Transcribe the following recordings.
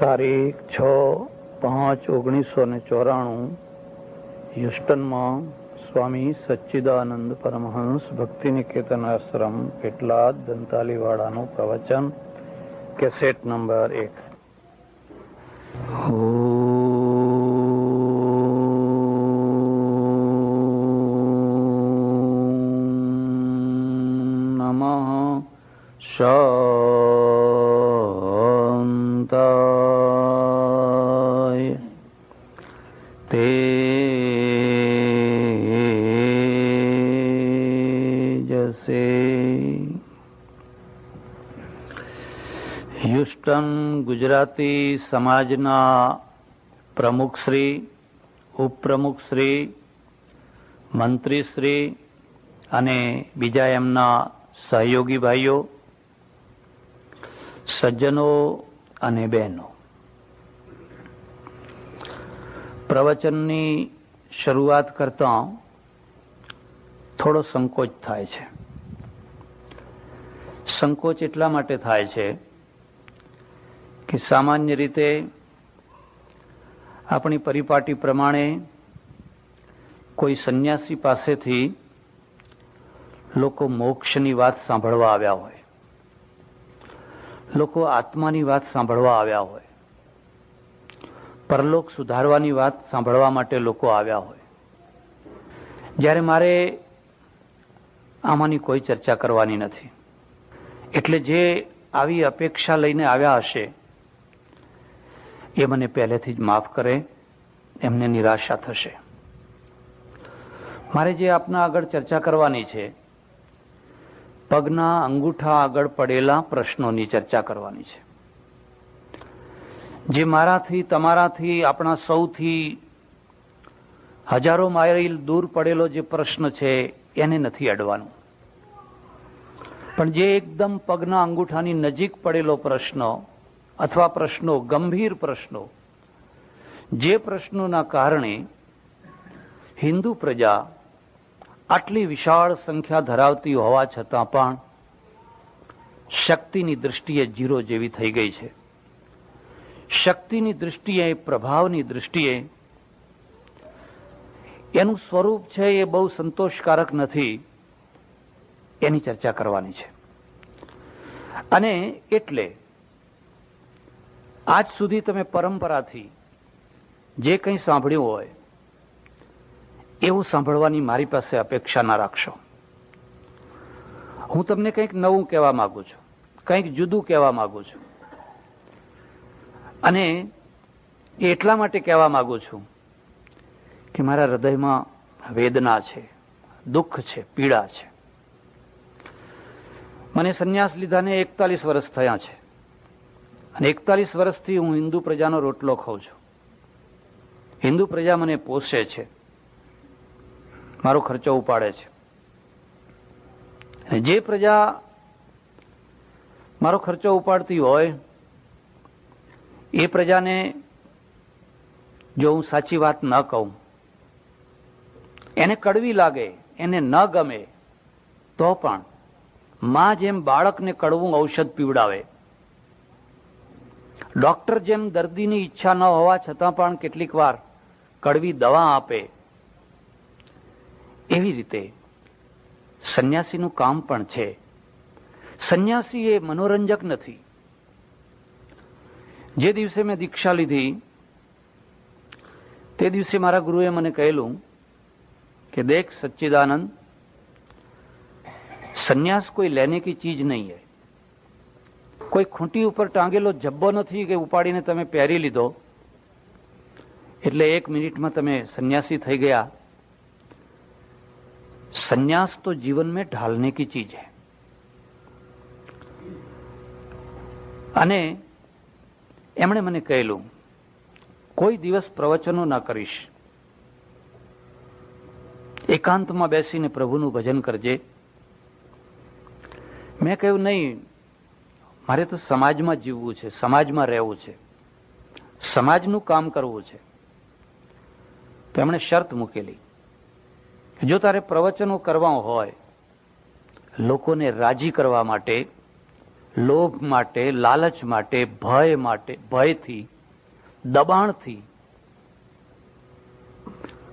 તારીખ 6/5/1994 હ્યુસ્ટનમાં સ્વામી સચ્ચિદાનંદ પરમહંસ ભક્તિ નિકેતન આશ્રમ પેટલાદ દંતાલીવાડાનું પ્રવચન, કેસેટ નંબર 1. નમઃ શાંતાય તેજસે. હ્યુસ્ટન ગુજરાતી સમાજના પ્રમુખશ્રી, ઉપપ્રમુખશ્રી, મંત્રીશ્રી અને બીજા એમના સહયોગી ભાઈઓ, સજ્જનો અને બહેનો, પ્રવચનની શરૂઆત કરતા થોડો સંકોચ થાય છે. સંકોચ એટલા માટે થાય છે કે સામાન્ય રીતે આપણી પરિપાટી પ્રમાણે કોઈ સંન્યાસી પાસેથી લોકો મોક્ષની વાત સાંભળવા આવ્યા હોય, લોકો આત્માની વાત સાંભળવા આવ્યા હોય, પરલોક સુધારવાની વાત સાંભળવા માટે લોકો આવ્યા હોય. જ્યારે મારે આમાંની કોઈ ચર્ચા કરવાની નથી. એટલે જે આવી અપેક્ષા લઈને આવ્યા હશે એ મને પહેલેથી જ માફ કરે, એમને નિરાશા થશે. મારે જે આપના આગળ ચર્ચા કરવાની છે, પગના અંગૂઠા આગળ પડેલા પ્રશ્નોની ચર્ચા કરવાની છે. જે મારાથી, તમારાથી, આપણા સૌથી હજારો માઇલ દૂર પડેલો જે પ્રશ્ન છે એને નથી અડવાનું. પણ જે એકદમ પગના અંગૂઠાની નજીક પડેલો પ્રશ્ન અથવા પ્રશ્નો, ગંભીર પ્રશ્નો, જે પ્રશ્નોના કારણે હિન્દુ પ્રજા આટલી વિશાળ સંખ્યા ધરાવતી હોવા છતાં પણ શક્તિની દૃષ્ટિએ જીરો જેવી થઈ ગઈ છે. શક્તિની દૃષ્ટિએ, પ્રભાવની દૃષ્ટિએ એનું સ્વરૂપ છે એ બહુ સંતોષકારક નથી. એની ચર્ચા કરવાની છે. અને એટલે આજ સુધી તમે પરંપરાથી જે કંઈ સાંભળ્યું હોય એવું સાંભળવાની મારી પાસે અપેક્ષા ના રાખશો. હું તમને કંઈક નવું કહેવા માંગુ છું, કંઈક જુદું કહેવા માંગુ છું. અને એટલા માટે કહેવા માંગુ છું કે મારા હૃદયમાં વેદના છે, દુઃખ છે, પીડા છે. મને સંન્યાસ લીધાને 41 વર્ષ થયા છે અને 41 વર્ષથી હું હિન્દુ પ્રજાનો રોટલો ખાઉં છું. હિન્દુ પ્રજા મને પોષે છે, મારો ખર્ચો ઉપાડે છે. અને જે પ્રજા મારો ખર્ચો ઉપાડતી હોય એ પ્રજાને જો હું સાચી વાત ન કહું, એને કડવી લાગે, એને ન ગમે, તો પણ માં જેમ બાળકને કડવું ઔષધ પીવડાવે, ડોક્ટર જેમ દર્દીની ઈચ્છા ન હોવા છતાં પણ કેટલીક વાર કડવી દવા આપે, એવી રીતે સંન્યાસીનું કામ પણ છે. સંન્યાસી એ મનોરંજક નથી. જે દિવસે મેં દીક્ષા લીધી તે દિવસે મારા ગુરુએ મને કહેલું કે દેખ સચ્ચિદાનંદ, સંન્યાસ કોઈ લેને કી ચીજ નહીં હૈ. કોઈ ખૂંટી ઉપર ટાંગેલો જબ્બો નથી કે ઉપાડીને તમે પહેરી લીધો એટલે 1 મિનિટમાં તમે સંન્યાસી થઈ ગયા. સંन्यास तो जीवन में ढालने की चीज है. અને એમણે મને કહેલું કોઈ દિવસ પ્રવચનો ના કરીશ, એકાંતમાં બેસીને પ્રભુનું ભજન કરજે. મેં કહ્યું નહીં, મારે તો સમાજમાં જીવવું છે, સમાજમાં રહેવું છે, સમાજનું કામ કરવું છે. તો એમણે શરત મૂકેલી, જો તારે પ્રવચનો કરવા હોય, લોકોને રાજી કરવા માટે, લોભ માટે, લાલચ માટે, ભય માટે, ભયથી, દબાણથી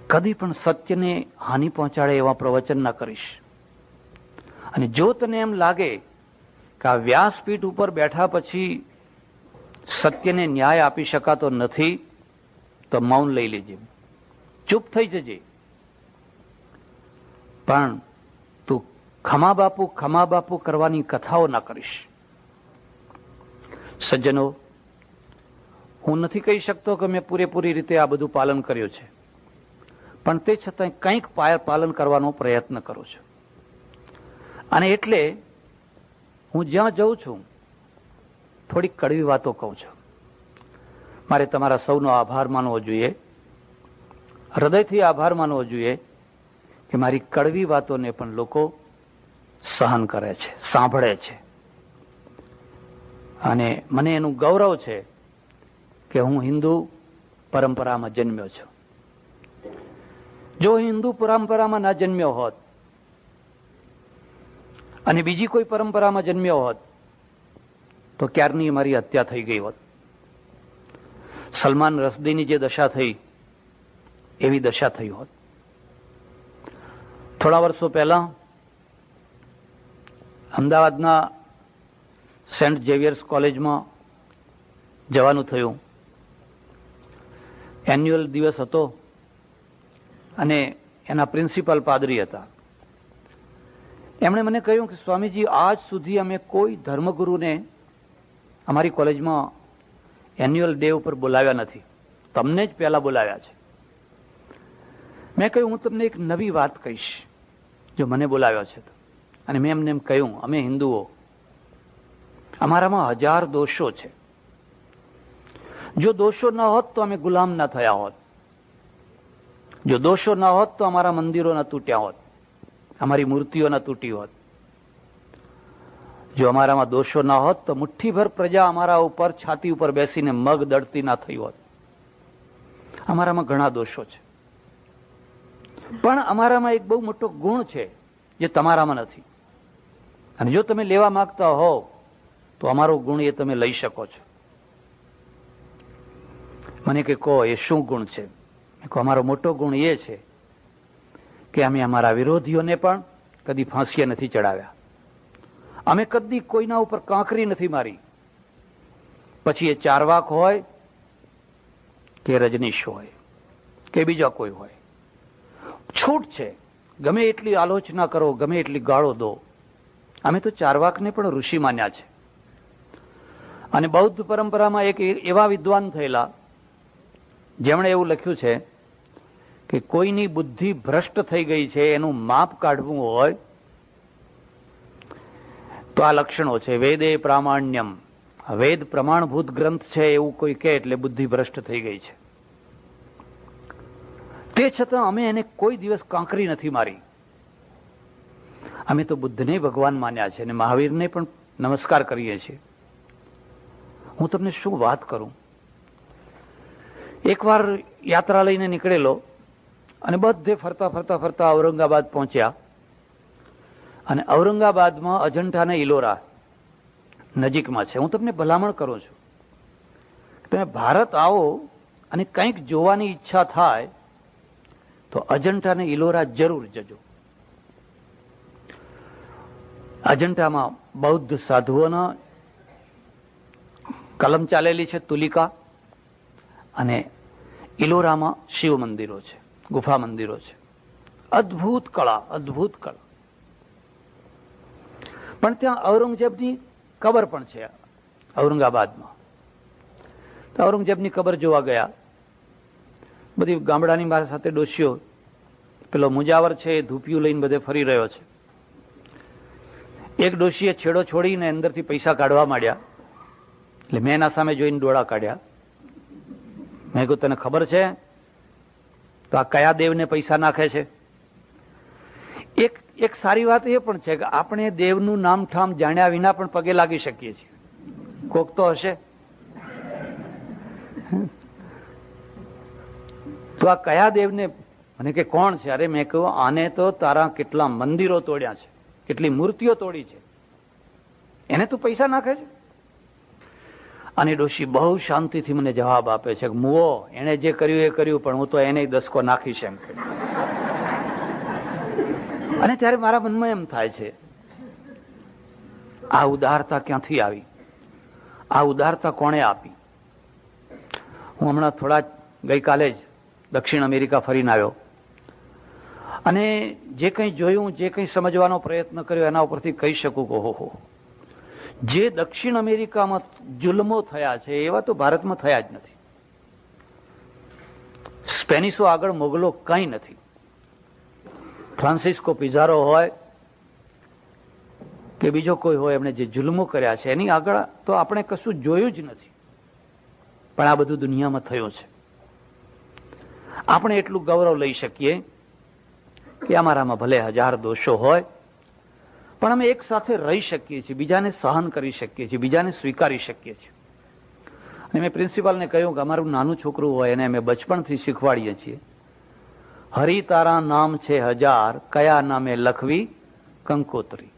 કદી પણ સત્યને હાનિ પહોંચાડે એવા પ્રવચન ન કરીશ. અને જો તને એમ લાગે કે આ વ્યાસપીઠ ઉપર બેઠા પછી સત્યને ન્યાય આપી શકાતો નથી, તો મૌન લઈ લેજે, ચૂપ થઈ જજે. પણ તું ખમા બાપુ કરવાની કથાઓ ના કરીશ. સજ્જનો, હું નથી કહી શકતો કે મેં પૂરેપૂરી રીતે આ બધું પાલન કર્યું છે, પણ તે છતાં કંઈક પાલન કરવાનો પ્રયત્ન કરું છું. અને એટલે હું જ્યાં જઉં છું થોડીક કડવી વાતો કહું છું. મારે તમારા સૌનો આભાર માનવો જોઈએ, હૃદયથી આભાર માનવો જોઈએ કે મારી કડવી વાતોને પણ લોકો સહન કરે છે, સાંભળે છે. અને મને એનું ગૌરવ છે કે હું હિન્દુ પરંપરામાં જન્મ્યો છું. જો હિન્દુ પરંપરામાં ના જન્મ્યો હોત અને બીજી કોઈ પરંપરામાં જન્મ્યો હોત તો ક્યારની મારી હત્યા થઈ ગઈ હોત. સલમાન રશ્દીની જે દશા થઈ એવી દશા થઈ હોત. થોડા વર્ષો પહેલા અમદાવાદના સેન્ટ ઝેવિયર્સ કોલેજમાં જવાનું થયું. એન્યુઅલ દિવસ હતો અને એના પ્રિન્સિપાલ પાદરી હતા. એમણે મને કહ્યું કે સ્વામીજી, આજ સુધી અમે કોઈ ધર્મગુરુને અમારી કોલેજમાં એન્યુઅલ ડે ઉપર બોલાવ્યા નથી, તમને જ પહેલા બોલાવ્યા છે. મેં કહ્યું હું તમને એક નવી વાત કહીશ જો મને બોલાવ્યો છે તો. અને મેં એમને એમ કહ્યું, અમે હિન્દુઓ, અમારામાં 1000 દોષો છે. જો દોષો ન હોત તો અમે ગુલામ ના થયા હોત. જો દોષો ન હોત તો અમારા મંદિરો ન તૂટ્યા હોત, અમારી મૂર્તિઓ ન તૂટી હોત. જો અમારામાં દોષો ન હોત તો મુઠ્ઠીભર પ્રજા અમારા ઉપર છાતી ઉપર બેસીને મગ દળતી ના થઈ હોત. અમારામાં ઘણા દોષો છે, પણ અમારામાં એક બહુ મોટો ગુણ છે જે તમારામાં નથી. અને જો તમે લેવા માંગતા હો તો અમારો ગુણ એ તમે લઈ શકો છો. મને કે કહો એ શું ગુણ છે? અમારો મોટો ગુણ એ છે કે અમે અમારા વિરોધીઓને પણ કદી ફાંસીએ નથી ચડાવ્યા. અમે કદી કોઈના ઉપર કાંકરી નથી મારી, પછી એ ચારવાક હોય કે રજનીશ હોય કે બીજા કોઈ હોય. છૂટ છે, ગમે એટલી આલોચના કરો, ગમે એટલી ગાળો દો. અમે તો ચારવાકને પણ ઋષિ માન્યા છે. અને બૌદ્ધ પરંપરામાં એક એવા વિદ્વાન થયેલા જેમણે એવું લખ્યું છે કે કોઈની બુદ્ધિ ભ્રષ્ટ થઈ ગઈ છે એનું માપ કાઢવું હોય તો આ લક્ષણો છે. વેદે પ્રામાણ્યમ, વેદ પ્રમાણભૂત ગ્રંથ છે એવું કોઈ કહે એટલે બુદ્ધિ ભ્રષ્ટ થઈ ગઈ છે. તે છતાં અમે એને કોઈ દિવસ કાંકરી નથી મારી. અમે તો બુદ્ધને ભગવાન માન્યા છે અને મહાવીરને પણ નમસ્કાર કરીએ છીએ. હું તમને શું વાત કરું, એકવાર યાત્રા લઈને નીકળેલો અને બધે ફરતા ફરતા ફરતા ઔરંગાબાદ પહોંચ્યા. અને ઔરંગાબાદમાં અજંઠા અને ઇલોરા નજીકમાં છે. હું તમને ભલામણ કરું છું, તમે ભારત આવો અને કંઈક જોવાની ઈચ્છા થાય તો અજંઠા અને ઇલોરા જરૂર જજો. અજંઠામાં બૌદ્ધ સાધુઓના કલમ ચાલેલી છે, તુલિકા. અને ઇલોરામાં શિવ મંદિરો છે, ગુફા મંદિરો છે. અદ્ભુત કળા, અદ્ભુત કળા. પણ ત્યાં ઔરંગઝેબની કબર પણ છે ઔરંગાબાદમાં. તો ઔરંગઝેબની કબર જોવા ગયા. બધી ગામડાની મારા સાથે ડોશીઓ, પેલો મુજાવર છે એ ધૂપિયું લઈને બધે ફરી રહ્યો છે. એક ડોશીએ છેડો છોડીને અંદરથી પૈસા કાઢવા માંડ્યા. એટલે મેં એના સામે જોઈને ડોળા કાઢ્યા. મેં કહ્યું, તને ખબર છે તો આ કયા દેવને પૈસા નાખે છે? એક સારી વાત એ પણ છે કે આપણે દેવનું નામ ઠામ જાણ્યા વિના પણ પગે લાગી શકીએ છીએ. કોક તો હશે. તો આ કયા દેવને? મને કે કોણ છે? અરે મેં કહ્યું, આને તો તારા કેટલા મંદિરો તોડ્યા છે, કેટલી મૂર્તિઓ તોડી છે, એને તું પૈસા નાખે છે? અને ડોશી બહુ શાંતિથી મને જવાબ આપે છે કે મુઓ, એને જે કર્યું એ કર્યું, પણ હું તો એને દસકો નાખીશ એમ. અને ત્યારે મારા મનમાં એમ થાય છે, આ ઉદારતા ક્યાંથી આવી? આ ઉદારતા કોણે આપી? હું હમણાં ગઈકાલે જ દક્ષિણ અમેરિકા ફરીને આવ્યો અને જે કંઈ જોયું, જે કંઈ સમજવાનો પ્રયત્ન કર્યો, એના ઉપરથી કહી શકું કે ઓહો, જે દક્ષિણ અમેરિકામાં જુલ્મો થયા છે એવા તો ભારતમાં થયા જ નથી. સ્પેનિશો આગળ મોગલો કંઈ નથી. ફ્રાન્સિસ્કો પિઝારો હોય કે બીજો કોઈ હોય, એમણે જે જુલ્મો કર્યા છે એની આગળ તો આપણે કશું જોયું જ નથી. પણ આ બધું દુનિયામાં થયું છે. આપણે એટલું ગૌરવ લઈ શકીએ કે અમારામાં ભલે 1000 દોષો હોય, પણ અમે એક સાથે રહી શકીએ છીએ, બીજાને સહન કરી શકીએ છીએ, બીજાને સ્વીકારી શકીએ છીએ. અને મેં પ્રિન્સિપાલને કહ્યું કે અમારું નાનું છોકરું હોય એને અમે બચપણથી શીખવાડીએ છીએ, હરિ તારા નામ છે 1000, કયા નામે લખવી કંકોત્રી.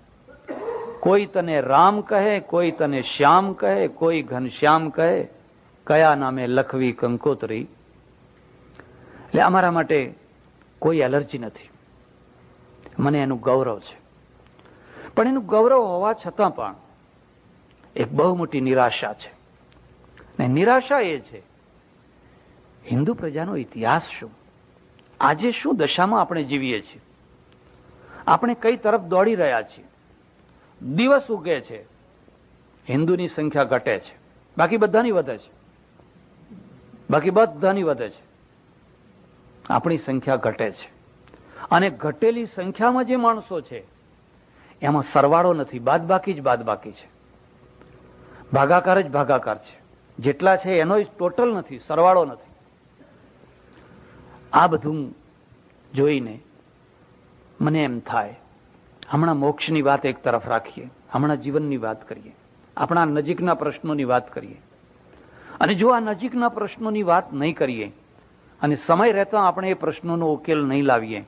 કોઈ તને રામ કહે, કોઈ તને શ્યામ કહે, કોઈ ઘનશ્યામ કહે, કયા નામે લખવી કંકોત્રી. એટલે અમારા માટે કોઈ એલર્જી નથી. મને એનું ગૌરવ છે. પણ એનું ગૌરવ હોવા છતાં પણ એક બહુ મોટી નિરાશા છે. ને નિરાશા એ છે, હિન્દુ પ્રજાનો ઇતિહાસ શું? આજે શું દશામાં આપણે જીવીએ છીએ? આપણે કઈ તરફ દોડી રહ્યા છીએ? દિવસ ઉગે છે, હિન્દુની સંખ્યા ઘટે છે, બાકી બધાની વધે છે. આપણી સંખ્યા ઘટે છે. અને ઘટેલી સંખ્યામાં જે માણસો છે એમાં સરવાળો નથી, બાદબાકી જ બાદબાકી છે, ભાગાકાર જ ભાગાકાર છે. જેટલા છે એનો ટોટલ નથી, સરવાળો નથી. આ બધું જોઈને મને એમ થાય, હમણાં મોક્ષની વાત એક તરફ રાખીએ, હમણાં જીવનની વાત કરીએ, આપણા નજીકના પ્રશ્નોની વાત કરીએ. અને જો આ નજીકના પ્રશ્નોની વાત નહીં કરીએ અને સમય રહેતા આપણે એ પ્રશ્નોનો ઉકેલ નહીં લાવીએ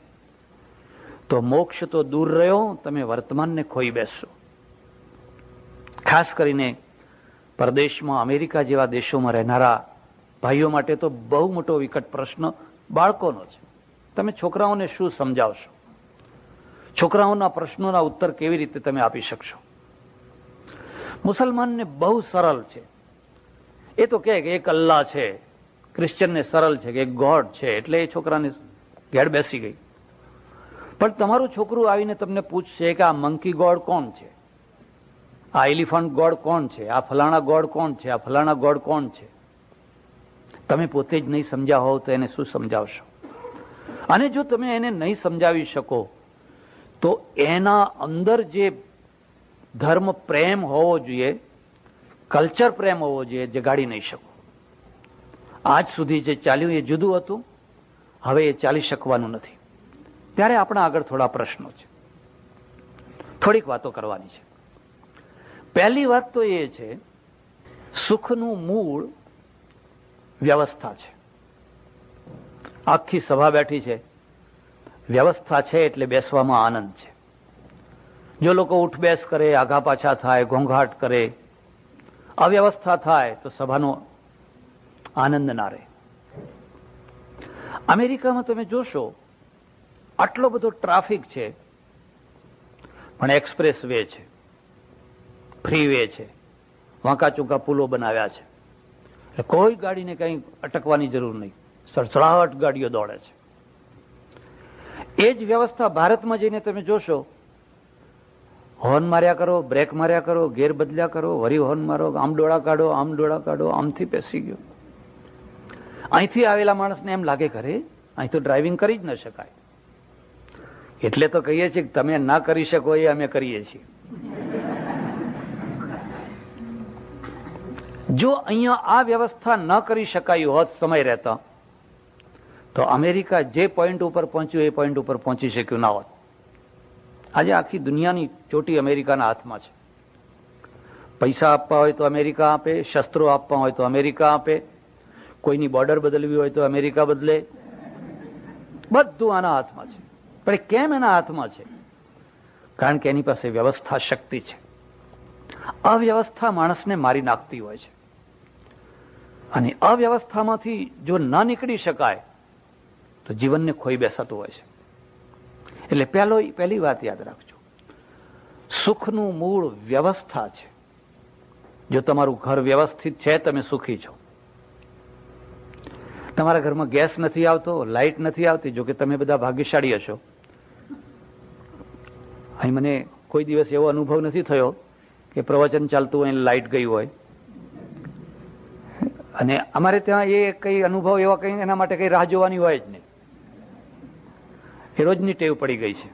તો મોક્ષ તો દૂર રહ્યો, તમે વર્તમાનને ખોઈ બેસશો. ખાસ કરીને પરદેશમાં, અમેરિકા જેવા દેશોમાં રહેનારા ભાઈઓ માટે તો બહુ મોટો વિકટ પ્રશ્ન બાળકોનો છે. તમે છોકરાઓને શું સમજાવશો? છોકરાઓના પ્રશ્નોના ઉત્તર કેવી રીતે તમે આપી શકશો? મુસલમાનને બહુ સરળ છે, એ તો કહે કે એક અલ્લાહ છે. ક્રિશ્ચિયનને સરળ છે કે એક ગોડ છે, એટલે એ છોકરાને ઘેર બેસી ગઈ. પણ તમારું છોકરું આવીને તમને પૂછશે કે આ મંકી ગોડ કોણ છે, આ એલિફન્ટ ગોડ કોણ છે, આ ફલાણા ગોડ કોણ છે, આ ફલાણા ગોડ કોણ છે, તમે પોતે જ નહીં સમજ્યા હોવ તો એને શું સમજાવશો? અને જો તમે એને નહીં સમજાવી શકો તો એના અંદર જે ધર્મ પ્રેમ હોવો જોઈએ, કલ્ચર પ્રેમ હોવો જોઈએ, જગાડી નહીં શકો. આજ સુધી જે ચાલ્યું એ જુદું હતું, હવે એ ચાલી શકવાનું નથી. ત્યારે આપણા આગળ થોડા પ્રશ્નો છે, થોડીક વાતો કરવાની છે. પહેલી વાત તો એ છે, સુખનું મૂળ વ્યવસ્થા છે. આખી સભા બેઠી છે, વ્યવસ્થા છે એટલે બેસવામાં આનંદ છે. જો લોકો ઉઠ બેસ કરે, આગા પાછા થાય, ઘોંઘાટ કરે, અવ્યવસ્થા થાય તો સભાનો આનંદ ના રહે. અમેરિકામાં તમે જોશો આટલો બધો ટ્રાફિક છે, પણ એક્સપ્રેસ વે છે, ફ્રી વે છે, વાંકા ચૂંકા પુલો બનાવ્યા છે, એટલે કોઈ ગાડીને કંઈ અટકવાની જરૂર નહીં, સડસડાટ ગાડીઓ દોડે છે. એ જ વ્યવસ્થા ભારતમાં જઈને તમે જોશો, હોર્ન માર્યા કરો, બ્રેક માર્યા કરો, ગેર બદલ્યા કરો, વરી હોર્ન મારો, આમ ડોળા કાઢો, આમ ડોળા કાઢો, આમથી પેસી ગયો. અહીંથી આવેલા માણસને એમ લાગે કરે અહીં તો ડ્રાઇવિંગ કરી જ ન શકાય. એટલે તો કહીએ છીએ કે તમે ના કરી શકો એ અમે કરીએ છીએ. જો અહીંયા આ વ્યવસ્થા ન કરી શકાયું હોત સમય રહેતા તો અમેરિકા જે પોઈન્ટ ઉપર પહોંચ્યું એ પોઈન્ટ ઉપર પહોંચી શક્યું ના હોત. આજે આખી દુનિયાની ચોટી અમેરિકાના હાથમાં છે. પૈસા આપવા હોય તો અમેરિકા આપે, શસ્ત્રો આપવા હોય તો અમેરિકા આપે, કોઈની બોર્ડર બદલવી હોય તો અમેરિકા બદલે. બધું આના હાથમાં છે. પણ કેમ એના હાથમાં છે? કારણ કે એની પાસે વ્યવસ્થા શક્તિ છે. અવ્યવસ્થા માણસને મારી નાખતી હોય છે, અને અવ્યવસ્થામાંથી જો ન નીકળી શકાય તો જીવનને ખોઈ બેસાતું હોય છે. એટલે પહેલી વાત યાદ રાખજો, સુખનું મૂળ વ્યવસ્થા છે. જો તમારું ઘર વ્યવસ્થિત છે, તમે સુખી છો. તમારા ઘરમાં ગેસ નથી આવતો, લાઇટ નથી આવતી, જો કે તમે બધા ભાગ્યશાળી હશો. અહીં મને કોઈ દિવસ એવો અનુભવ નથી થયો કે પ્રવચન ચાલતું હોય લાઇટ ગઈ હોય. અને અમારે ત્યાં એ કઈ અનુભવ એવા કઈ એના માટે કઈ રાહ જોવાની હોય જ નહીં, એ રોજની ટેવ પડી ગઈ છે.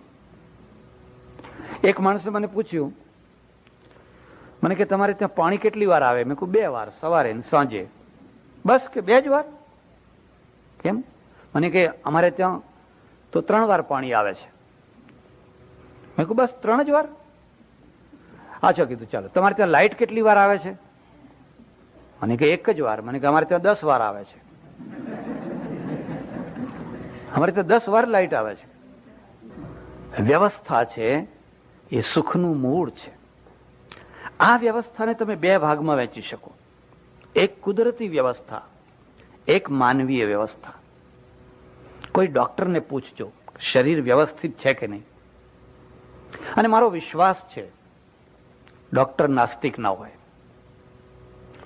એક માણસે મને પૂછ્યું, મને કે તમારે ત્યાં પાણી કેટલી વાર આવે? મેં કહ્યું 2 વાર, સવારે ને સાંજે. બસ કે 2 જ વાર? કેમ? મને કે અમારે ત્યાં તો 3 વાર પાણી આવે છે. મેં કહ્યું બસ 3 જ વાર? અચ્છા, કીધું ચાલો. તમારે ત્યાં લાઇટ કેટલી વાર આવે છે? મને કે 1 જ વાર. મને કે અમારે ત્યાં 10 વાર આવે છે. અમારે ત્યાં 10 વાર લાઇટ આવે છે. વ્યવસ્થા છે એ સુખનું મૂળ છે. આ વ્યવસ્થાને તમે 2 ભાગમાં વહેંચી શકો. એક કુદરતી વ્યવસ્થા, એક માનવીય વ્યવસ્થા. કોઈ ડોક્ટરને પૂછજો શરીર વ્યવસ્થિત છે કે નહીં, અને મારો વિશ્વાસ છે ડોક્ટર નાસ્તિક ના હોય,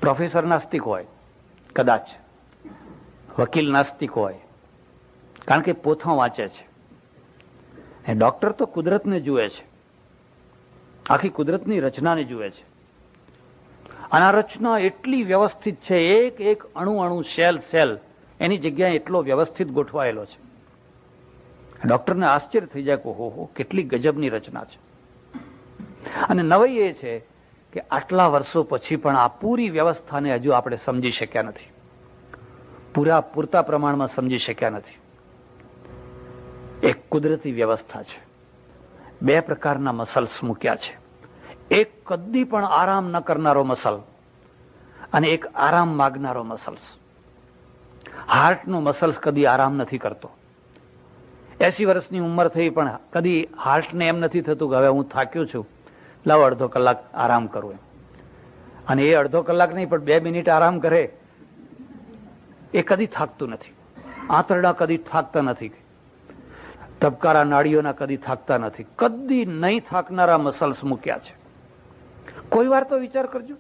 પ્રોફેસર નાસ્તિક હોય, કદાચ વકીલ નાસ્તિક હોય, કારણ કે પોથા વાંચે છે. ડોક્ટર તો કુદરતને જુએ છે, આખી કુદરતની રચનાને જુએ છે. અને આ રચના એટલી વ્યવસ્થિત છે, એક એક અણુ સેલ એની જગ્યાએ એટલો વ્યવસ્થિત ગોઠવાયેલો છે. ડોક્ટરને આશ્ચર્ય થઈ જાય કે હો કેટલી ગજબની રચના છે. અને નવાઈ એ છે કે આટલા વર્ષો પછી પણ આ પૂરી વ્યવસ્થાને હજુ આપણે સમજી શક્યા નથી, પૂરતા પ્રમાણમાં સમજી શક્યા નથી. એક કુદરતી વ્યવસ્થા છે. 2 પ્રકારના મસલ્સ મૂક્યા છે. એક કદી પણ આરામ ન કરનારો મસલ, અને એક આરામ માગનારો મસલ્સ. હાર્ટનો મસલ્સ કદી આરામ નથી કરતો. 80 વર્ષની ઉંમર થઈ પણ કદી હાર્ટને એમ નથી થતું કે હવે હું થાક્યો છું, લાવો અડધો કલાક આરામ કરું એમ. અને એ અડધો કલાક નહીં પણ 2 મિનિટ આરામ કરે, એ કદી થાકતું નથી. આંતરડા કદી થાકતા નથી, ધબકારા નાડીઓના કદી થાકતા નથી. કદી નહીં થાકનારા મસલ્સ મૂક્યા છે. કોઈ વાર તો વિચાર કરજો,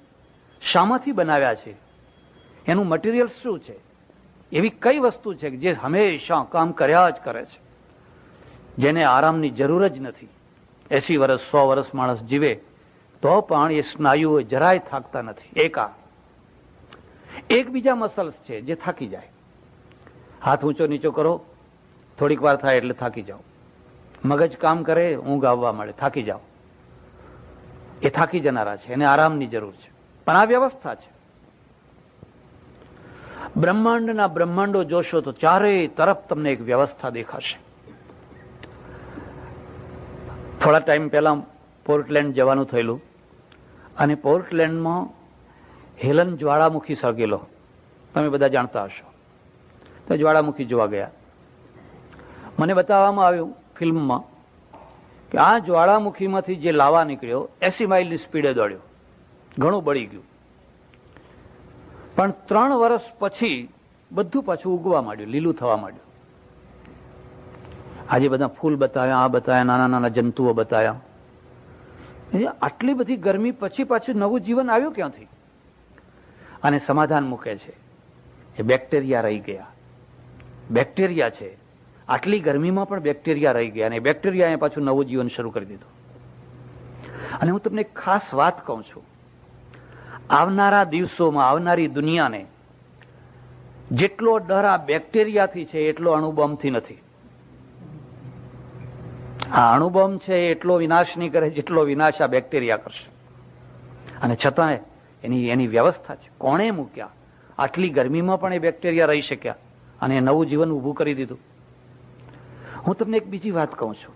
શામાંથી બનાવ્યા છે? એનું મટીરિયલ શું છે? એવી કઈ વસ્તુ છે જે હંમેશા કામ કર્યા જ કરે છે, જેને આરામની જરૂર જ નથી? 80 વર્ષ 100 વર્ષ માણસ જીવે તો પણ એ સ્નાયુઓ જરાય થાકતા નથી. એક બીજા મસલ્સ છે જે થાકી જાય. હાથ ઊંચો નીચો કરો, થોડીક વાર થાય એટલે થાકી જાઓ. મગજ કામ કરે, ઊંઘ આવવા મળે, થાકી જાઓ. એ થાકી જનારા છે, એને આરામની જરૂર છે. પણ આ વ્યવસ્થા છે. બ્રહ્માંડના બ્રહ્માંડો જોશો તો ચારેય તરફ તમને એક વ્યવસ્થા દેખાશે. થોડા ટાઈમ પહેલા પોર્ટલેન્ડ જવાનું થયેલું, અને પોર્ટલેન્ડમાં હેલન જ્વાળામુખી સળગેલો, તમે બધા જાણતા હશો. તો જ્વાળામુખી જોવા ગયા. મને બતાવવામાં આવ્યું ફિલ્મમાં કે આ જ્વાળામુખીમાંથી જે લાવા નીકળ્યો 80 માઇલની સ્પીડે દોડ્યો, ઘણું બળી ગયું. પણ 3 વર્ષ પછી બધું પાછું ઉગવા માંડ્યું, લીલું થવા માંડ્યું. આજે બધા ફૂલ બતાવ્યા, આ બતાવ્યા, નાના નાના જંતુઓ બતાવ્યા. આટલી બધી ગરમી પછી પાછું નવું જીવન આવ્યું ક્યાંથી? અને સમાધાન મૂકે છે એ બેક્ટેરિયા રહી ગયા. બેક્ટેરિયા છે, આટલી ગરમીમાં પણ બેક્ટેરિયા રહી ગયા, અને બેક્ટેરિયાએ પાછું નવું જીવન શરૂ કરી દીધું. અને હું તમને ખાસ વાત કહું છું, આવનારા દિવસોમાં આવનારી દુનિયાને જેટલો ડર આ બેક્ટેરિયાથી છે એટલો અણુબોમ્બથી નથી. આ અણુબોમ્બ છે એટલો વિનાશ નહીં કરે જેટલો વિનાશ આ બેક્ટેરિયા કરશે. અને છતાં એની વ્યવસ્થા છે. કોણે મૂક્યા? આટલી ગરમીમાં પણ એ બેક્ટેરિયા રહી શક્યા અને નવું જીવન ઊભું કરી દીધું. હું તમને એક બીજી વાત કહું છું,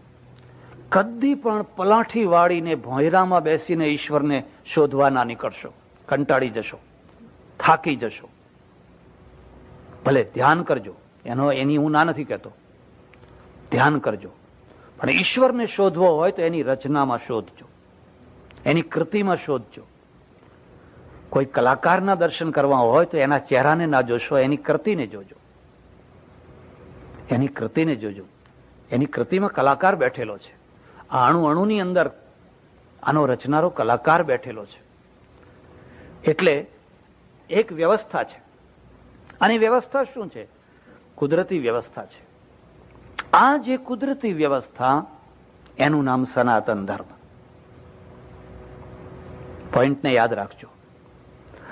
કદી પણ પલાઠી વાળીને ભોંયરામાં બેસીને ઈશ્વરને શોધવા ના નીકળશો. કંટાળી જશો, થાકી જશો. ભલે ધ્યાન કરજો, એની હું ના નથી કહેતો, ધ્યાન કરજો, પણ ઈશ્વરને શોધવો હોય તો એની રચનામાં શોધજો, એની કૃતિમાં શોધજો. કોઈ કલાકારના દર્શન કરવા હોય તો એના ચહેરાને ના જોશો, એની કૃતિને જોજો. એની કૃતિને જોજો. એની કૃતિમાં કલાકાર બેઠેલો છે. આ અણુ અણુની અંદર આનો રચનારો કલાકાર બેઠેલો છે. એટલે એક વ્યવસ્થા છે. અને વ્યવસ્થા શું છે? કુદરતી વ્યવસ્થા છે. આ જે કુદરતી વ્યવસ્થા, એનું નામ સનાતન ધર્મ. પોઈન્ટને યાદ રાખજો.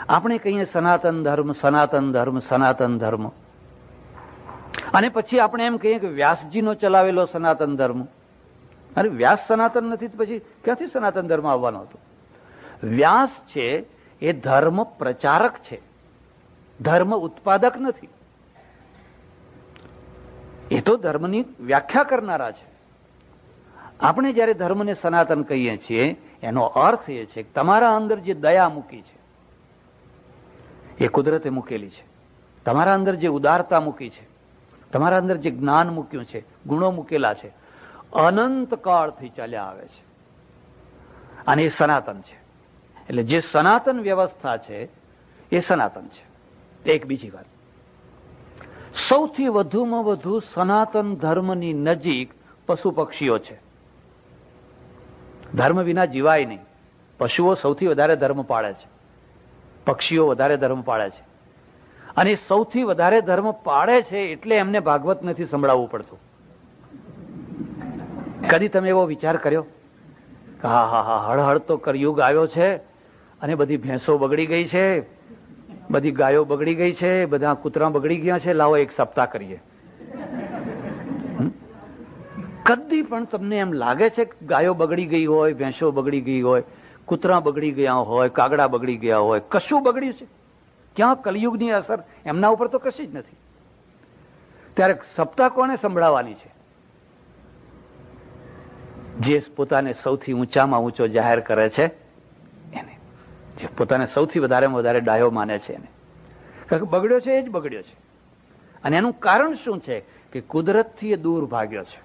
આપણે કહીએ સનાતન ધર્મ, સનાતન ધર્મ, સનાતન ધર્મ, અને પછી આપણે એમ કહીએ કે વ્યાસજીનો ચલાવેલો સનાતન ધર્મ. અરે વ્યાસ સનાતન નથી, પછી ક્યાંથી સનાતન ધર્મ આવવાનો હતો? વ્યાસ છે એ ધર્મ પ્રચારક છે, ધર્મ ઉત્પાદક નથી. એ તો ધર્મની વ્યાખ્યા કરનારા છે. આપણે જયારે ધર્મને સનાતન કહીએ છીએ, એનો અર્થ એ છે કે તમારા અંદર જે દયા મૂકી છે એ કુદરતે મૂકેલી છે. તમારા અંદર જે ઉદારતા મૂકી છે, તમારા અંદર જે જ્ઞાન મૂક્યું છે, ગુણો મૂકેલા છે, અનંત કાળથી ચાલ્યા આવે છે. અને એ સનાતન છે. એટલે જે સનાતન વ્યવસ્થા છે એ સનાતન છે. એક બીજી વાત, સૌથી વધુમાં વધુ સનાતન ધર્મની નજીક પશુ પક્ષીઓ છે. ધર્મ વિના જીવાય નહીં. પશુઓ સૌથી વધારે ધર્મ પાળે છે, પક્ષીઓ વધારે ધર્મ પાળે છે. અને સૌથી વધારે ધર્મ પાળે છે એટલે એમને ભાગવત નથી સંભળાવવું પડતું. કદી તમે એવો વિચાર કર્યો? હા હા હા, હળહળ તો કળિયુગ આવ્યો છે અને બધી ભેંસો બગડી ગઈ છે, બધી ગાયો બગડી ગઈ છે, બધા કૂતરા બગડી ગયા છે, લાવો એક સપ્તાહ કરીએ. કદી પણ તમને એમ લાગે છે કે ગાયો બગડી ગઈ હોય, ભેંસો બગડી ગઈ હોય, કૂતરા બગડી ગયા હોય, કાગડા બગડી ગયા હોય, કશું બગડ્યું છે? ક્યાં કલિયુગની અસર એમના ઉપર તો કશી જ નથી. ત્યારે સપ્તાહ કોને સંભળાવવાની છે? જે પોતાને સૌથી ઊંચામાં ઊંચો જાહેર કરે છે એને, જે પોતાને સૌથી વધારેમાં વધારે ડાયો માને છે એને. કારણ કે બગડ્યો છે એ જ બગડ્યો છે. અને એનું કારણ શું છે? કે કુદરતથી એ દૂર ભાગ્યો છે.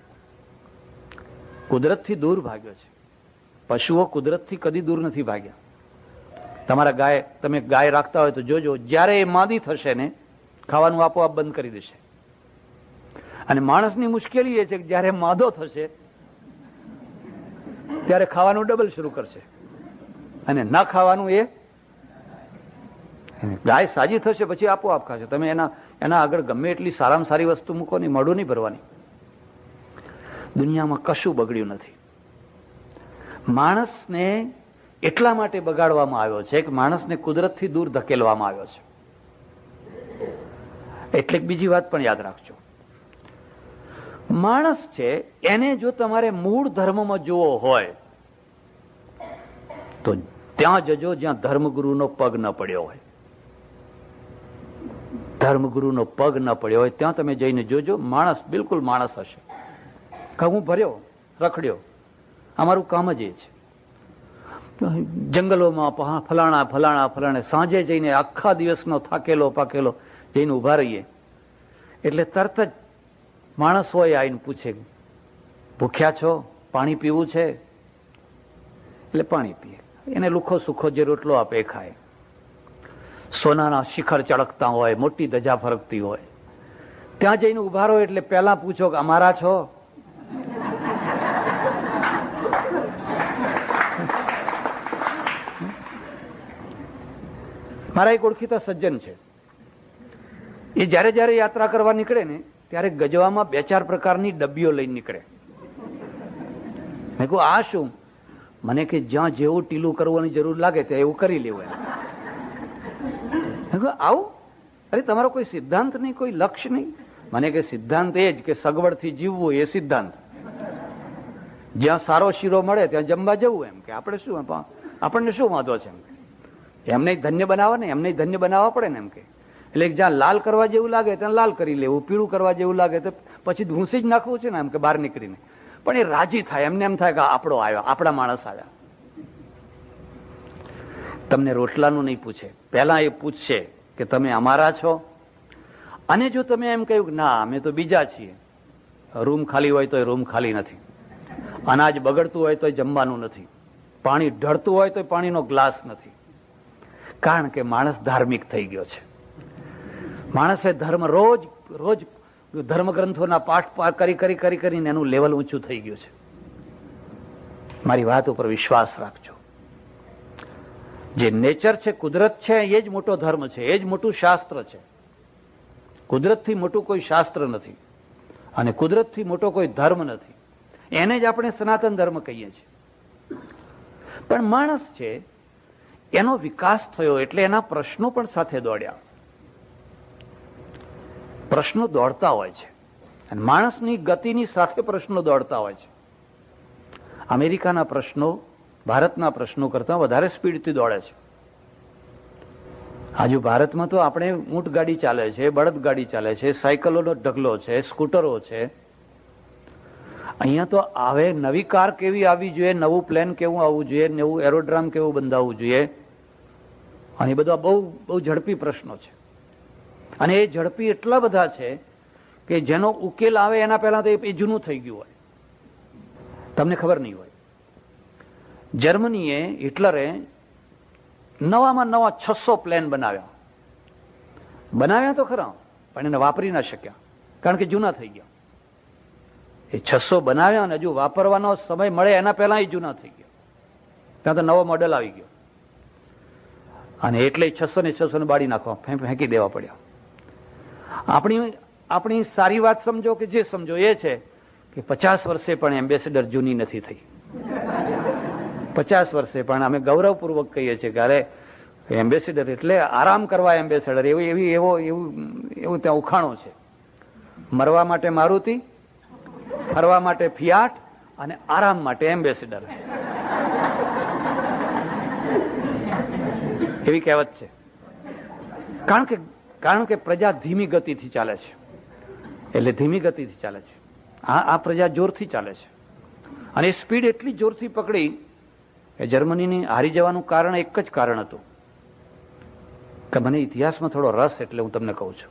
કુદરતથી દૂર ભાગ્યો છે. પશુઓ કુદરતથી કદી દૂર નથી ભાગ્યા. તમારા ગાય, તમે ગાય રાખતા હોય તો જોજો, જ્યારે એ માદી થશે ને, ખાવાનું આપોઆપ બંધ કરી દેશે. અને માણસની મુશ્કેલી એ છે કે જ્યારે માદો થશે ત્યારે ખાવાનું ડબલ શરૂ કરશે, અને ના ખાવાનું એ ગાય સાજી થશે પછી આપોઆપ ખાશે. તમે એના આગળ ગમે એટલી સારામાં સારી વસ્તુ મૂકો ને, મોઢું નહીં ભરવાની. દુનિયામાં કશું બગડ્યું નથી. માણસને એટલા માટે બગાડવામાં આવ્યો છે કે માણસને કુદરતથી દૂર ધકેલવામાં આવ્યો છે. એટલે બીજી વાત પણ યાદ રાખજો, માણસ છે એને જો તમારે મૂળ ધર્મમાં જોવો હોય તો ત્યાં જજો જ્યાં ધર્મગુરુનો પગ ન પડ્યો હોય. ધર્મગુરુનો પગ ન પડ્યો હોય ત્યાં તમે જઈને જોજો, માણસ બિલકુલ માણસ હશે. હું ભર્યો, રખડ્યો, અમારું કામ જ એ છે. જંગલોમાં ફલાણા ફલાણા ફલાણે, સાંજે જઈને આખા દિવસનો થાકેલો પાકેલો જઈને ઉભા રહીએ એટલે તરત જ માણસ હોય આવીને પૂછે, ભૂખ્યા છો? પાણી પીવું છે? એટલે પાણી પીએ. એને લુખો સુખો જે રોટલો આપે એ ખાય. સોનાના શિખર ચળકતા હોય, મોટી ધજા ફરકતી હોય, ત્યાં જઈને ઉભા રહો એટલે પહેલા પૂછો કે અમારા છો? મારા એક ઓળખીતા સજ્જન છે, એ જયારે જયારે યાત્રા કરવા નીકળે ને ત્યારે ગજવામાં 2-4 પ્રકારની ડબ્બીઓ લઈને નીકળે. મેં કહું આ શું? મને કે જ્યાં જેવું ટીલું કરવાની જરૂર લાગે ત્યાં એવું કરી લેવું. મેં કહું આવું? અરે તમારો કોઈ સિદ્ધાંત નહીં, કોઈ લક્ષ્ય નહીં? મને કે સિદ્ધાંત એ જ કે સગવડથી જીવવું એ સિદ્ધાંત. જ્યાં સારો શીરો મળે ત્યાં જમવા જવું. એમ કે આપણે શું, આપણને શું વાંધો છે? એમને ધન્ય બનાવવા ને, એમને ધન્ય બનાવવા પડે ને. એમ કે એટલે જ્યાં લાલ કરવા જેવું લાગે ત્યાં લાલ કરી લેવું, પીળું કરવા જેવું લાગે તો પછી ઘૂંસી જ નાખવું છે ને, એમ કે બહાર નીકળીને. પણ એ રાજી થાય, એમને એમ થાય કે આપણો આવ્યો, આપણા માણસ આવ્યા. તમને રોટલાનું નહીં પૂછે, પહેલા એ પૂછશે કે તમે અમારા છો. અને જો તમે એમ કહ્યું કે ના અમે તો બીજા છીએ, રૂમ ખાલી હોય તો રૂમ ખાલી નથી, અનાજ બગડતું હોય તો જમવાનું નથી, પાણી ઢળતું હોય તો પાણીનો ગ્લાસ નથી, કારણ કે માણસ ધાર્મિક થઈ ગયો છે. માણસે ધર્મ રોજ રોજ ધર્મગ્રંથોના પાઠ કરી કરી કરી કરીને એનું લેવલ ઊંચું થઈ ગયું છે. મારી વાત ઉપર વિશ્વાસ રાખજો. જે નેચર છે, કુદરત છે, એ જ મોટો ધર્મ છે, એ જ મોટું શાસ્ત્ર છે. કુદરતથી મોટું કોઈ શાસ્ત્ર નથી અને કુદરતથી મોટો કોઈ ધર્મ નથી. એને જ આપણે સનાતન ધર્મ કહીએ છીએ. પણ માણસ છે, એનો વિકાસ થયો એટલે એના પ્રશ્નો પણ સાથે દોડ્યા. પ્રશ્નો દોડતા હોય છે અને માણસની ગતિની સાથે પ્રશ્નો દોડતા હોય છે. અમેરિકાના પ્રશ્નો ભારતના પ્રશ્નો કરતા વધારે સ્પીડથી દોડે છે. આજુ ભારતમાં તો આપણે ઊંટ ગાડી ચાલે છે, બળદ ગાડી ચાલે છે, સાયકલોનો ઢગલો છે, સ્કૂટરો છે. અહીંયા તો હવે નવી કાર કેવી આવવી જોઈએ, નવું પ્લેન કેવું આવવું જોઈએ, નવું એરોડ્રામ કેવું બંધાવવું જોઈએ, અને એ બધા બહુ બહુ ઝડપી પ્રશ્નો છે. અને એ ઝડપી એટલા બધા છે કે જેનો ઉકેલ આવે એના પહેલા તો એ જૂનું થઈ ગયું હોય, તમને ખબર નહીં હોય. જર્મનીએ, હિટલરે નવામાં નવા 600 પ્લેન બનાવ્યા તો ખરા, પણ એને વાપરી ના શક્યા કારણ કે જૂના થઈ ગયા. એ 600 બનાવ્યા અને હજુ વાપરવાનો સમય મળે એના પહેલા એ જૂના થઈ ગયા. ત્યાં તો નવો મોડેલ આવી ગયો અને એટલે 600 ને 600 બાળી નાખવા, ફેંકી દેવા પડ્યા. આપણી સારી વાત સમજો કે જે સમજો એ છે કે 50 વર્ષે પણ એમ્બેસેડર જૂની નથી થઈ. 50 વર્ષે પણ અમે ગૌરવપૂર્વક કહીએ છીએ કે અરે એમ્બેસેડર એટલે આરામ કરવા એમ્બેસેડર, એવું ત્યાં ઉખાણું છે. મરવા માટે મારુતિ, ફરવા માટે ફિયાટ અને આરામ માટે એમ્બેસેડર, એવી કહેવત છે. કારણ કે પ્રજા ધીમી ગતિથી ચાલે છે, એટલે ધીમી ગતિથી ચાલે છે. આ પ્રજા જોરથી ચાલે છે અને સ્પીડ એટલી જોરથી પકડી કે જર્મનીની હારી જવાનું કારણ એક જ કારણ હતું કે મને ઇતિહાસમાં થોડો રસ એટલે હું તમને કહું છું.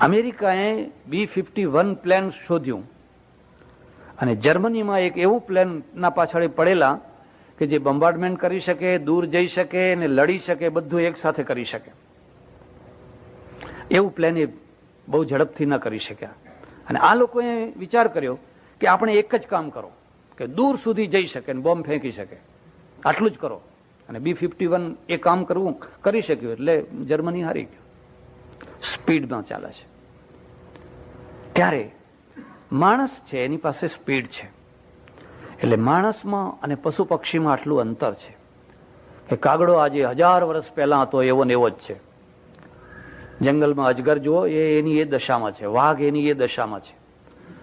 અમેરિકાએ B-51 પ્લેન શોધ્યું અને જર્મનીમાં એક એવું પ્લેનના પાછળ પડેલા કે જે બોમ્બાર્ડમેન્ટ કરી શકે, દૂર જઈ શકે અને લડી શકે, બધું એક સાથે કરી શકે. એવું પ્લેન એ બહુ ઝડપથી ન કરી શક્યા. અને આ લોકોએ વિચાર કર્યો કે આપણે એક જ કામ કરો કે દૂર સુધી જઈ શકે અને બોમ્બ ફેંકી શકે, આટલું જ કરો. અને B-51 એ કામ કરી શક્યું એટલે જર્મની હારી ગયું. સ્પીડમાં ચાલે છે. ત્યારે માણસ છે એની પાસે સ્પીડ છે, એટલે માણસમાં અને પશુ પક્ષીમાં આટલું અંતર છે કે કાગડો આજે 1000 વર્ષ પહેલા હતો એવો ને એવો જ છે. જંગલમાં અજગર જુઓ, એની એ દશામાં છે. વાઘ એની એ દશામાં છે.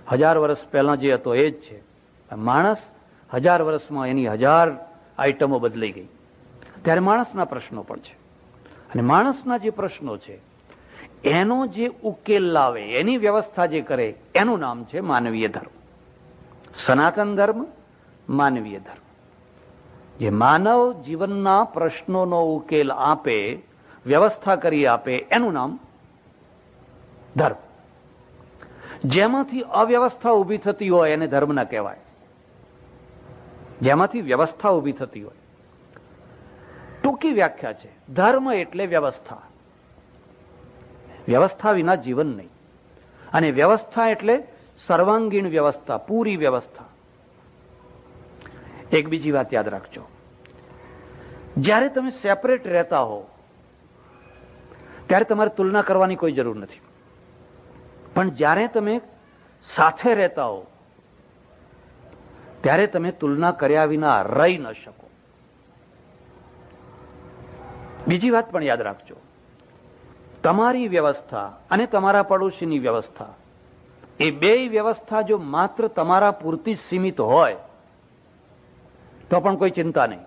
1000 વર્ષ પહેલા જે હતો એ જ છે. માણસ 1000 વર્ષમાં એની 1000 આઈટમો બદલાઈ ગઈ. ત્યારે માણસના પ્રશ્નો પણ છે અને માણસના જે પ્રશ્નો છે એનો જે ઉકેલ લાવે, એની વ્યવસ્થા જે કરે એનું નામ છે માનવીય ધર્મ. સનાતન ધર્મ, માનવીય ધર્મ. જે માનવ જીવનના પ્રશ્નોનો ઉકેલ આપે, વ્યવસ્થા કરી આપે, એનું નામ ધર્મ. જેમાંથી અવ્યવસ્થા ઉભી થતી હોય એને ધર્મ ના કહેવાય. જેમાંથી વ્યવસ્થા ઉભી થતી હોય, ટૂંકી વ્યાખ્યા છે, ધર્મ એટલે વ્યવસ્થા. વ્યવસ્થા વિના જીવન નહીં. અને વ્યવસ્થા એટલે સર્વાંગીણ વ્યવસ્થા, પૂરી વ્યવસ્થા. એક બીજી વાત યાદ રાખજો, જ્યારે તમે સેપરેટ રહેતા હો ત્યારે તમારે તુલના કરવાની કોઈ જરૂર નથી. પણ જ્યારે તમે સાથે રહેતા હો ત્યારે તમે તુલના કર્યા વિના રહી ન શકો. બીજી વાત પણ યાદ રાખજો, તમારી વ્યવસ્થા અને તમારા પડોશીની વ્યવસ્થા, એ બે વ્યવસ્થા જો માત્ર તમારા પૂરતી જ સીમિત હોય તો પણ કોઈ ચિંતા નહીં.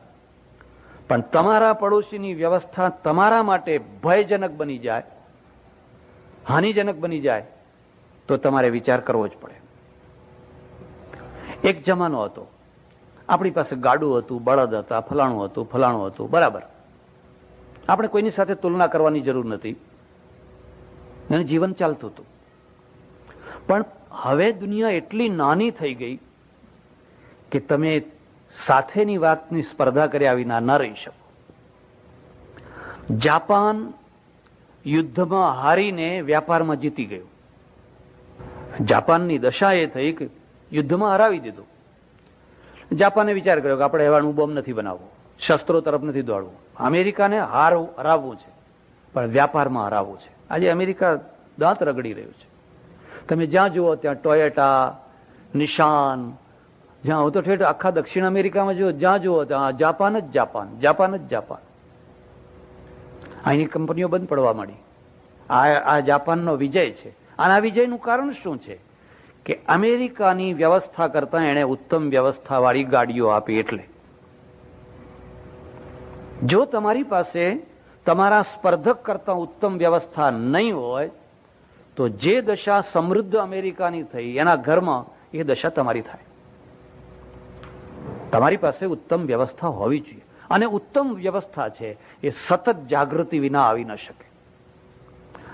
પણ તમારા પડોશીની વ્યવસ્થા તમારા માટે ભયજનક બની જાય, હાનિજનક બની જાય તો તમારે વિચાર કરવો જ પડે. એક જમાનો હતો, આપણી પાસે ગાડું હતું, બળદ હતા, ફલાણું હતું, બરાબર. આપણે કોઈની સાથે તુલના કરવાની જરૂર નથી અને જીવન ચાલતું હતું. પણ હવે દુનિયા એટલી નાની થઈ ગઈ કે તમે સાથેની વાતની સ્પર્ધા કર્યા વિના ન રહી શકો. જાપાન યુદ્ધમાં હારીને વ્યાપારમાં જીતી ગયું. જાપાનની દશા એ થઈ કે યુદ્ધમાં હરાવી દીધું. જાપાને વિચાર કર્યો કે આપણે એવાનું બોમ્બ નથી બનાવવું, શસ્ત્રો તરફ નથી દોડવું, અમેરિકાને હરાવવું છે, પણ વ્યાપારમાં હરાવવું છે. આજે અમેરિકા દાંત રગડી રહ્યું છે. તમે જ્યાં જુઓ ત્યાં ટોયોટા, નિશાન, જ્યાં હું તો ઠેઠ આખા દક્ષિણ અમેરિકામાં જુઓ, જ્યાં જુઓ ત્યાં જાપાન જ જાપાન, જાપાન જ જાપાન. અહીંની કંપનીઓ બંધ પડવા માંડી. આ જાપાનનો વિજય છે. આના વિજયનું કારણ શું છે કે અમેરિકાની વ્યવસ્થા કરતા એણે ઉત્તમ વ્યવસ્થાવાળી ગાડીઓ આપી. એટલે જો તમારી પાસે તમારા સ્પર્ધક કરતા ઉત્તમ વ્યવસ્થા નહીં હોય તો જે દશા સમૃદ્ધ અમેરિકાની થઈ એના ઘરમાં એ દશા તમારી થાય. તમારી પાસે ઉત્તમ વ્યવસ્થા હોવી જોઈએ, અને ઉત્તમ વ્યવસ્થા છે એ સતત જાગૃતિ વિના આવી ન શકે.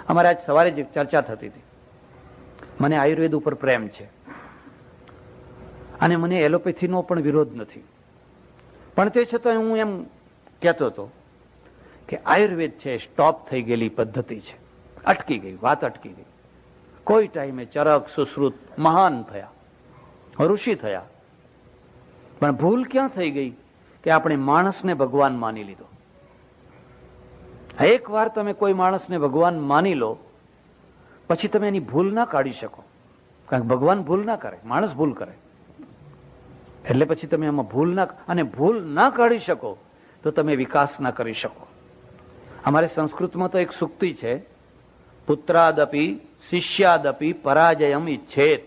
અમારે આજ સવારે જ ચર્ચા થતી હતી. મને આયુર્વેદ ઉપર પ્રેમ છે અને મને એલોપેથીનો પણ વિરોધ નથી, પણ તે છતાં હું એમ કહેતો હતો કે આયુર્વેદ છે સ્ટોપ થઈ ગયેલી પદ્ધતિ છે, અટકી ગઈ, વાત અટકી ગઈ. કોઈ ટાઈમે ચરક સુશ્રુત મહાન થયા, ઋષિ થયા, પણ ભૂલ ક્યાં થઈ ગઈ કે આપણે માણસને ભગવાન માની લીધો. એક વાર તમે કોઈ માણસને ભગવાન માની લો પછી તમે એની ભૂલ ના કાઢી શકો, કારણ કે ભગવાન ભૂલ ના કરે, માણસ ભૂલ કરે. એટલે પછી તમે એમાં ભૂલ ના કાઢી શકો તો તમે વિકાસ ના કરી શકો. અમારે સંસ્કૃતમાં તો એક સૂક્તિ છે, પુત્રાદપી શિષ્યાદપી પરાજયમ ઈચ્છેત.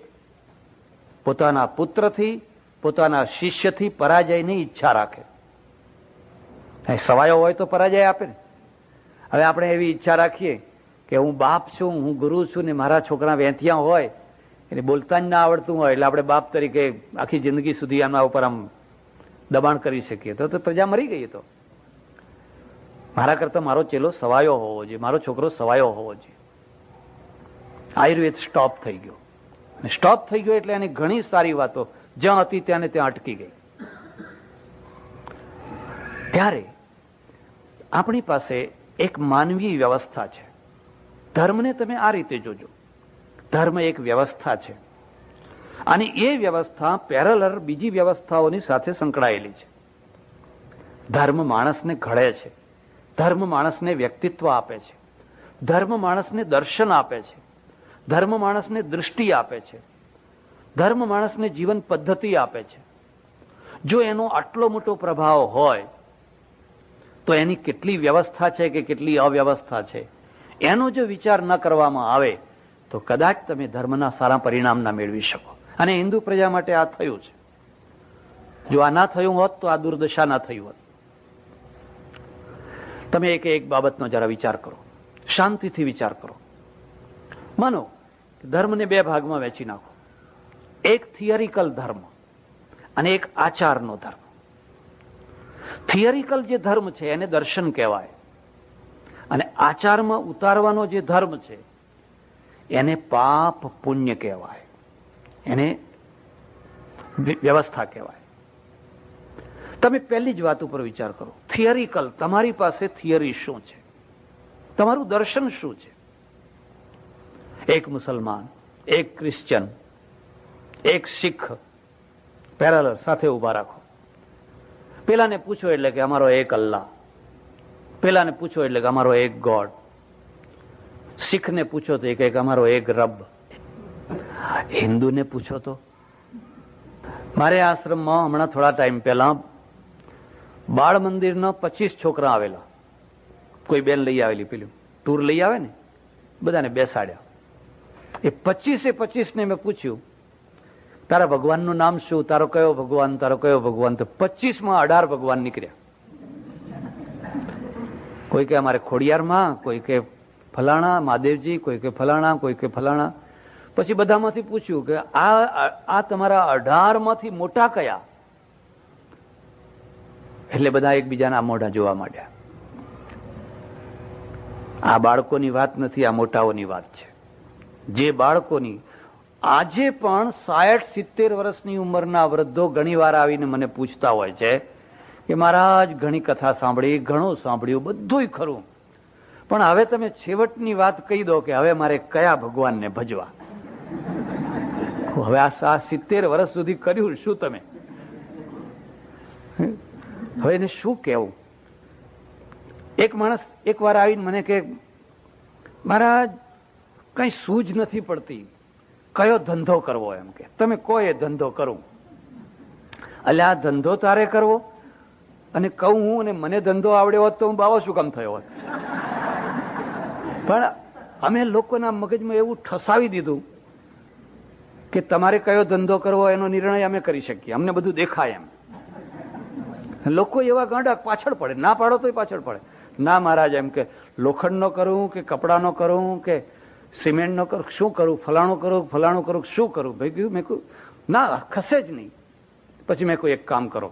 પોતાના પુત્રથી, પોતાના શિષ્યથી પરાજયની ઈચ્છા રાખે. સવાયો હોય તો પરાજય આપે ને. હવે આપણે એવી ઈચ્છા રાખીએ કે હું બાપ છું, હું ગુરુ છું, ને મારા છોકરા વેંથિયા હોય, એટલે બોલતા જ ના આવડતું હોય, એટલે આપણે બાપ તરીકે આખી જિંદગી સુધી આના ઉપર આમ દબાણ કરી શકીએ તો પ્રજા મરી ગઈ. તો મારા કરતા મારો ચેલો સવાયો હોવો જોઈએ, મારો છોકરો સવાયો હોવો જોઈએ. આયુર્વેદ સ્ટોપ થઈ ગયો, અને સ્ટોપ થઈ ગયો એટલે એની ઘણી સારી વાતો જ્યાં હતી ત્યાં ને ત્યાં અટકી ગઈ. ત્યારે આપણી પાસે એક માનવીય વ્યવસ્થા છે. ધર્મને તમે આ રીતે જોજો, ધર્મ એક વ્યવસ્થા છે, અને એ વ્યવસ્થા પેરેલલ બીજી વ્યવસ્થાઓની સાથે સંકળાયેલી છે. ધર્મ માણસને ઘડે છે, ધર્મ માણસને વ્યક્તિત્વ આપે છે, ધર્મ માણસને દર્શન આપે છે, ધર્મ માણસને દૃષ્ટિ આપે છે, ધર્મ માણસને જીવન પદ્ધતિ આપે છે. જો એનો આટલો મોટો પ્રભાવ હોય તો એની કેટલી વ્યવસ્થા છે કે કેટલી અવ્યવસ્થા છે એનો જો વિચાર ન કરવામાં આવે તો કદાચ તમે ધર્મના સારા પરિણામ ના મેળવી શકો. અને હિન્દુ પ્રજા માટે આ થયું છે. જો આ ના થયું હોત તો આ દુર્દશા ના થયું હોત. તમે એક બાબતનો જરા વિચાર કરો, શાંતિથી વિચાર કરો. માનો ધર્મને બે ભાગમાં વહેંચી નાખો, એક થિયરિકલ ધર્મ અને એક આચારનો ધર્મ. થિયરિકલ જે ધર્મ છે એને દર્શન કહેવાય, અને આચારમાં ઉતારવાનો જે ધર્મ છે એને પાપ પુણ્ય કહેવાય, એને વ્યવસ્થા કહેવાય. તમે પહેલી જ વાત ઉપર વિચાર કરો. થિયરિકલ, તમારી પાસે થિયરી શું છે, તમારું દર્શન શું છે? એક મુસલમાન, એક ક્રિશ્ચન, એક શીખ પેરેલલ સાથે ઉભા રાખો. પેલાને પૂછો એટલે કે અમારો એક અલ્લાહ, પેલાને પૂછો એટલે કે અમારો એક ગોડ, શીખને પૂછો તો એક અમારો એક રબ, હિન્દુને પૂછો તો. મારે આશ્રમમાં હમણાં થોડા ટાઈમ પહેલા બાળ મંદિરના 25 છોકરા આવેલા. કોઈ બેન લઈ આવેલી, પેલું ટૂર લઈ આવે ને, બધાને બેસાડ્યા. એ 25 ને મેં પૂછ્યું તારા ભગવાનનું નામ શું, તારો કયો ભગવાન, તારો કયો ભગવાન? તો 25માં 18 ભગવાન નીકળ્યા. કોઈ કે અમારે ખોડિયારમાં, કોઈ કે ફલાણા મહાદેવજી, કોઈ કે ફલાણા, કોઈ કે ફલાણા. પછી બધામાંથી પૂછ્યું કે આ તમારા 18 માંથી મોટા કયા? એટલે બધા એકબીજાના મોઢા જોવા માંડ્યા. આ બાળકોની વાત નથી, આ મોટાઓની વાત છે. જે બાળકોની આજે પણ 60-70 વર્ષની ઉંમરના વૃદ્ધો ઘણી વાર આવીને મને પૂછતા હોય છે કે મહારાજ ઘણી કથા સાંભળી, ઘણું સાંભળ્યું, બધુંય ખરું, પણ હવે તમે છેવટની વાત કહી દો કે હવે મારે કયા ભગવાનને ભજવા. હવે આ 70 વર્ષ સુધી કર્યું શું તમે? હવે એને શું કહેવું? એક માણસ એક વાર આવીને મને કે મહારાજ કઈ સૂઝ નથી પડતી, કયો ધંધો કરવો? એમ કે તમે કોઈ ધંધો કરું. એટલે આ ધંધો તારે કરવો? અને કહું હું, અને મને ધંધો આવડ્યો હોત તો હું બાવો શું કામ થયો હોત? પણ અમે લોકોના મગજમાં એવું ઠસાવી દીધું કે તમારે કયો ધંધો કરવો એનો નિર્ણય અમે કરી શકીએ, અમને બધું દેખાય એમ. લોકો એવા ગાંડા પાછળ પડે, ના પાડો તોય પાછળ પડે. ના મહારાજ એમ કે લોખંડનો કરું કે કપડાનો કરું કે સિમેન્ટનો કરું, શું કરું? ફલાણું કરું, શું કરું? ભાઈ ગયું. મેં કહ્યું ના, ખસે જ નહીં. પછી મેં કહ્યું એક કામ કરો,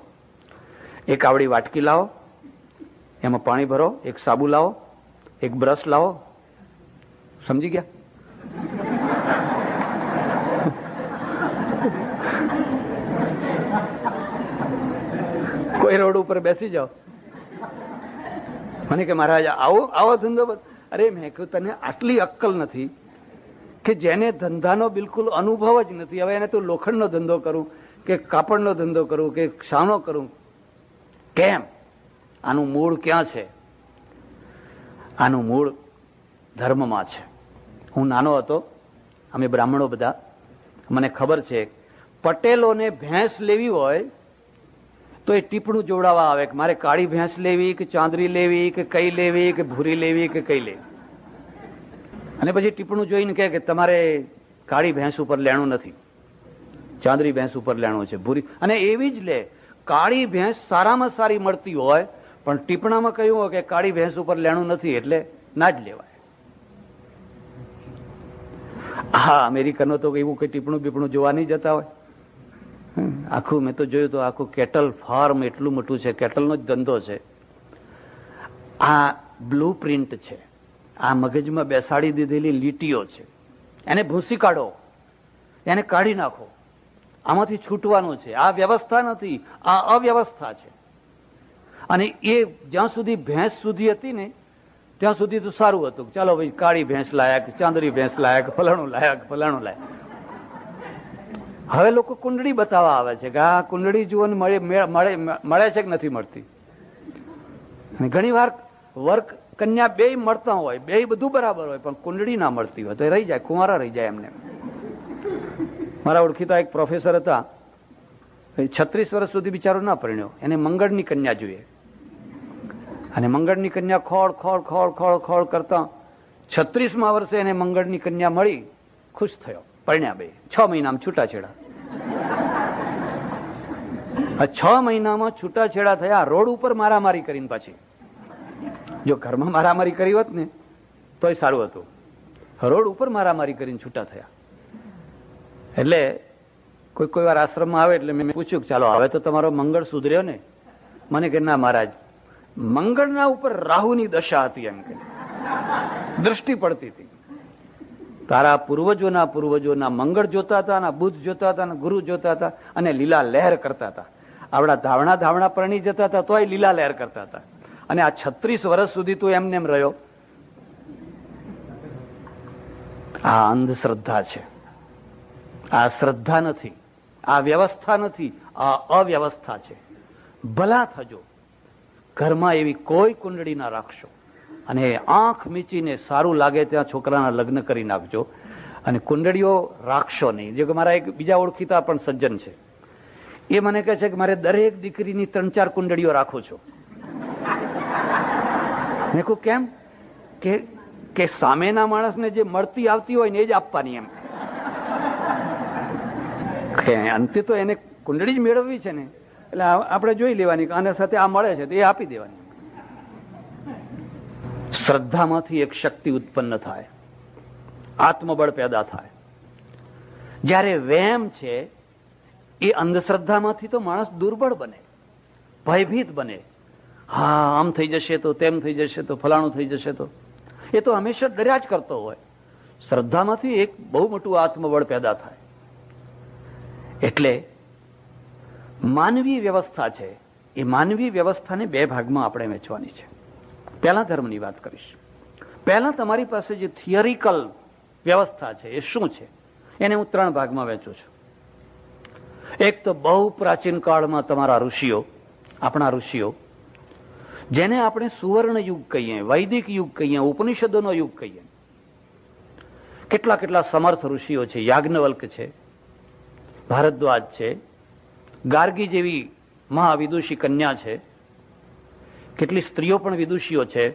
એક આવડી વાટકી લાવો, એમાં પાણી ભરો, એક સાબુ લાવો, એક બ્રશ લાવો. સમજી ગયા? કોઈ રોડ ઉપર બેસી જાઓ, મને કે મહારાજ આવો ધંધો. અરે મેં કહ્યું તને આટલી અક્કલ નથી કે જેને ધંધાનો બિલકુલ અનુભવ જ નથી, હવે એને તું લોખંડનો ધંધો કરું કે કાપડનો ધંધો કરું કે શાનો કરું? કેમ? આનું મૂળ ક્યાં છે? આનું મૂળ ધર્મમાં છે. હું નાનો હતો, અમે બ્રાહ્મણો બધા, મને ખબર છે પટેલોને ભેંસ લેવી હોય તો એ ટીપણું જોડાવા આવે કે મારે કાળી ભેંસ લેવી કે ચાંદરી લેવી કે કઈ લેવી કે ભૂરી લેવી કે કઈ લેવી. અને પછી ટીપણું જોઈને કહે કે તમારે કાળી ભેંસ ઉપર લેણું નથી, ચાંદરી ભેંસ ઉપર લેણું છે, ભૂરી. અને એવી જ લે. કાળી ભેંસ સારામાં સારી મળતી હોય પણ ટીપણામાં કહ્યું હોય કે કાળી ભેંસ ઉપર લેણું નથી એટલે ના જ લેવાય. હા, અમેરિકનો તો એવું કઈ ટીપણું બીપણું જોવા નહીં જતા હોય. આખું મેં તો જોયું તો આખું કેટલ ફાર્મ એટલું મોટું છે, કેટલનો જ ધંધો છે. આ બ્લુ પ્રિન્ટ છે, આ મગજમાં બેસાડી દીધેલી લીટીઓ છે, એને ભૂસી કાઢો, એને કાઢી નાખો. આમાંથી છૂટવાનું છે. આ વ્યવસ્થા નથી, આ અવ્યવસ્થા છે. અને એ જ્યાં સુધી ભેંસ સુધી હતી ને ત્યાં સુધી તો સારું હતું. ચાલો ભાઈ, કાળી ભેંસ લાયક, ચાંદરી ભેંસ લાયક, ફલાણું લાયક. હવે લોકો કુંડળી બતાવવા આવે છે કે આ કુંડળી જુઓ મળે છે કે નથી મળતી. ઘણી વાર વર્ક કન્યા બે મળતા હોય, બે બધું બરાબર હોય, પણ કુંડળી ના મળતી હોય તો રહી જાય, કુંવારા રહી જાય એમને. મારા ઓળખીતા એક પ્રોફેસર હતા, 36 વર્ષ સુધી બિચારો ના પરણ્યો, એને મંગળની કન્યા જોઈએ. અને મંગળની કન્યા ખોળ કરતા 36મા વર્ષે એને મંગળની કન્યા મળી, ખુશ થયો, પરણ્યા. બે 6 મહિનામાં છૂટાછેડા. 6 મહિનામાં છૂટાછેડા થયા. રોડ ઉપર મારામારી કરીને પાછી. જો ઘરમાં મારામારી કરી હોત ને તોય સારું હતું. રોડ ઉપર મારામારી કરીને છૂટા થયા. એટલે કોઈ વાર આશ્રમમાં આવે એટલે મેં પૂછ્યું ચાલો હવે તો તમારો મંગળ સુધર્યો ને? મને કે ના મહારાજ, મંગળના ઉપર રાહુની દશા હતી, એમ કે દ્રષ્ટિ પડતી હતી. તારા પૂર્વજોના મંગળ જોતા હતા, બુધ જોતા હતા, ગુરુ જોતા હતા, અને લીલા લહેર કરતા હતા. આવડા ધાવણા પરણી જતા હતા તોય લીલા લહેર કરતા હતા. અને આ 36 વર્ષ સુધી તું એમને એમ રહ્યો. આ અંધશ્રદ્ધા છે. આ શ્રદ્ધા નથી, આ વ્યવસ્થા નથી, આ અવ્યવસ્થા છે. ભલા થજો, ઘરમાં એવી કોઈ કુંડળી ના રાખશો, અને આંખ મીચીને સારું લાગે ત્યાં છોકરાના લગ્ન કરી નાખજો. અને કુંડળીઓ રાખશો નહીં. જે મારા એક બીજા ઓળખીતા પણ સજ્જન છે, એ મને કહે છે કે મારે દરેક દીકરીની 3-4 કુંડળીઓ રાખું છું. મેં કહું કેમ? કે સામેના માણસને જે મળતી આવતી હોય ને એ જ આપવાની. એમ અંતે તો એને કુંડળી જ મેળવવી છે ને, એટલે આપણે જોઈ લેવાની કે આના સાથે આ મળે છે તો એ આપી દેવાની. શ્રદ્ધામાંથી એક શક્તિ ઉત્પન્ન થાય, આત્મબળ પેદા થાય. જ્યારે વહેમ છે એ અંધશ્રદ્ધામાંથી તો માણસ દુર્બળ બને, ભયભીત બને. હા, આમ થઈ જશે તો, તેમ થઈ જશે તો, ફલાણું થઈ જશે તો, એ તો હંમેશા ડર્યા જ કરતો હોય. શ્રદ્ધામાંથી એક બહુ મોટું આત્મબળ પેદા થાય. એટલે માનવી વ્યવસ્થા છે, એ માનવી વ્યવસ્થાને 2 ભાગમાં આપણે વહેંચવાની છે. પહેલા ધર્મની વાત કરીશ. પહેલા તમારી પાસે જે થિયરિકલ વ્યવસ્થા છે એ શું છે એને હું 3 ભાગમાં વહેંચું છું. એક તો બહુ પ્રાચીન કાળમાં તમારા ઋષિઓ, આપણા ઋષિઓ, જેને આપણે સુવર્ણ યુગ કહીએ, વૈદિક યુગ કહીએ, ઉપનિષદોનો યુગ કહીએ. કેટલા કેટલા સમર્થ ઋષિઓ છે. યાજ્ઞવલ્ક છે, ભારદ્વાજ છે, ગાર્ગી જેવી મહાવિદુષી કન્યા છે, કેટલી સ્ત્રીઓ પણ વિદુષીઓ છે.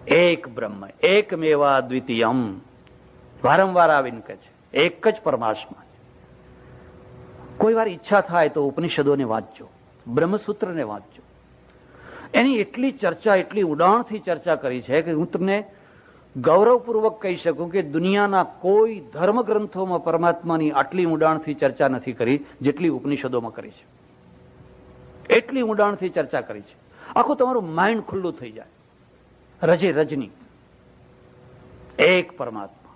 એક બ્રહ્મ એકમેવા દ્વિતીયમ, વારંવાર આવીને કહે છે એક જ પરમાત્મા છે. કોઈ વાર ઈચ્છા થાય તો ઉપનિષદોને વાંચજો, બ્રહ્મસૂત્રને વાંચજો. એની એટલી ચર્ચા, એટલી ઉડાણથી ચર્ચા કરી છે કે હું તમને ગૌરવપૂર્વક કહી શકું કે દુનિયાના કોઈ ધર્મગ્રંથોમાં પરમાત્માની આટલી ઊંડાણથી ચર્ચા નથી કરી જેટલી ઉપનિષદોમાં કરી છે. એટલી ઊંડાણથી ચર્ચા કરી છે, આખું તમારું માઇન્ડ ખુલ્લું થઈ જાય. રજે રજની એક પરમાત્મા.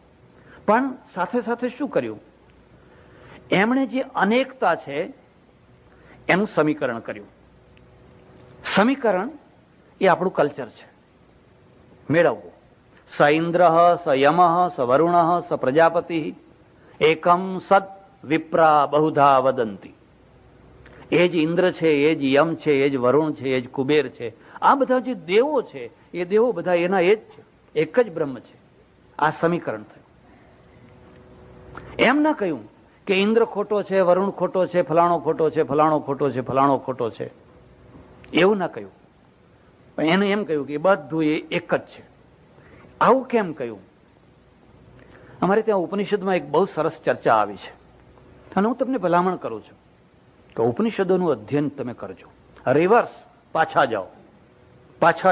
પણ સાથે સાથે શું કર્યું? એમણે જે અનેકતા છે એનું સમીકરણ કર્યું. સમીકરણ એ આપણું કલ્ચર છે, મેળવવું. સ ઇન્દ્ર સ યમ સ વરુણ સ પ્રજાપતિ એકમ સદ વિપ્રા બહુધા વદંતી. એ જ ઇન્દ્ર છે, એ જ યમ છે, એ જ વરુણ છે, એ જ કુબેર છે. આ બધા જે દેવો છે એ દેવો બધા એના એ જ છે, એક જ બ્રહ્મ છે. આ સમીકરણ થયું. એમ ના કહ્યું કે ઇન્દ્ર ખોટો છે, વરુણ ખોટો છે, ફલાણો ખોટો છે, ફલાણો ખોટો છે, ફલાણો ખોટો છે, એવું ના કહ્યું. પણ એને એમ કહ્યું કે બધું એ એક જ છે. આવું કેમ કહ્યું? અમારે ત્યાં ઉપનિષદમાં એક બહુ સરસ ચર્ચા આવી છે અને હું તમને ભલામણ કરું છું કે ઉપનિષદોનું અધ્યયન તમે કરજો. રિવર્સ પાછા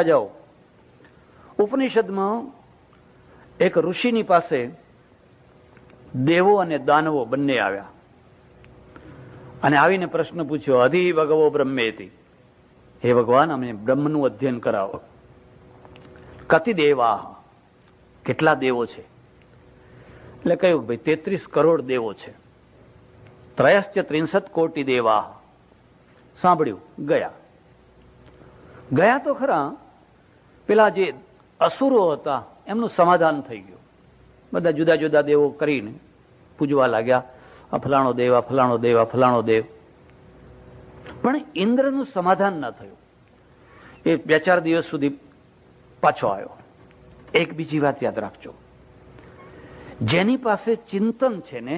જાઓ. ઉપનિષદમાં એક ઋષિની પાસે દેવો અને દાનવો બંને આવ્યા અને આવીને પ્રશ્ન પૂછ્યો, અધિ ભગવો બ્રહ્મેતિ, હે ભગવાન અમને બ્રહ્મનું અધ્યયન કરાવો. કતિ દેવા, કેટલા દેવો છે? એટલે કહ્યું ભાઈ 33 કરોડ દેવો છે. ત્રયશ્ચ 63 કોટી દેવા. સાંભળ્યું, ગયા તો ખરા. પેલા જે અસુરો હતા એમનું સમાધાન થઈ ગયું. બધા જુદા જુદા દેવો કરીને પૂજવા લાગ્યા, આ ફલાણો દેવ, આ ફલાણો દેવ, આ ફલાણો દેવ. પણ ઇન્દ્રનું સમાધાન ના થયું. એ 2-4 દિવસ સુધી પાછો આવ્યો. એક બીજી વાત યાદ રાખજો, જેની પાસે ચિંતન છે ને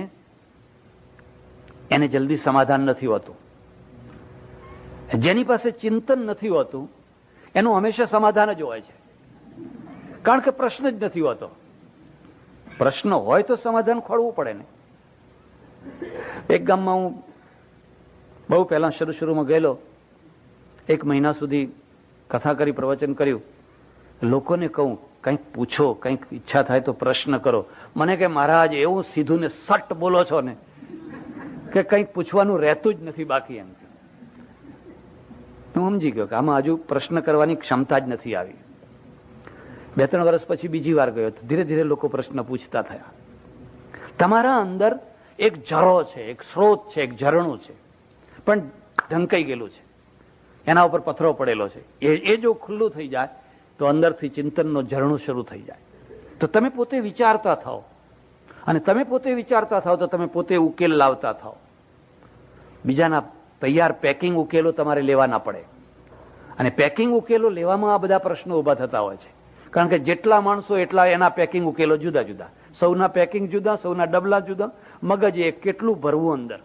એને જલ્દી સમાધાન નથી હોતું. જેની પાસે ચિંતન નથી હોતું એનું હંમેશા સમાધાન જ હોય છે, કારણ કે પ્રશ્ન જ નથી હોતો. પ્રશ્ન હોય તો સમાધાન ખોળવું પડે ને. એક ગામમાં હું બહુ પહેલા શરૂમાં ગયેલો, 1 મહિના સુધી કથા કરી, પ્રવચન કર્યું. લોકોને કહું કંઈક પૂછો, કંઈક ઈચ્છા થાય તો પ્રશ્ન કરો. મને કે મહારાજ એવું સીધું ને સટ બોલો છો ને કે કંઈક પૂછવાનું રહેતું જ નથી બાકી. એમ હું સમજી ગયો કે આમાં હજુ પ્રશ્ન કરવાની ક્ષમતા જ નથી આવી. 2-3 વર્ષ પછી બીજી વાર ગયો, ધીરે ધીરે લોકો પ્રશ્ન પૂછતા થયા. તમારા અંદર એક ઝરો છે, એક સ્રોત છે, એક ઝરણું છે, પણ ઢંકાઈ ગયેલું છે, એના ઉપર પથ્થરો પડેલો છે. એ જો ખુલ્લું થઈ જાય તો અંદરથી ચિંતનનો ઝરણું શરૂ થઈ જાય. તો તમે પોતે વિચારતા થાઓ, અને તમે પોતે વિચારતા થાઓ તો તમે પોતે ઉકેલ લાવતા થાઓ. બીજાના તૈયાર પેકિંગ ઉકેલો તમારે લેવા ના પડે. અને પેકિંગ ઉકેલો લેવામાં આ બધા પ્રશ્નો ઉભા થતા હોય છે, કારણ કે જેટલા માણસો એટલા એના પેકિંગ ઉકેલો જુદા જુદા. સૌના પેકિંગ જુદા, સૌના ડબલા જુદા, મગજ એક કેટલું ભરવું અંદર.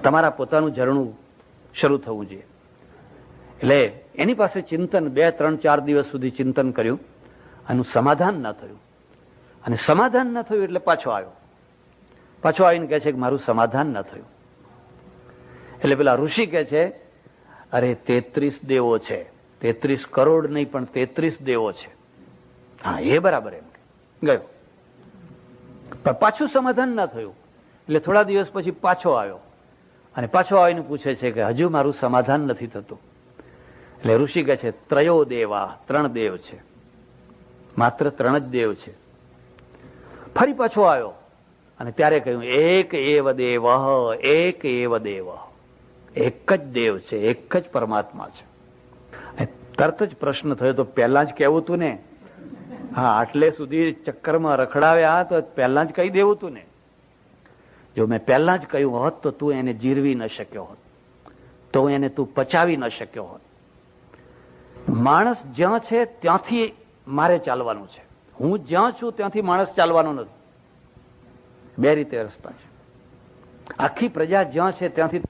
તમારા પોતાનું ઝરણું શરૂ થવું જોઈએ. એટલે એની પાસે ચિંતન 2-3-4 દિવસ સુધી ચિંતન કર્યું, આનું સમાધાન ના થયું. અને સમાધાન ના થયું એટલે પાછો આવીને કહે છે કે મારું સમાધાન ના થયું. એટલે પેલા ઋષિ કહે છે, અરે 33 દેવો છે, 33 કરોડ નહીં પણ 33 દેવો છે. હા, એ બરાબર. એમ ગયો, પણ પાછું સમાધાન ના થયું. એટલે થોડા દિવસ પછી પાછો આવ્યો અને પાછો આવીને પૂછે છે કે હજુ મારું સમાધાન નથી થતું. એટલે ઋષિ કહે છે, ત્રયો દેવા, 3 દેવ છે, માત્ર 3 જ દેવ છે. ફરી પાછો આવ્યો અને ત્યારે કહ્યું, એક એવ દેવ, એક એવ દેવ, એક જ દેવ છે, એક જ પરમાત્મા છે. તરત જ પ્રશ્ન થયો તો પહેલા જ કહેવું તું ને. હા, આટલે સુધી ચક્કરમાં રખડાવ્યા તો પહેલા જ કહી દેવું તું ને. જો મેં પહેલા જ કહ્યું હોત તો તું એને જીરવી ન શક્યો હોત, તો એને તું પચાવી ન શક્યો હોત. માણસ જ્યાં છે ત્યાંથી મારે ચાલવાનું છે. હું જ્યાં છું ત્યાંથી માણસ ચાલવાનો નથી. બે રીતે રસ્તા છે. આખી પ્રજા જ્યાં છે ત્યાંથી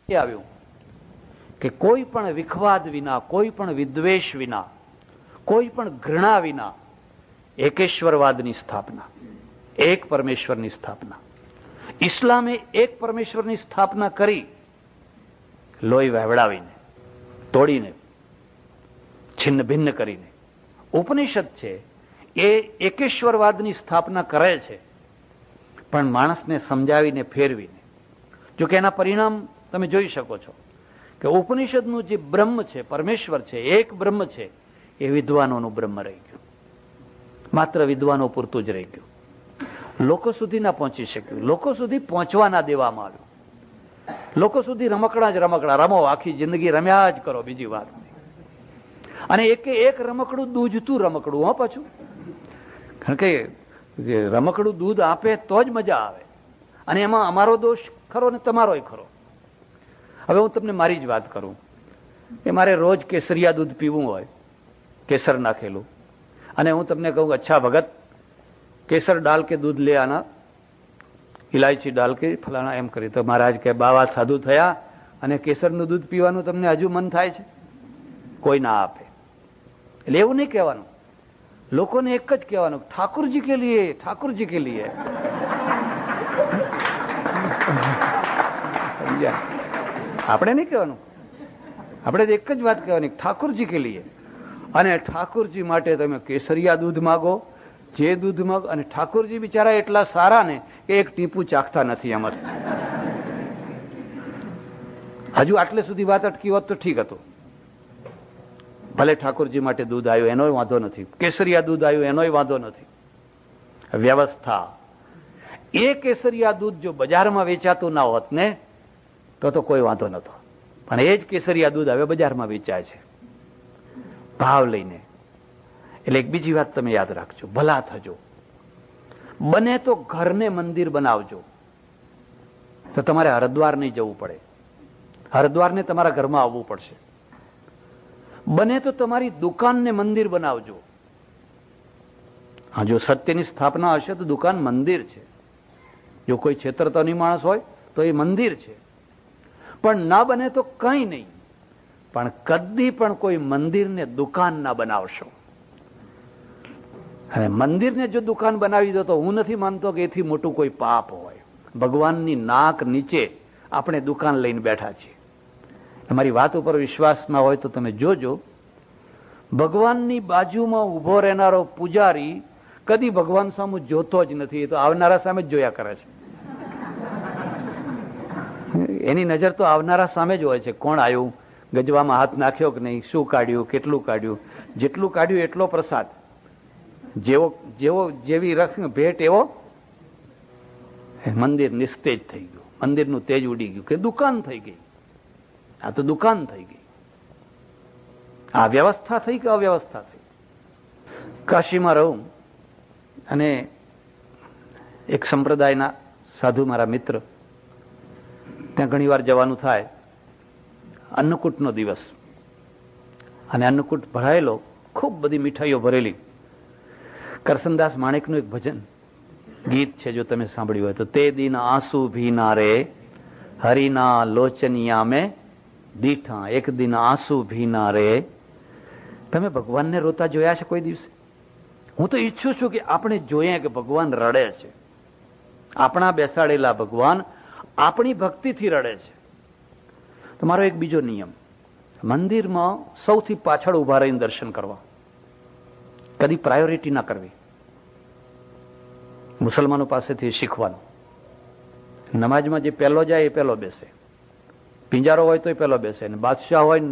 આવ્યું કે કોઈ પણ વિખવાદ વિના, કોઈ પણ વિદ્વેષ વિના, કોઈ પણ ઘૃણા વિના એકેશ્વરવાદની સ્થાપના, એક પરમેશ્વરની સ્થાપના. ઇસ્લામે એક પરમેશ્વરની સ્થાપના કરી, લોહી વહેવડાવીને, તોડીને, છિન્ન ભિન્ન કરીને. ઉપનિષદ છે એ એકેશ્વરવાદની સ્થાપના કરે છે, પણ માણસને સમજાવીને, ફેરવીને. જોકે એના પરિણામ તમે જોઈ શકો છો કે ઉપનિષદનું જે બ્રહ્મ છે, પરમેશ્વર છે, એક બ્રહ્મ છે, એ વિદ્વાનોનું બ્રહ્મ રહી ગયું. માત્ર વિદ્વાનો પૂરતું જ રહી ગયું. લોકો સુધી ના પહોંચી શક્યું, લોકો સુધી પહોંચવા ના દેવામાં આવ્યું. લોકો સુધી રમકડા જ રમકડા રમો, આખી જિંદગી રમ્યા જ કરો, બીજી વાત નહીં. અને એક રમકડું દૂધતું રમકડું, હો પાછું. કારણ કે રમકડું દૂધ આપે તો જ મજા આવે, અને એમાં અમારો દોષ ખરો ને તમારોય ખરો. હવે હું તમને મારી જ વાત કરું કે મારે રોજ કેસરિયા દૂધ પીવું હોય, કેસર નાખેલું, અને હું તમને કહું અચ્છા ભગત કેસર ડાલ કે દૂધ લે આના, ઇલાયચી ડાલ કે ફલાણા, એમ કરી તો મહારાજ કે બાવા સાધુ થયા અને કેસરનું દૂધ પીવાનું તમને હજુ મન થાય છે? કોઈ ના આપે. એટલે એવું નહીં કહેવાનું, લોકોને એક જ કહેવાનું, ઠાकुरજી કે લીએ, ઠાकुरજી કે લીએ. આપણે નહીં કહેવાનું, આપણે એક જ વાત કહેવાની, ઠાकुरજી કે લીએ. અને ઠાकुरજી માટે તમે કેસરિયા દૂધ માગો, જે દૂધ માગો. અને ઠાकुरજી બિચારા એટલા સારા ને કે એક ટીપું ચાખતા નથી એમ. હજુ આટલે સુધી વાત અટકી હોત તો ઠીક હતું. ભલે ઠાकुरજી માટે દૂધ આવ્યું એનોય વાંધો નથી, કેસરિયા દૂધ આવ્યું એનોય વાંધો નથી. વ્યવસ્થા. એ કેસરિયા દૂધ જો બજારમાં વેચાતું ના હોત ને તો કોઈ વાંધો નતો. પણ એ જ કેસરિયા દૂધ હવે બજારમાં વેચાય છે ભાવ લઈને. એટલે એક બીજી વાત તમે યાદ રાખજો, ભલા થજો. બને તો ઘરને મંદિર બનાવજો, તો તમારે હરિદ્વાર નહીં જવું પડે. હરિદ્વારને તમારા ઘરમાં આવવું પડશે. બને તો તમારી દુકાનને મંદિર બનાવજો. હા, જો સત્યની સ્થાપના હશે તો દુકાન મંદિર છે. જો કોઈ છેતરતાની માણસ હોય તો એ મંદિર છે. પણ ના બને તો કંઈ નહીં. પણ કદી પણ કોઈ મંદિરને દુકાન ના બનાવશો. અને મંદિરને જો દુકાન બનાવી દો તો હું નથી માનતો કે એથી મોટું કોઈ પાપ હોય. ભગવાનની નાક નીચે આપણે દુકાન લઈને બેઠા છીએ. તમારી વાત ઉપર વિશ્વાસ ના હોય તો તમે જોજો, ભગવાનની બાજુમાં ઉભો રહેનારો પૂજારી કદી ભગવાન સામે જોતો જ નથી. એ તો આવનારા સામે જ જોયા કરે છે. એની નજર તો આવનારા સામે જ હોય છે. કોણ આવ્યું, ગજવામાં હાથ નાખ્યો કે નહીં, શું કાઢ્યું, કેટલું કાઢ્યું. જેટલું કાઢ્યું એટલો પ્રસાદ, જેવી ભેટ એવો. મંદિર નિસ્તેજ થઈ ગયું, મંદિરનું તેજ ઉડી ગયું કે દુકાન થઈ ગઈ. આ તો દુકાન થઈ ગઈ. આ વ્યવસ્થા થઈ કે અવ્યવસ્થા થઈ? કાશીમાં રહું અને એક સંપ્રદાયના સાધુ મારા મિત્ર, ત્યાં ઘણી વાર જવાનું થાય. અન્નકૂટનો દિવસ, અને અન્નકૂટ ભરાયેલો, ખૂબ બધી મીઠાઈઓ ભરેલી. કરસનદાસ માણેકનું એક ભજન ગીત છે, જો તમે સાંભળ્યું હોય તો, તે દિન આંસુ ભીના રે હરિના લોચનિયા મેં દીઠા, એક દિન આંસુ ભીના રે. તમે ભગવાનને રોતા જોયા છે કોઈ દિવસે? હું તો ઈચ્છું છું કે આપણે જોઈએ કે ભગવાન રડે છે. આપણા બેસાડેલા ભગવાન આપણી ભક્તિથી રડે છે. તમારો એક બીજો નિયમ, મંદિરમાં સૌથી પાછળ ઉભા રહીને દર્શન કરવા. કદી પ્રાયોરિટી ના કરવી. મુસલમાનો પાસેથી શીખવાનું. નમાજમાં જે પહેલો જાય એ પહેલો બેસે. પિંજારો હોય તો એ પહેલો બેસે, અને બાદશાહ હોય,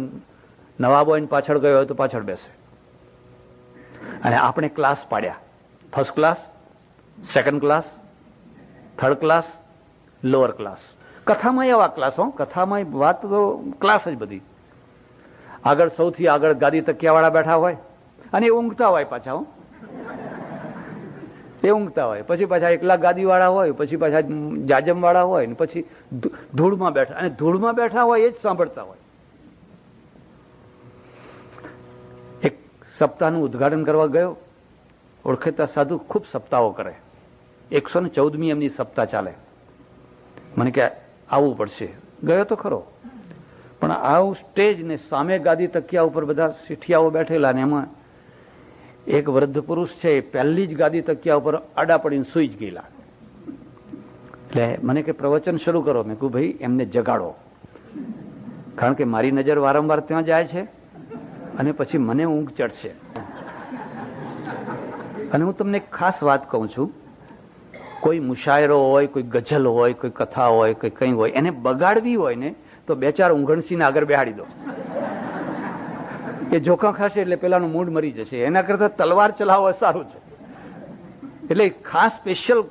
નવાબ હોય પાછળ ગયો હોય તો પાછળ બેસે. અને આપણે ક્લાસ પાડ્યા, first class, second class, third class, lower class. કથામાં એવા ક્લાસ હો, કથામાં વાત તો ક્લાસ જ બધી. આગળ સૌથી આગળ ગાદી તકિયાવાળા બેઠા હોય અને એ ઊંઘતા હોય પાછા. એ ઊંઘતા હોય, પછી પાછા એકલા ગાદીવાળા હોય, પછી પાછા જાજમવાળા હોય, ને પછી ધૂળમાં બેઠા, અને ધૂળમાં બેઠા હોય એ જ સાંભળતા હોય. એક સપ્તાહનું ઉદ્ઘાટન કરવા ગયો, ઓળખેતા સાધુ ખૂબ સપ્તાહો કરે, 114મી એમની સપ્તાહ ચાલે. મને કે આવવું પડશે. ગયો તો ખરો, પણ આવું સ્ટેજ ને સામે ગાદી તકિયા ઉપર બધા શીઠિયાઓ બેઠેલા, ને એમાં એક વૃદ્ધ પુરુષ છે, પહેલી જ ગાદી તકિયા ઉપર આડા પડીને સુઈ જ ગયેલા. એટલે મને કે પ્રવચન શરૂ કરો. મેં કહ્યું ભાઈ એમને જગાડો, કારણ કે મારી નજર વારંવાર ત્યાં જાય છે અને પછી મને ઊંઘ ચડશે. અને હું તમને એક ખાસ વાત કહું છું, કોઈ મુશાયરો હોય, કોઈ ગઝલ હોય, કોઈ કથા હોય, કોઈ કંઈ હોય, એને બગાડવી હોય ને તો 2-4 ઊંઘણસીને આગળ બેહાડી દો. એ જોખા ખાશે એટલે પેલાનું મૂડ મરી જશે. એના કરતા તલવાર ચલાવવા સારું છે. એટલે ખાસ સ્પેશિયલ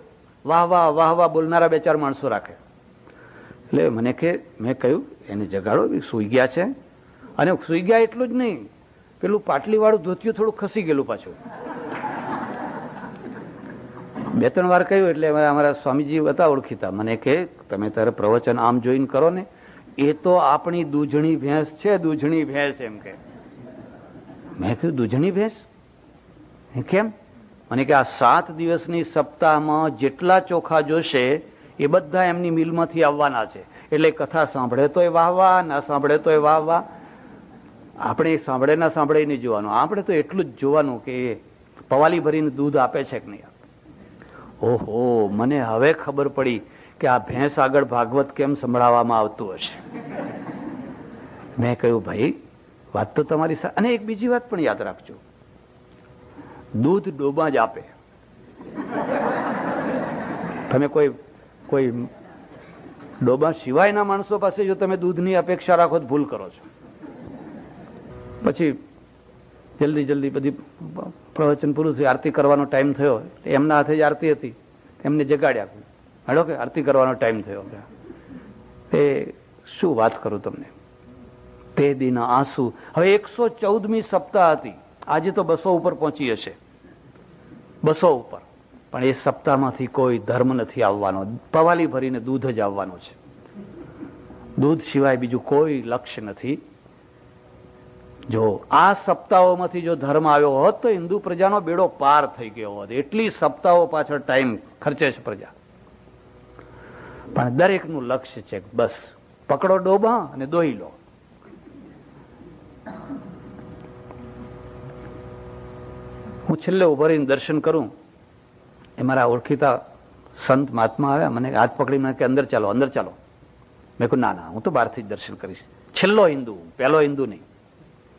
વાહ વાહ વાહ વાહ બોલનારા 2-4 માણસો રાખે. એટલે મને કે મેં કહ્યું એને જગાડો, સૂઈ ગયા છે. અને સૂઈ ગયા એટલું જ નહીં, પેલું પાટલી વાળું ધોતિયું થોડું ખસી ગયેલું પાછું. 2-3 વાર કહ્યું એટલે અમારા સ્વામીજી હતા ઓળખીતા. મને કે તમે તારે પ્રવચન આમ જોઈને કરો ને, એ તો આપણી દૂધણી ભેંસ છે, દૂધણી ભેંસ. એમ કે મેં કહ્યું દૂધણી ભેંસ કેમ? મને કે આ 7 દિવસની સપ્તાહમાં જેટલા ચોખા જોશે એ બધા એમની મિલમાંથી આવવાના છે. એટલે કથા સાંભળે તોય વાહ વાહ, ના સાંભળે તોય વાહ વાહ. આપણે સાંભળે ના સાંભળે નહીં જોવાનું, આપણે તો એટલું જ જોવાનું કે પવાલી ભરીને દૂધ આપે છે કે નહીં. ઓહો, મને હવે ખબર પડી કે આ ભેંસ આગળ ભાગવત કેમ સંભળાવવામાં આવતું હશે. મેં કહ્યું ભાઈ વાત તો તમારી સાથે. અને એક બીજી વાત પણ યાદ રાખજો, દૂધ ડોબા જ આપે. તમે કોઈ ડોબા સિવાયના માણસો પાસે જો તમે દૂધની અપેક્ષા રાખો તો ભૂલ કરો છો. પછી જલ્દી બધી પ્રવચન પૂરું થયું, આરતી કરવાનો ટાઈમ થયો. એમના હાથે જ આરતી હતી, એમને જગાડ્યા. હેડો કે આરતી કરવાનો ટાઈમ થયો. એ શું વાત કરું તમને, તે દિન આંસુ. હવે 114મી સપ્તાહ હતી, આજે તો 200 ઉપર પહોંચી હશે, 200 ઉપર. પણ એ સપ્તાહમાંથી કોઈ ધર્મ નથી આવવાનો, પવાલી ભરીને દૂધ જ આવવાનું છે. દૂધ સિવાય બીજું કોઈ લક્ષ્ય નથી. જો આ સપ્તાહોમાંથી જો ધર્મ આવ્યો હોત તો હિન્દુ પ્રજાનો બેડો પાર થઈ ગયો હોત. એટલી સપ્તાહો પાછળ ટાઈમ ખર્ચે છે પ્રજા. પણ દરેકનું લક્ષ્ય છે બસ પકડો ડોબા અને દોઈ લો. હું છેલ્લે ઉભો રહીને દર્શન કરું, એ મારા ઓળખીતા સંત મહાત્મા આવ્યા, મને હાથ પકડી મને કે અંદર ચાલો, અંદર ચાલો. મેં કહ્યું ના, હું તો બહારથી જ દર્શન કરીશ. છેલ્લો હિન્દુ, પહેલો હિન્દુ નહીં,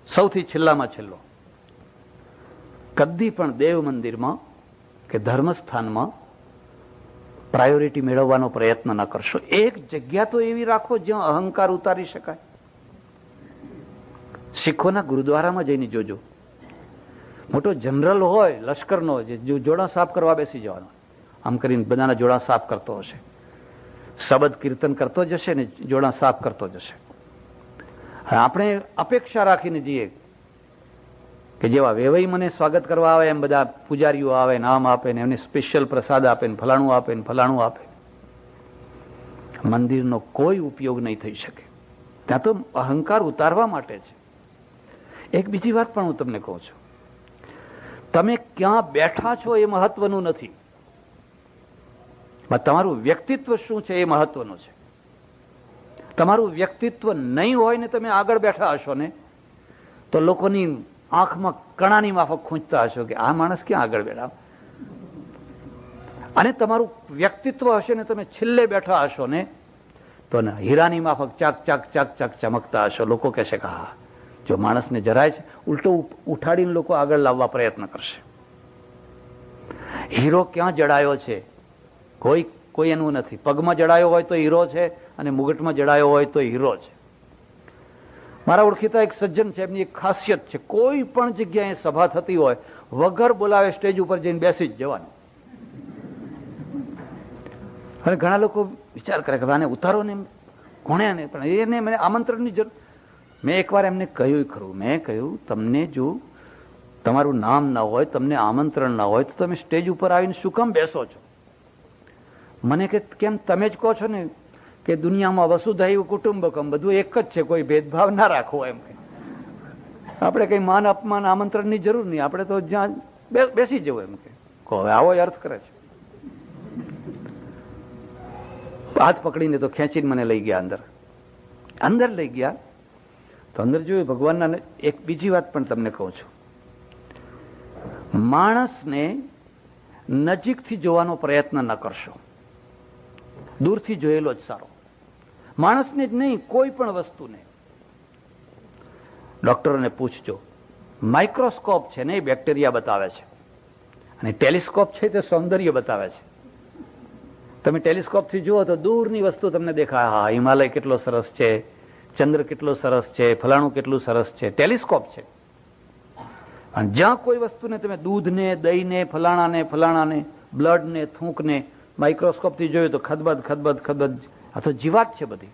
સૌથી છેલ્લામાં છેલ્લો. કદી પણ દેવ મંદિરમાં કે ધર્મસ્થાનમાં પ્રાયોરિટી મેળવવાનો પ્રયત્ન ન કરશો. એક જગ્યા તો એવી રાખો જ્યાં અહંકાર ઉતારી શકાય. શીખોના ગુરુદ્વારામાં જઈને જોજો, મોટો જનરલ હોય લશ્કરનો, જે જોડા સાફ કરવા બેસી જવાનો, આમ કરીને બધાના જોડા સાફ કરતો હશે, શબદ કીર્તન કરતો જશે ને જોડા સાફ કરતો જશે. આપણે અપેક્ષા રાખીને જઈએ કે જેવા વેવાઈ મને સ્વાગત કરવા આવે એમ બધા પૂજારીઓ આવે, નામ આપે ને એમને સ્પેશિયલ પ્રસાદ આપે ને ફલાણું આપે ને ફલાણું આપે. મંદિરનો કોઈ ઉપયોગ નહીં થઈ શકે. ત્યાં તો અહંકાર ઉતારવા માટે છે. એક બીજી વાત પણ હું તમને કહું છું, તમે ક્યાં બેઠા છો એ મહત્વનું નથી, તમારું વ્યક્તિત્વ શું છે એ મહત્વનું છે. તમારું વ્યક્તિત્વ નહીં હોય ને તમે આગળ બેઠા હશો ને તો લોકોની આંખમાં કણાની માફક ખૂંચતા હશો કે આ માણસ ક્યાં આગળ બેઠા. અને તમારું વ્યક્તિત્વ હશે ને તમે છેલ્લે બેઠા હશો ને તો હીરાની માફક ચાક ચાક ચાક ચાક ચમકતા હશો. લોકો કહેશે કે હા, જો માણસને જરાય છે ઉલટો ઉઠાડીને લોકો આગળ લાવવા પ્રયત્ન કરશે. હીરો ક્યાં જડાયો છે? કોઈ એનું નથી. પગમાં જડાયો હોય તો હીરો છે અને મુગટમાં જડાયો હોય તો હીરો છે. મારા ઓળખીતા એક સજ્જન છે, એમની એક ખાસિયત છે, કોઈ પણ જગ્યાએ સભા થતી હોય વગર બોલાવે સ્ટેજ ઉપર જઈને બેસી જ જવાનું. અને ઘણા લોકો વિચાર કરે કે આને ઉતારો ને, કોણે આને, પણ એને મને આમંત્રણની જરૂર. મેં એકવાર એમને કહ્યું ખરું, મેં કહ્યું તમને જો તમારું નામ ના હોય, તમને આમંત્રણ ના હોય તો તમે સ્ટેજ ઉપર આવીને શું કામ બેસો છો? મને કે કેમ તમે જ કહો છો ને કે દુનિયામાં વસુધૈવ કુટુંબકમ, બધું એક જ છે, કોઈ ભેદભાવ ના રાખવો. એમ આપણે કઈ માન અપમાન આમંત્રણની જરૂર નહીં, આપણે તો જ્યાં બેસી જવું. એમ કે હવે આવો અર્થ કરે છે. હાથ પકડીને તો ખેંચીને મને લઈ ગયા અંદર લઈ ગયા તો અંદર જોયું ભગવાનના. એક બીજી વાત પણ તમને કહું છું, માણસને નજીકથી જોવાનો પ્રયત્ન ન કરશો, દૂરથી જોયેલો જ સારો. માણસને જ નહીં, કોઈ પણ વસ્તુને. ડોક્ટરોને પૂછજો, માઇક્રોસ્કોપ છે ને એ બેક્ટેરિયા બતાવે છે, અને ટેલિસ્કોપ છે તે સૌંદર્ય બતાવે છે. તમે ટેલિસ્કોપથી જુઓ તો દૂરની વસ્તુ તમને દેખાય, હા હિમાલય કેટલો સરસ છે, ચંદ્ર કેટલો સરસ છે, ફલાણું કેટલું સરસ છે, ટેલિસ્કોપ છે. અને જ્યાં કોઈ વસ્તુને તમે દૂધને, દહીંને, ફલાણાને, બ્લડને, થૂંકને માઇક્રોસ્કોપથી જોયું તો ખદબદ, આ તો જીવાત છે બધી.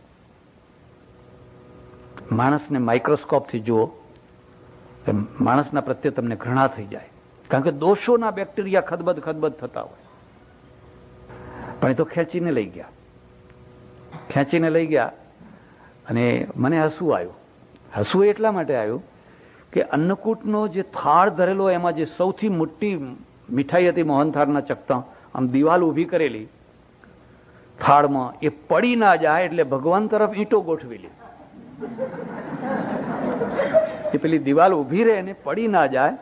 માણસને માઇક્રોસ્કોપથી જુઓ, માણસના પ્રત્યે તમને ઘૃણા થઈ જાય, કારણ કે દોષોના બેક્ટેરિયા ખદબદ થતા હોય. પણ એ તો ખેંચીને લઈ ગયા અને મને હસવું આવ્યું. હસવું એટલા માટે આવ્યું કે અન્નકૂટનો જે થાળ ધરેલો, એમાં જે સૌથી મોટી મીઠાઈ હતી મોહનથાળના ચકતા, આમ દિવાલ ઊભી કરેલી થાળમાં, એ પડી ના જાય એટલે ભગવાન તરફ ઈંટો ગોઠવેલી. એ પેલી દિવાલ ઊભી રહે ને પડી ના જાય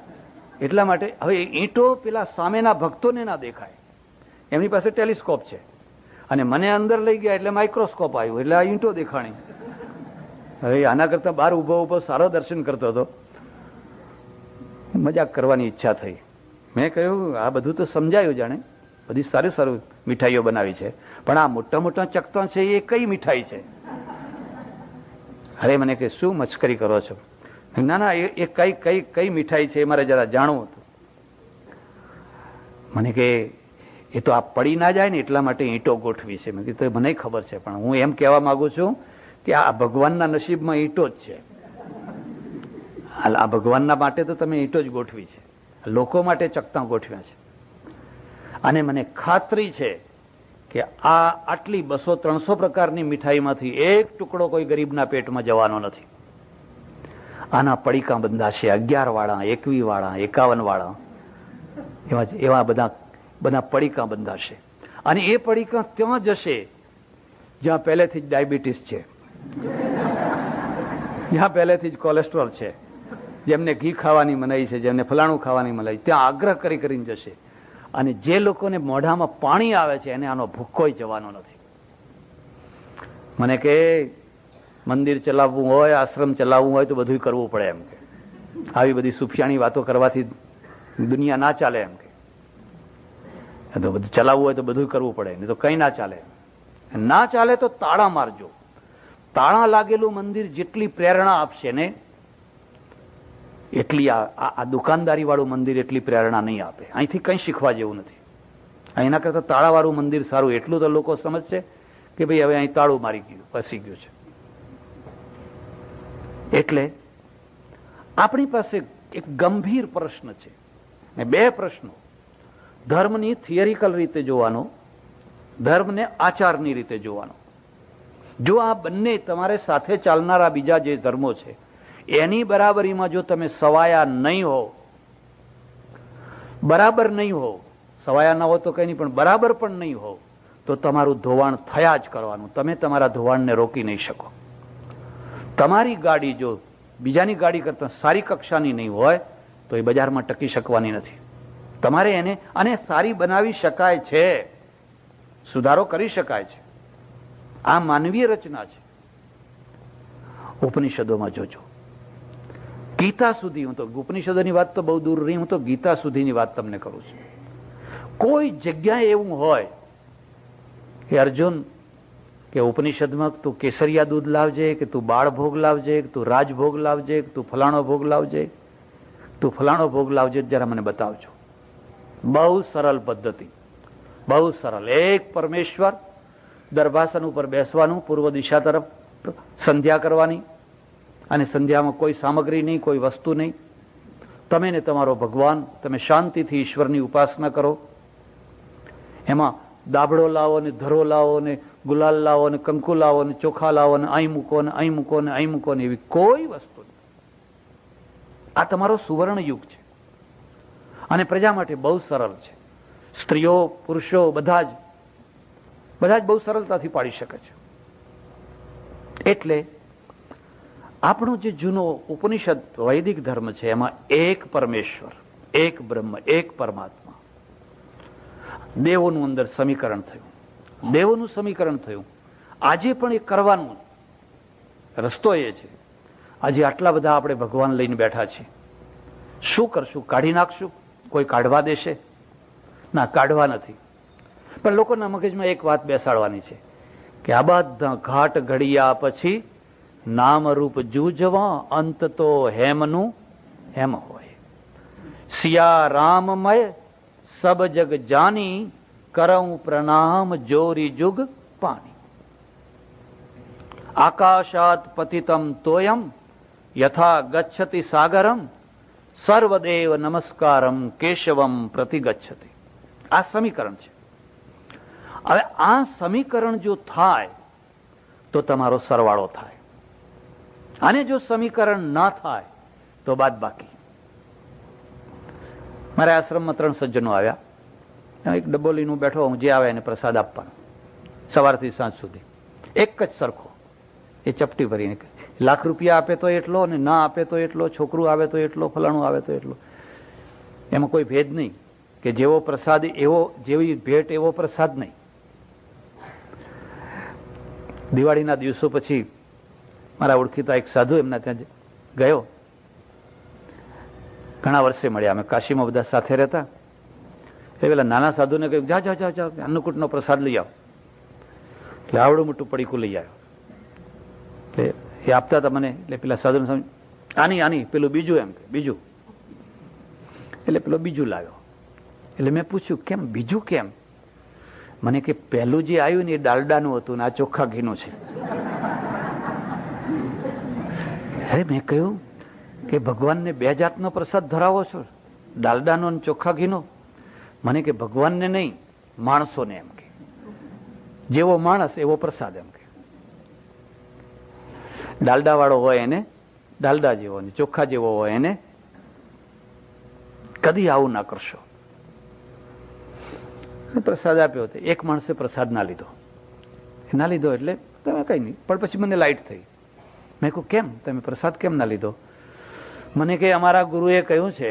એટલા માટે. હવે ઈંટો પેલા સામેના ભક્તોને ના દેખાય, એમની પાસે ટેલિસ્કોપ છે, અને મને અંદર લઈ ગયા એટલે માઇક્રોસ્કોપ આવ્યું એટલે આ ઈંટો દેખાણી. હવે આના કરતા બહાર ઉભો સારો દર્શન કરતો હતો, મજાક કરવાની ઈચ્છા થઈ. મેં કહ્યું આ બધું તો સમજાયું, જાણે બધી સારું મીઠાઈઓ બનાવી છે, પણ આ મોટા ચકતા છે એ કઈ મીઠાઈ છે? અરે મને કે શું મશ્કરી કરો છો? ના એ કઈ મીઠાઈ છે એ મારે જરા જાણવું હતું. મને કે એ તો આ પડી ના જાય ને એટલા માટે ઈંટો ગોઠવી છે. મેં કીધું મને ખબર છે, પણ હું એમ કહેવા માંગુ છું કે આ ભગવાનના નસીબમાં ઈંટો જ છે. આ ભગવાનના માટે તો તમે ઈંટો જ ગોઠવી છે, લોકો માટે ચકતા ગોઠવ્યા છે. અને મને ખાતરી છે કે આ આટલી 200-300 પ્રકારની મીઠાઈમાંથી એક ટુકડો કોઈ ગરીબના પેટમાં જવાનો નથી. આના પડીકા બંધાશે 11 વાળા, 21 વાળા, 51 વાળા, એવા બધા પડીકા બંધાશે. અને એ પડીકા ત્યાં જશે જ્યાં પહેલેથી જ ડાયાબિટીસ છે, જ્યાં પહેલેથી જ કોલેસ્ટ્રોલ છે, જેમને ઘી ખાવાની મનાઈ છે, જેમને ફલાણું ખાવાની મનાઈ, ત્યાં આગ્રહ કરીને જશે. અને જે લોકોને મોઢામાં પાણી આવે છે એને આનો ભૂક્કોય જવાનો નથી. મને કે મંદિર ચલાવવું હોય, આશ્રમ ચલાવવું હોય તો બધું કરવું પડે. એમ કે આવી બધી સુફિયાણી વાતો કરવાથી દુનિયા ના ચાલે. એમ કે તો બધું ચલાવવું હોય તો બધું કરવું પડે, નહીં તો કઈ ના ચાલે. ના ચાલે તો તાળા મારજો. તાળા લાગેલું મંદિર જેટલી પ્રેરણા આપશે ને એટલી આ દુકાનદારી વાળું મંદિર એટલી પ્રેરણા નહીં આપે. અહીંથી કંઈ શીખવા જેવું નથી. એના કરતા તાળાવાળું મંદિર સારું. એટલું તો લોકો સમજશે કે ભાઈ હવે અહીં તાળું મારી ગયું, ફસી ગયું છે. એટલે આપણી પાસે એક ગંભીર પ્રશ્ન છે, ને 2 પ્રશ્નો. ધર્મની થિયરિકલ રીતે જોવાનો, ધર્મને આચારની રીતે જોવાનો. જો આ બંને તમારે સાથે ચાલનારા બીજા જે ધર્મો છે એની બરાબરીમાં જો તમે સવાયા નહીં હો, બરાબર નહીં હો, સવાયા ના હો તો કઈ નહીં, પણ બરાબર પણ નહીં હો, તો તમારું ધોવાણ થયા જ કરવાનું. તમે તમારા ધોવાણને રોકી નહીં શકો. તમારી ગાડી જો બીજાની ગાડી કરતા સારી કક્ષાની નહીં હોય તો એ બજારમાં ટકી શકવાની નથી. તમારે એને અને સારી બનાવી શકાય છે, સુધારો કરી શકાય છે. આ માનવીય રચના છે. ઉપનિષદોમાં જોજો, ગીતા સુધી, હું તો ઉપનિષદોની વાત તો બહુ દૂર રહી, હું તો ગીતા સુધીની વાત તમને કરું છું. કોઈ જગ્યાએ એવું હોય કે અર્જુન કે ઉપનિષદમાં તું કેસરિયા દૂધ લાવજે, કે તું બાળ ભોગ લાવજે, કે તું રાજભોગ લાવજે, કે તું ફલાણો ભોગ લાવજે, તું ફલાણો ભોગ લાવજે, જરા મને બતાવજો. બહુ સરળ પદ્ધતિ, બહુ સરળ. એક પરમેશ્વર, દરભાસન ઉપર બેસવાનું, પૂર્વ દિશા તરફ સંધ્યા કરવાની, અને સંધ્યામાં કોઈ સામગ્રી નહીં, કોઈ વસ્તુ નહીં, તમે ને તમારો ભગવાન, તમે શાંતિથી ઈશ્વરની ઉપાસના કરો. એમાં દાબડો લાવો ને ધરો લાવો ને ગુલાલ લાવો ને કંકુ લાવો ને ચોખા લાવો ને અહીં મૂકો ને અહીં મૂકો ને અહીં મૂકો ને એવી કોઈ વસ્તુ નહીં. આ તમારો સુવર્ણ યુગ છે અને પ્રજા માટે બહુ સરળ છે. સ્ત્રીઓ પુરુષો બધા જ બહુ સરળતાથી પાડી શકે છે. એટલે આપણો જે જૂનો ઉપનિષદ વૈદિક ધર્મ છે એમાં એક પરમેશ્વર, એક બ્રહ્મ, એક પરમાત્મા, દેવોનું અંદર સમીકરણ થયું. દેવોનું સમીકરણ થયું. આજે પણ એ કરવાનું રસ્તો એ છે. આજે આટલા બધા આપણે ભગવાન લઈને બેઠા છીએ. શું કરશું? કાઢી નાખશું? કોઈ કાઢવા દેશે? ના, કાઢવા નથી. પણ લોકોના મગજમાં એક વાત બેસાડવાની છે કે આ બધા ઘાટ ઘડિયા પછી નામરૂપ જૂજવા અંત તો હેમનું હેમ હોય. સિયા રામમય સબ જગ જાની કરઉં પ્રણામ જોરી જુગ પાણી. આકાશાત પતિતમ તોયમ યથા ગચ્છતિ સાગરમ સર્વદેવ નમસ્કારમ કેશવમ પ્રતિગચ્છતિ. આ સમીકરણ છે. હવે આ સમીકરણ જો થાય તો તમારો સરવાળો થાય, અને જો સમીકરણ ના થાય તો બાદ બાકી. મારા આશ્રમમાં 3 સજ્જનો આવ્યા. એક ડબ્બો લઈને બેઠો, હું જે આવે એને પ્રસાદ આપવાનો સવારથી સાંજ સુધી, એક જ સરખો. એ ચપટી ભરીને લાખ રૂપિયા આપે તો એટલો, અને ના આપે તો એટલો, છોકરું આવે તો એટલો, ફલાણું આવે તો એટલો. એમાં કોઈ ભેદ નહીં કે જેવો પ્રસાદ એવો, જેવી ભેટ એવો પ્રસાદ નહીં. દિવાળીના દિવસો પછી મારા ઓળખીતા એક સાધુ એમના ત્યાં ગયો. ઘણા વર્ષે મળ્યા. અમે કાશીમાં બધા સાથે રહેતા. એ પેલા નાના સાધુને કહ્યું, જા જા જા જા અન્નકૂટનો પ્રસાદ લઈ આવો. એટલે આવડું મોટું પડીકું લઈ આવ્યો. એટલે એ આપતા હતા મને. એટલે પેલા સાધુને સમજ, આની પેલું બીજું, એમ કે બીજું. એટલે પેલો બીજું લાવ્યો. એટલે મેં પૂછ્યું, કેમ બીજું કેમ? મને કે પહેલું જે આવ્યું ને એ ડાલડાનું હતું ને આ ચોખ્ખા ઘીનું છે. અરે મેં કહ્યું કે ભગવાનને 2 જાતનો પ્રસાદ ધરાવો છો, ડાલડાનો અને ચોખ્ખા ઘીનો? મને કે ભગવાનને નહીં, માણસોને. એમ કે જેવો માણસ એવો પ્રસાદ. એમ કે ડાલડા વાળો હોય એને ડાલડા જેવો, ને ચોખ્ખા જેવો હોય એને કદી આવું ના કરશો. પ્રસાદ આપ્યો હતો. એક માણસે પ્રસાદ ના લીધો. એટલે તમે કઈ નહીં. પણ પછી મને લાઈટ થઈ. મેં કહ્યું, કેમ તમે પ્રસાદ કેમ ના લીધો? મને કે અમારા ગુરુએ કહ્યું છે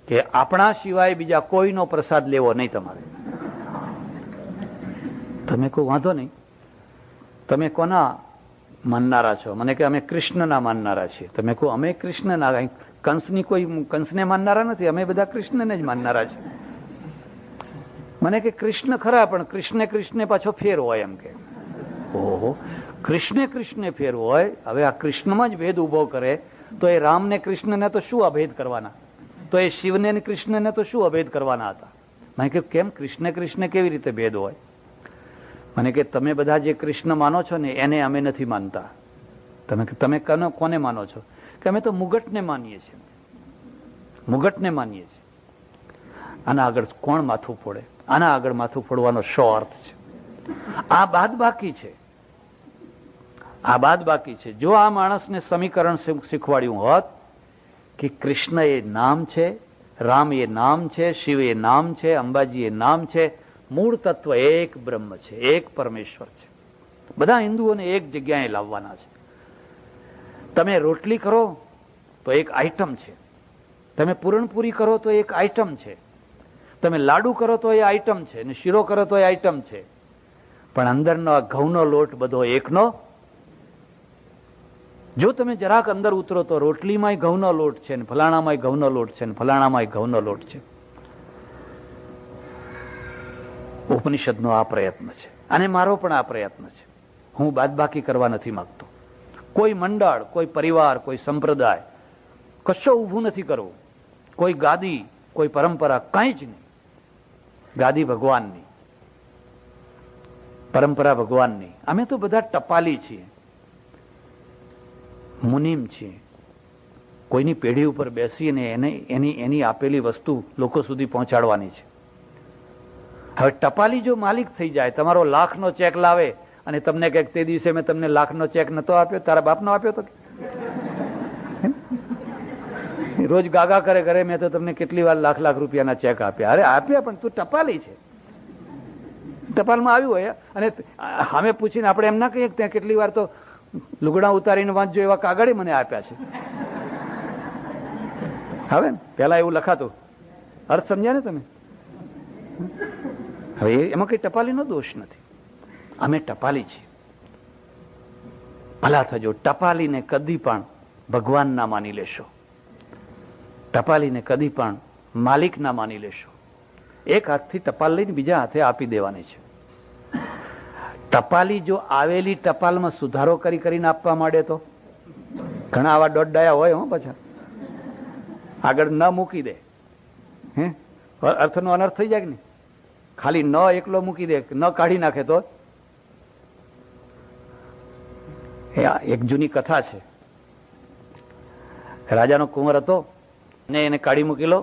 કે આપણા સિવાય બીજા કોઈનો પ્રસાદ લેવો નહીં તમારે. તમે કહું વાંધો નહીં. તમે કોના માનનારા છો? મને કે અમે કૃષ્ણના માનનારા છીએ. તમે કહું અમે કૃષ્ણના, કંસને માનનારા નથી, અમે બધા કૃષ્ણને જ માનનારા છીએ. મને કે કૃષ્ણ ખરા, પણ કૃષ્ણે પાછો ફેર હોય. એમ કે ઓહો, કૃષ્ણે ફેર હોય. હવે આ કૃષ્ણમાં જ ભેદ ઉભો કરે તો એ રામને કૃષ્ણને તો શું અભેદ કરવાના? તો એ શિવને ને કૃષ્ણને તો શું અભેદ કરવાના હતા? મેં કહ્યું, કેમ કૃષ્ણ કેવી રીતે ભેદ હોય? મને કે તમે બધા જે કૃષ્ણ માનો છો ને એને અમે નથી માનતા. તમે કોને માનો છો? કે અમે તો મુગટને માનીએ છીએ. આના આગળ કોણ માથું ફોડે? આના આગળ માથું ફોડવાનો શો અર્થ છે? આ બાદ બાકી છે. જો આ માણસને સમીકરણ શીખવાડ્યું હોત કે કૃષ્ણ એ નામ છે, રામ એ નામ છે, શિવ એ નામ છે, અંબાજી એ નામ છે, મૂળ તત્વ એક બ્રહ્મ છે, એક પરમેશ્વર છે. બધા હિન્દુઓને એક જગ્યાએ લાવવાના છે. તમે રોટલી કરો તો એક આઈટમ છે, તમે પૂરણપૂરી કરો તો એક આઈટમ છે, તમે લાડુ કરો તો એ આઈટમ છે, ને શીરો કરો તો એ આઈટમ છે. પણ અંદરનો ઘઉંનો લોટ બધો એકનો. જો તમે જરાક અંદર ઉતરો તો રોટલીમાંય ઘઉંનો લોટ છે, ને ફલાણામાંય ઘઉંનો લોટ છે, ને ફલાણામાંય ઘઉંનો લોટ છે. ઉપનિષદનો આ પ્રયત્ન છે, અને મારો પણ આ પ્રયત્ન છે. હું બાદબાકી કરવા નથી માંગતો. કોઈ મંડળ, કોઈ પરિવાર, કોઈ સંપ્રદાય કશો ઊભું નથી કરવું. કોઈ ગાદી, કોઈ પરંપરા, કંઈ જ નહીં. ગાદી ભગવાનની, પરંપરા ભગવાનની. અમે તો બધા ટપાલી છીએ. મુનિમ છીએ, કોઈની પેઢી ઉપર બેસીને એની આપેલી વસ્તુ લોકો સુધી પહોંચાડવાની છે. હવે ટપાલી જો માલિક થઈ જાય, તમારો લાખનો ચેક લાવે અને તમને કહે તે દિવસે મેં તમને લાખનો ચેક નતો આપ્યો, તારા બાપનો આપ્યો તો, રોજ ગાગા કરે કરે મેં તો તમને કેટલી વાર લાખ લાખ રૂપિયાના ચેક આપ્યા. અરે આપ્યા, પણ તું ટપાલી છે, ટપાલમાં આવ્યું હોય. અને સામે પૂછીને આપણે એમ ના કહીએ ત્યાં કેટલી વાર તો લુગડા ઉતારીને વાંચજો એવા કાગળે મને આપ્યા છે. હવે પેલા એવું લખાતું, અર્થ સમજ્યા ને તમે? હવે એમાં કઈ ટપાલીનો દોષ નથી, અમે ટપાલી છીએ. ભલા થજો, ટપાલીને કદી પણ ભગવાન ના માની લેશો, ટપાલીને કદી પણ માલિક ના માની લેશો. એક હાથથી ટપાલ લઈને બીજા હાથે આપી દેવાની છે. ટપાલી જો આવેલી ટપાલમાં સુધારો કરીને આપવા માંડે તો ઘણા આવા દોડડાયા હોય. પાછા આગળ ન મૂકી દે, હે અર્થનો અનર્થ થઈ જાય ને. ખાલી ન એકલો મૂકી દે, ન કાઢી નાખે તો. એક જૂની કથા છે, રાજાનો કુંવર હતો ને એને કાઢી મૂકેલો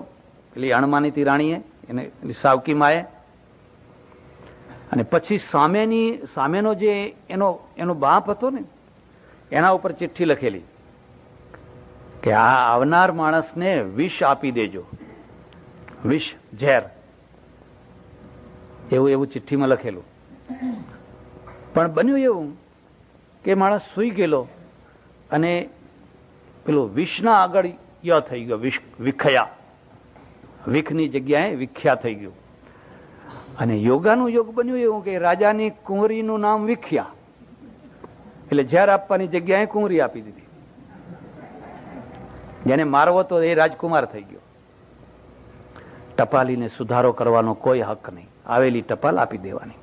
પેલી અણમાનીતી રાણીએ, એને સાવકી માએ. અને પછી સામેનો જે એનો બાપ હતો ને, એના ઉપર ચિઠ્ઠી લખેલી કે આ આવનાર માણસને વિષ આપી દેજો, વિષ, ઝેર, એવું ચિઠ્ઠીમાં લખેલું. પણ બન્યું એવું કે માણસ સૂઈ ગયેલો અને પેલો વિષના આગળ ય થઈ ગયો, વિખયા, વિખની જગ્યાએ વિખ્યા થઈ ગયું. અને યોગાનું યોગ બન્યું એવું કે રાજાની કુંવરીનું નામ વિખ્યા, એટલે ઝેર આપવાની જગ્યાએ કુંવરી આપી દીધી. જેને મારવો તો એ રાજકુમાર થઈ ગયો. ટપાલીને સુધારો કરવાનો કોઈ હક નહીં, આવેલી ટપાલ આપી દેવાની.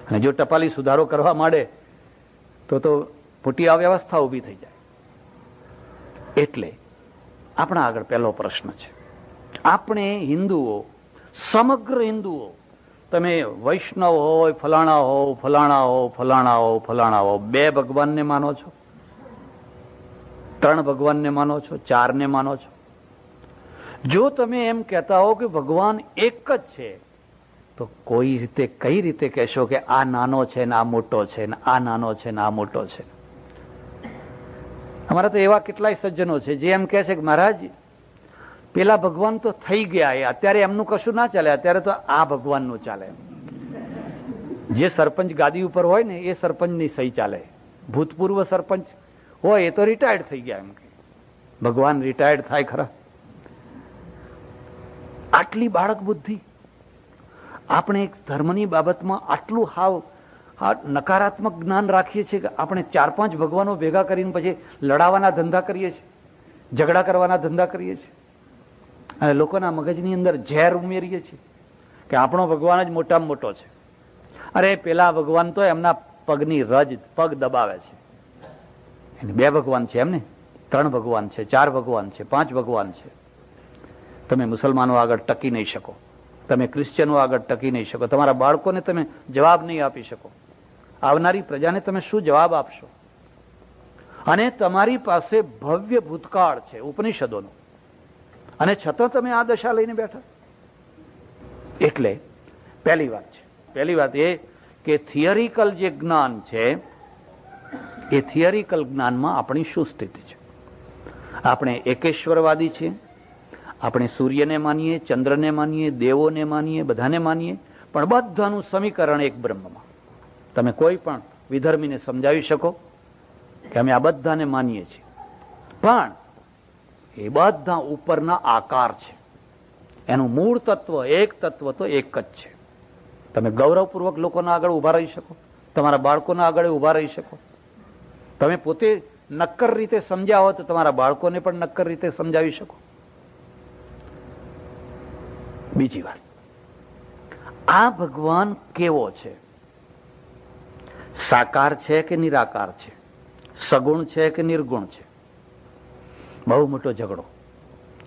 અને જો ટપાલી સુધારો કરવા માંડે તો મોટી અવ્યવસ્થા ઉભી થઈ જાય. એટલે આપણા આગળ પહેલો પ્રશ્ન છે, આપણે હિન્દુઓ, સમગ્ર હિન્દુઓ, તમે વૈષ્ણવ હોય, ફલાણા હો, ફલાણા હો, ફલાણા હો, ફલાણા હો, 2 ભગવાનને માનો છો, 3 ભગવાનને માનો છો, 4 ને માનો છો? જો તમે એમ કહેતા હો કે ભગવાન એક જ છે, તો કોઈ રીતે, કઈ રીતે કહેશો કે આ નાનો છે ને આ મોટો છે, ને આ નાનો છે ને આ મોટો છે? અમારા તો એવા કેટલાય સજ્જનો છે જે એમ કહે છે કે મહારાજ પેલા ભગવાન તો થઈ ગયા, અત્યારે એમનું કશું ના ચાલે, અત્યારે તો આ ભગવાનનું ચાલે. જે સરપંચ ગાદી ઉપર હોય ને એ સરપંચની સહી ચાલે. ભૂતપૂર્વ સરપંચ હોય એ તો રિટાયર્ડ થઈ ગયા, એમ કે ભગવાન રિટાયર્ડ થાય ખરા? આટલી બાળક બુદ્ધિ આપણે એક ધર્મની બાબતમાં આટલું હાવ નકારાત્મક જ્ઞાન રાખીએ છીએ કે આપણે 4-5 ભગવાનો ભેગા કરીને પછી લડાવાના ધંધા કરીએ છીએ, ઝઘડા કરવાના ધંધા કરીએ છીએ, અને લોકોના મગજની અંદર ઝેર ઉમેરીએ છીએ કે આપણો ભગવાન જ મોટામાં મોટો છે. અરે પેલા ભગવાન તો એમના પગની રજ, પગ દબાવે છે. એને 2 ભગવાન છે, એમને 3 ભગવાન છે, 4 ભગવાન છે, 5 ભગવાન છે. તમે મુસલમાનો આગળ ટકી નહીં શકો, તમે ક્રિશ્ચનો આગળ ટકી નહીં શકો, તમારા બાળકોને તમે જવાબ નહીં આપી શકો, આવનારી પ્રજાને તમે શું જવાબ આપશો? અને તમારી પાસે ભવ્ય ભૂતકાળ છે ઉપનિષદોનો, અને છતાં તમે આ દશા લઈને બેઠા. એટલે પહેલી વાત છે, પહેલી વાત એ કે થિયરિકલ જે જ્ઞાન છે એ થિયરિકલ જ્ઞાનમાં આપણી શું સ્થિતિ છે? આપણે એકેશ્વરવાદી છીએ, આપણે સૂર્યને માનીએ, ચંદ્રને માનીએ, દેવોને માનીએ, બધાને માનીએ, પણ બધાનું સમીકરણ એક બ્રહ્મમાં. તમે કોઈ પણ વિધર્મીને સમજાવી શકો કે અમે આ બધાને માનીએ છીએ, પણ એ બધા ઉપરના આકાર છે. એનું મૂળ તત્વ, એક તત્વ તો એક જ છે. તમે ગૌરવપૂર્વક લોકોના આગળ ઉભા રહી શકો, તમારા બાળકોના આગળ ઉભા રહી શકો. તમે પોતે નક્કર રીતે સમજ્યા હો તો તમારા બાળકોને પણ નક્કર રીતે સમજાવી શકો. બીજી વાત, આ ભગવાન કેવો છે? સાકાર છે કે નિરાકાર છે? સગુણ છે કે નિર્ગુણ છે? બહુ મોટો ઝઘડો.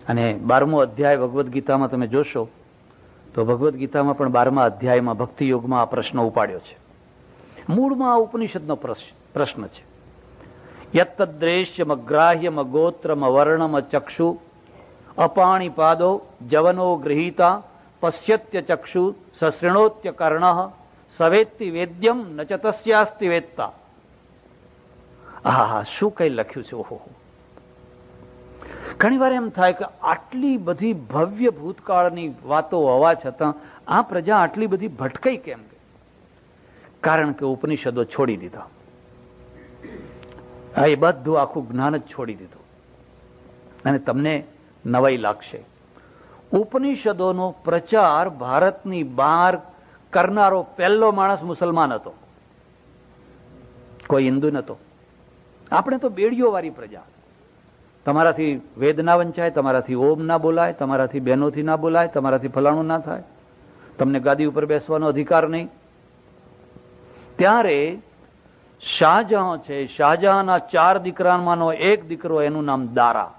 અને 12મો અધ્યાય ભગવદ્ ગીતામાં તમે જોશો તો ભગવદ્ ગીતામાં પણ 12મા અધ્યાયમાં ભક્તિ યોગમાં આ પ્રશ્ન ઉપાડ્યો છે. મૂળમાં આ ઉપનિષદનો પ્રશ્ન છે. યત્તદ્રેશ્યમ ગ્રાહ્યમ ગોત્રમ વર્ણમ ચક્ષુ અપાણીપાદો જવનો ગૃહીતા પશ્યત્ય ચક્ષુ સશૃણોત્ય કર્ણઃ સવેત્તિ વેદ્યમ ન ચ તસ્યાસ્તિ વેત્તા. હા, શું કઈ લખ્યું છે! ઓહો, ઘણી વાર એમ થાય કે આટલી બધી ભવ્ય ભૂતકાળની વાતો હોવા છતાં આ પ્રજા આટલી બધી ભટકાઈ કેમ? કારણ કે ઉપનિષદો છોડી દીધા. એ બધું આખું જ્ઞાન જ છોડી દીધું. અને તમને નવાઈ લાગશે, ઉપનિષદોનો પ્રચાર ભારતની બહાર કરનારો પહેલો માણસ મુસલમાન હતો, કોઈ હિન્દુ નતો. આપણે તો બેડીઓ વાળી પ્રજા. તમારાથી વેદ ના વંચાય, તમારાથી ઓમ ના બોલાય, તમારાથી બહેનોથી ના બોલાય, તમારાથી ફલાણું ના થાય, તમને ગાદી ઉપર બેસવાનો અધિકાર નહીં. ત્યારે શાહજહાં છે, શાહજહાંના 4 દીકરામાંનો એક દીકરો, એનું નામ દારા.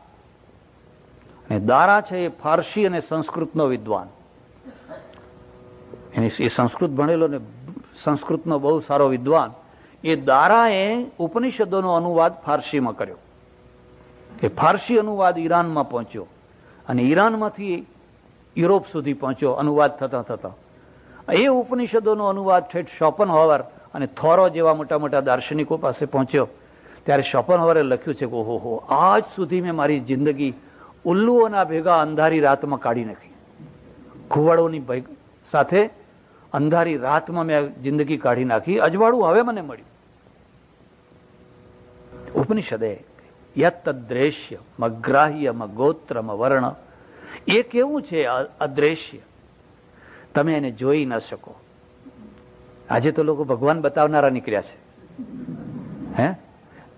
અને દારા છે એ ફારસી અને સંસ્કૃતનો વિદ્વાન. એ સંસ્કૃત ભણેલો ને સંસ્કૃતનો બહુ સારો વિદ્વાન. એ દારાએ ઉપનિષદોનો અનુવાદ ફારસીમાં કર્યો. એ ફારસી અનુવાદ ઈરાનમાં પહોંચ્યો અને ઈરાનમાંથી યુરોપ સુધી પહોંચ્યો અનુવાદ થતા થતા. એ ઉપનિષદોનો અનુવાદ ઠેઠ શોપનહોવર અને થોરો જેવા મોટા મોટા દાર્શનિકો પાસે પહોંચ્યો. ત્યારે શોપનહોવરે લખ્યું છે કે ઓહો, આજ સુધી મેં મારી જિંદગી ઉલ્લુઓના ભેગા અંધારી રાતમાં કાઢી નાખી. ઘુવડોની સાથે અંધારી રાતમાં મેં જિંદગી કાઢી નાખી. અજવાળું હવે મને મળ્યું. ઉપનિષદે યત્તદ્રેશ્ય મગ્રાહ્ય મગોત્રમ વર્ણ, એ કેવું છે? અદ્રેશ્ય, તમે એને જોઈ ન શકો. આજે તો લોકો ભગવાન બતાવનારા નીકળ્યા છે.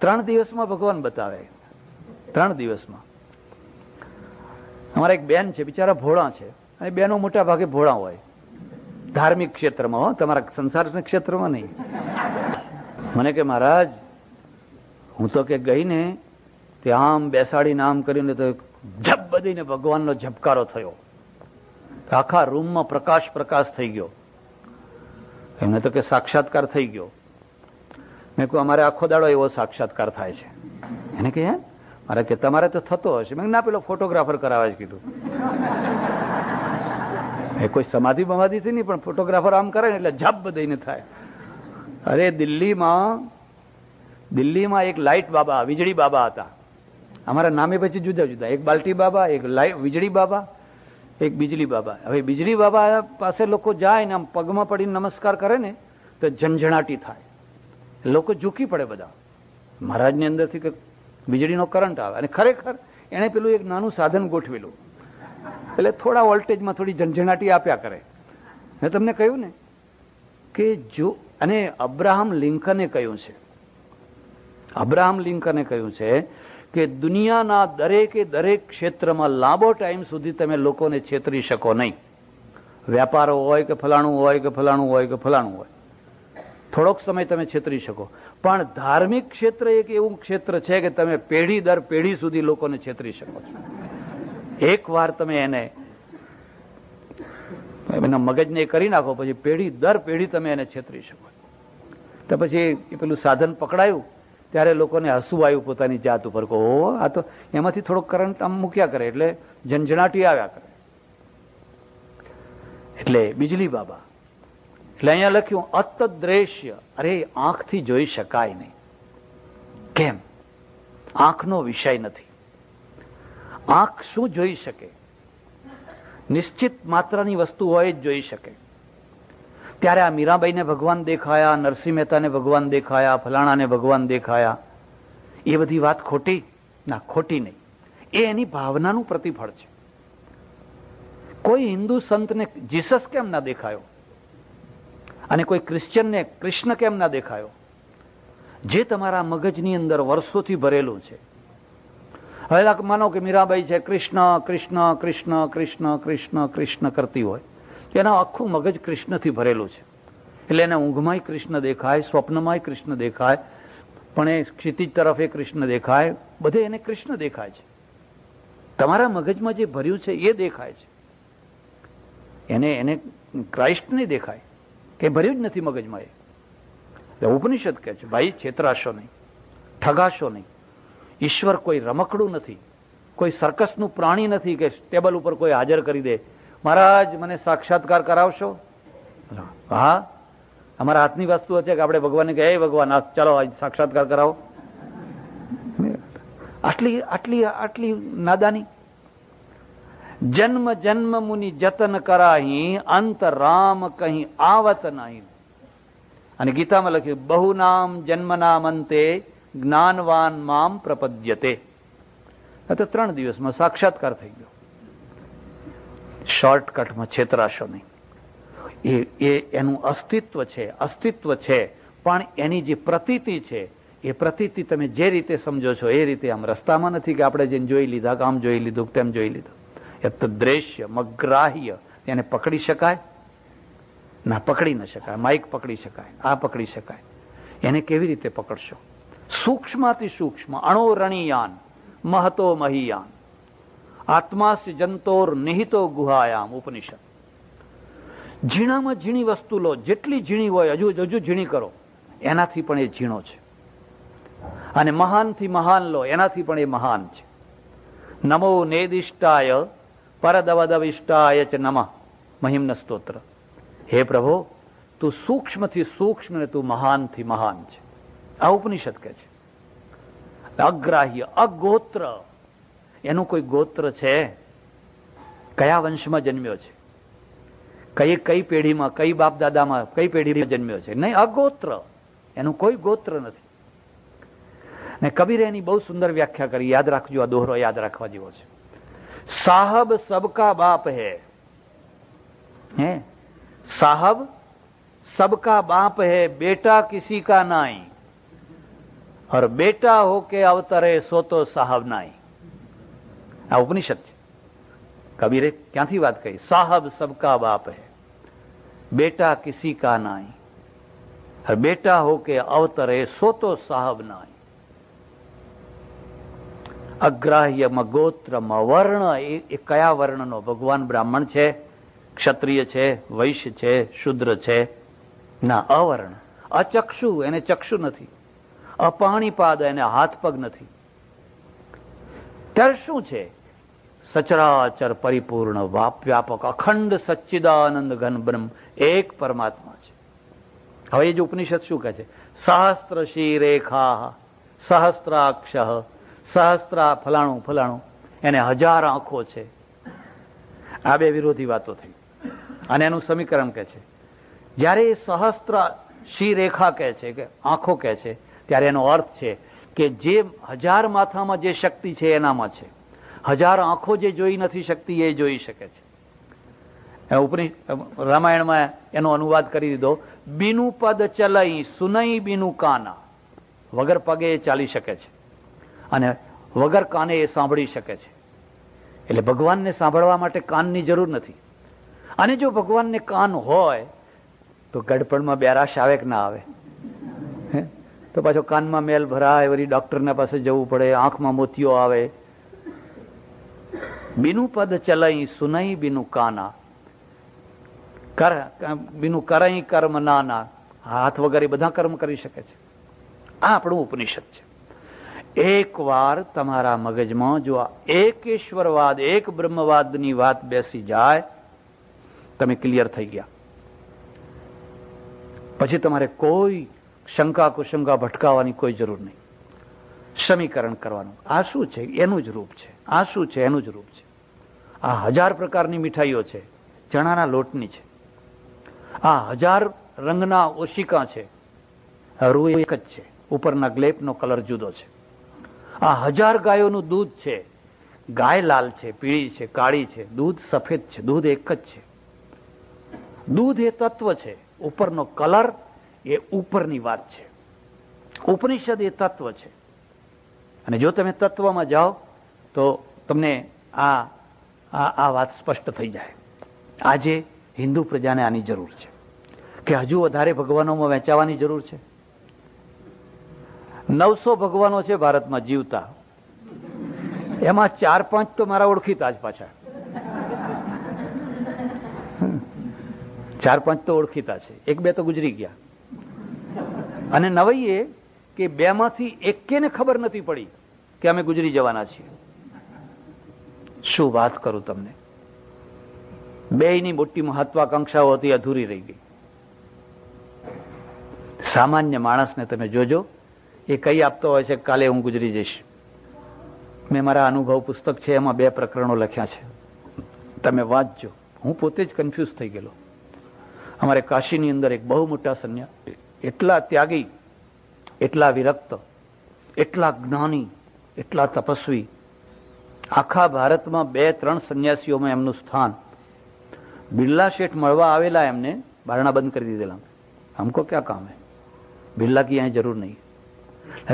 3 દિવસમાં ભગવાન બતાવે, 3 દિવસમાં. અમારા એક બેન છે, બિચારા ભોળા છે, અને બેનો મોટા ભાગે ભોળા હોય, ધાર્મિક ક્ષેત્રમાં, તમારા સંસારના ક્ષેત્રમાં નહીં. મને કે મહારાજ, હું તો કે ગઈ ને ત્યાં આમ બેસાડીને આમ કરીને તો જપ બધીને ભગવાનનો ઝબકારો થયો, આખા રૂમમાં પ્રકાશ પ્રકાશ થઈ ગયો. એમને તો કે સાક્ષાત્કાર થઈ ગયો. મેં કહ્યું અમારે આખો દાડો એવો સાક્ષાત્કાર થાય છે. એને કે મારે કે તમારે તો થતો હશે. મેં ના, પેલો ફોટોગ્રાફર કરાવે છે કીધું. એ કોઈ સમાધિ બમાધિથી નહીં, પણ ફોટોગ્રાફર આમ કરે ને એટલે જપ દઈને થાય. અરે દિલ્હીમાં એક લાઇટ બાબા, વીજળી બાબા હતા. અમારા નામે પછી જુદા જુદા, એક બાલ્ટી બાબા, એક વીજળી બાબા, એક બીજલી બાબા. હવે બીજલી બાબા પાસે લોકો જાય ને આમ પગમાં પડીને નમસ્કાર કરે ને તો ઝંઝણાટી થાય, લોકો ઝૂકી પડે બધા. મહારાજની અંદરથી કે વીજળીનો કરંટ આવે. અને ખરેખર એને પેલું એક નાનું સાધન ગોઠવેલું, એટલે થોડા વોલ્ટેજમાં થોડી ઝંઝણાટી આપ્યા કરે. મેં તમને કહ્યું ને કે જો, અને અબ્રાહમ લિંકને કહ્યું છે, અબ્રાહમ લિંકને કહ્યું છે કે દુનિયાના દરેકે દરેક ક્ષેત્રમાં લાંબો ટાઈમ સુધી તમે લોકોને છેતરી શકો નહીં. વ્યાપારો હોય કે ફલાણું હોય કે ફલાણું હોય કે ફલાણું હોય, થોડોક સમય તમે છેતરી શકો. પણ ધાર્મિક ક્ષેત્ર એક એવું ક્ષેત્ર છે કે તમે પેઢી દર પેઢી સુધી લોકોને છેતરી શકો છો. એક વાર તમે એના મગજને કરી નાખો, પછી પેઢી દર પેઢી તમે એને છેતરી શકો. તો પછી એ પેલું સાધન પકડાયું ત્યારે લોકોને હસવું આવ્યું પોતાની જાત ઉપર. કહો, આ તો એમાંથી થોડોક કરંટ આમ મૂક્યા કરે એટલે ઝંઝણાટી આવ્યા કરે. એટલે બીજલી બાબા. એટલે અહીંયા લખ્યું અતદ્રેશ્ય. અરે, આંખથી જોઈ શકાય નહીં. કેમ? આંખનો વિષય નથી. આંખ શું જોઈ શકે? નિશ્ચિત માત્રાની વસ્તુ હોય જ જોઈ શકે. ત્યારે આ મીરાબાઈને ભગવાન દેખાયા, નરસિંહ મહેતાને ભગવાન દેખાયા, ફલાણાને ભગવાન દેખાયા, એ બધી વાત ખોટી? ના, ખોટી નહીં. એ એની ભાવનાનું પ્રતિફળ છે. કોઈ હિન્દુ સંતને જીસસ કેમ ના દેખાયો? અને કોઈ ક્રિશ્ચિયનને કૃષ્ણ કેમ ના દેખાયો? જે તમારા મગજની અંદર વર્ષોથી ભરેલું છે. હવે માનો કે મીરાબાઈ છે, કૃષ્ણ કૃષ્ણ કૃષ્ણ કૃષ્ણ કૃષ્ણ કૃષ્ણ કરતી હોય, એના આખું મગજ કૃષ્ણથી ભરેલું છે. એટલે એને ઊંઘમાંય કૃષ્ણ દેખાય, સ્વપ્નમાંય કૃષ્ણ દેખાય, પણ એ ક્ષિતિજ તરફ એ કૃષ્ણ દેખાય, બધે એને કૃષ્ણ દેખાય છે. તમારા મગજમાં જે ભર્યું છે એ દેખાય છે. એને ક્રાઇસ્ટ નહીં દેખાય, કે ભર્યું જ નથી મગજમાં. એ ઉપનિષદ કહે છે ભાઈ છેતરાશો નહીં. ઠગાશો નહીં. ઈશ્વર કોઈ રમકડું નથી, કોઈ સર્કસનું પ્રાણી નથી કે ટેબલ ઉપર કોઈ હાજર કરી દે, મહારાજ મને સાક્ષાત્કાર કરાવશો. હા, અમારા હાથની વસ્તુ છે કે આપણે ભગવાનને કહે, ભગવાન ચાલો સાક્ષાત્કાર કરાવો. આટલી આટલી આટલી નાદાની. જન્મ જન્મ મુનિ જતન કરાહી, અંત રામ કહી આવત નહીં. અને ગીતામાં લખ્યું, બહુ નામ જન્મ નામ અંતે જ્ઞાનવાન મામ પ્રપદ્યતે. તો 3 દિવસમાં સાક્ષાત્કાર થઈ ગયો. શોર્ટકટમાં છેતરાશો નહીં. એ એનું અસ્તિત્વ છે, પણ એની જે પ્રતીતિ છે એ પ્રતીતિ તમે જે રીતે સમજો છો એ રીતે. આમ રસ્તામાં નથી કે આપણે જેને જોઈ લીધા કે આમ જોઈ લીધું તેમ જોઈ લીધું. એ તો દ્રશ્ય મગ્રાહ્ય, એને પકડી શકાય ના, પકડી ન શકાય. માઇક પકડી શકાય, આ પકડી શકાય. એને કેવી રીતે પકડશો? સૂક્ષ્માતિ સૂક્ષ્મ અણોરણીયાન મહતો મહિયાન આત્માસ્ય જંતોર નિહિતો ગુહાયામ. ઉપનિષદ. ઝીણામાં ઝીણી વસ્તુ લો, જેટલી ઝીણી હોય હજુ ઝીણી કરો, એનાથી પણ એ ઝીણો છે. અને મહાનથી મહાન લો, એનાથી પણ એ મહાન છે. નમો નેદિષ્ટાય પરદવદવિષ્ટાય ચ નમઃ. મહિમ્ન સ્તોત્ર. હે પ્રભુ, તું સૂક્ષ્મથી સૂક્ષ્મ ને તું મહાનથી મહાન છે. આ ઉપનિષદ કહે છે. અગ્રાહ્ય, અગોત્ર. એનું કોઈ ગોત્ર છે? કયા વંશમાં જન્મ્યો છે, કઈ પેઢીમાં, કઈ બાપ દાદામાં, કઈ પેઢીમાં જન્મ્યો છે? નહીં, અગોત્ર. એનું કોઈ ગોત્ર નથી. ને કબીરે એની બહુ સુંદર વ્યાખ્યા કરી. યાદ રાખજો, આ દોહરો યાદ રાખવા જેવો છે. સાહબ સબકા બાપ હે. साहब सबका बाप है, बेटा किसी का नाई, और बेटा होके अवतरे સો તો સાહબ નાઈ. આ ઉપનિષદ છે. કબીરે ક્યાંથી વાત કરી? સાહબ સબકા બાપ હે, બેટા કિસી કા નાઈ, और बेटा होके अवतरे સો તો સાહબ નાઈ. અગ્રાહ્યમાં ગોત્રમાં વર્ણ, એ કયા વર્ણનો? ભગવાન બ્રાહ્મણ છે, ક્ષત્રિય છે, વૈશ્ય છે, શુદ્ર છે? ના, અવર્ણ. અચક્ષુ, એને ચક્ષુ નથી. અપાણીપાદ, એને હાથ પગ નથી. ત્યારે શું છે? સચરાચર પરિપૂર્ણ વ્યાપક અખંડ સચ્ચિદાનંદ ઘન બ્રહ્મ એક પરમાત્મા છે. હવે એ જે ઉપનિષદ શું કહે છે? સહસ્ત્ર શ્રી રેખા સહસ્ત્રાક્ષ સહસ્ત્રા ફલાણું ફલાણું, એને 1000 આંખો છે. આ બે વિરોધી વાતો થઈ. અને એનું સમીકરણ કહે છે, જ્યારે સહસ્ત્ર શ્રી રેખા કહે છે કે આંખો કહે છે, ત્યારે એનો અર્થ છે કે જે 1000 માથામાં જે શક્તિ છે એનામાં છે. 1000 આંખો જે જોઈ નથી શકતી એ જોઈ શકે છે. રામાયણમાં એનો અનુવાદ કરી દીધો, બીનું પદ ચલઈ સુનઈ બીનું કાના. વગર પગે એ ચાલી શકે છે અને વગર કાને એ સાંભળી શકે છે. એટલે ભગવાનને સાંભળવા માટે કાનની જરૂર નથી. અને જો ભગવાનને કાન હોય તો ગડપણમાં બેરાશ આવે કે ના આવે? તો પાછો કાનમાં મેલ ભરાય, વળી ડોક્ટરના પાસે જવું પડે, આંખમાં મોતિયો આવે. બીનું પદ ચલઈ સુનઈ બીનું કાના, બીનું કરઈ કર્મ નાના. હાથ વગર એ બધા કર્મ કરી શકે છે. આ આપણું ઉપનિષદ છે. એક વાર તમારા મગજમાં જો આ એક ઈશ્વરવાદ, એક બ્રહ્મવાદની વાત બેસી જાય, તમે ક્લિયર થઈ ગયા. પછી તમારે કોઈ શંકા કુશંકા ભટકાવવાની કોઈ જરૂર નહીં. સમીકરણ કરવાનું, આ શું છે? એનું જ રૂપ છે. આ શું છે? એનું જ રૂપ છે. આ 1000 પ્રકારની મીઠાઈઓ છે, ચણાના લોટની છે. આ 1000 રંગના ઓશિકા છે, રૂ એક જ છે, ઉપરના ગ્લેપનો કલર જુદો છે. આ 1000 ગાયોનું દૂધ છે, ગાય લાલ છે, પીળી છે, કાળી છે, દૂધ સફેદ છે, દૂધ એક જ છે. દૂધ એ તત્વ છે, ઉપરનો કલર એ ઉપરની વાત છે. ઉપનિષદ એ તત્વ છે. અને જો તમે તત્વમાં જાઓ તો તમને આ વાત સ્પષ્ટ થઈ જાય. આજે હિન્દુ પ્રજાને આની જરૂર છે કે હજુ વધારે ભગવાનોમાં વહેંચાવાની જરૂર છે. 900 ભગવાનો છે ભારતમાં જીવતા, એમાં 4-5 તો મારા ઓળખીતા જ પાછા. 4-5 તો ઓળખીતા છે, 1-2 તો ગુજરી ગયા. અને નવાઈ એ કે બેમાંથી એકેને ખબર નથી પડી કે અમે ગુજરી જવાના છીએ. શું વાત કરું તમને, બેયની મોટી મહત્વાકાંક્ષાઓ હતી, અધૂરી રહી ગઈ. સામાન્ય માણસને તમે જોજો, એ કઈ આપતો હોય છે કાલે હું ગુજરી જઈશ. મેં મારા અનુભવ પુસ્તક છે એમાં 2 પ્રકરણો લખ્યા છે, તમે વાંચજો. હું પોતે જ કન્ફ્યુઝ થઈ ગયેલો. અમારે કાશીની અંદર એક બહુ મોટા સંન્યાસી, એટલા ત્યાગી, એટલા વિરક્ત, એટલા જ્ઞાની, એટલા તપસ્વી, આખા ભારતમાં 2-3 સંન્યાસીઓમાં એમનું સ્થાન. બિરલા શેઠ મળવા આવેલા, એમને બારણા બંધ કરી દીધેલા. हमको क्या काम है, बिरला की यहाँ जरूर नहीं.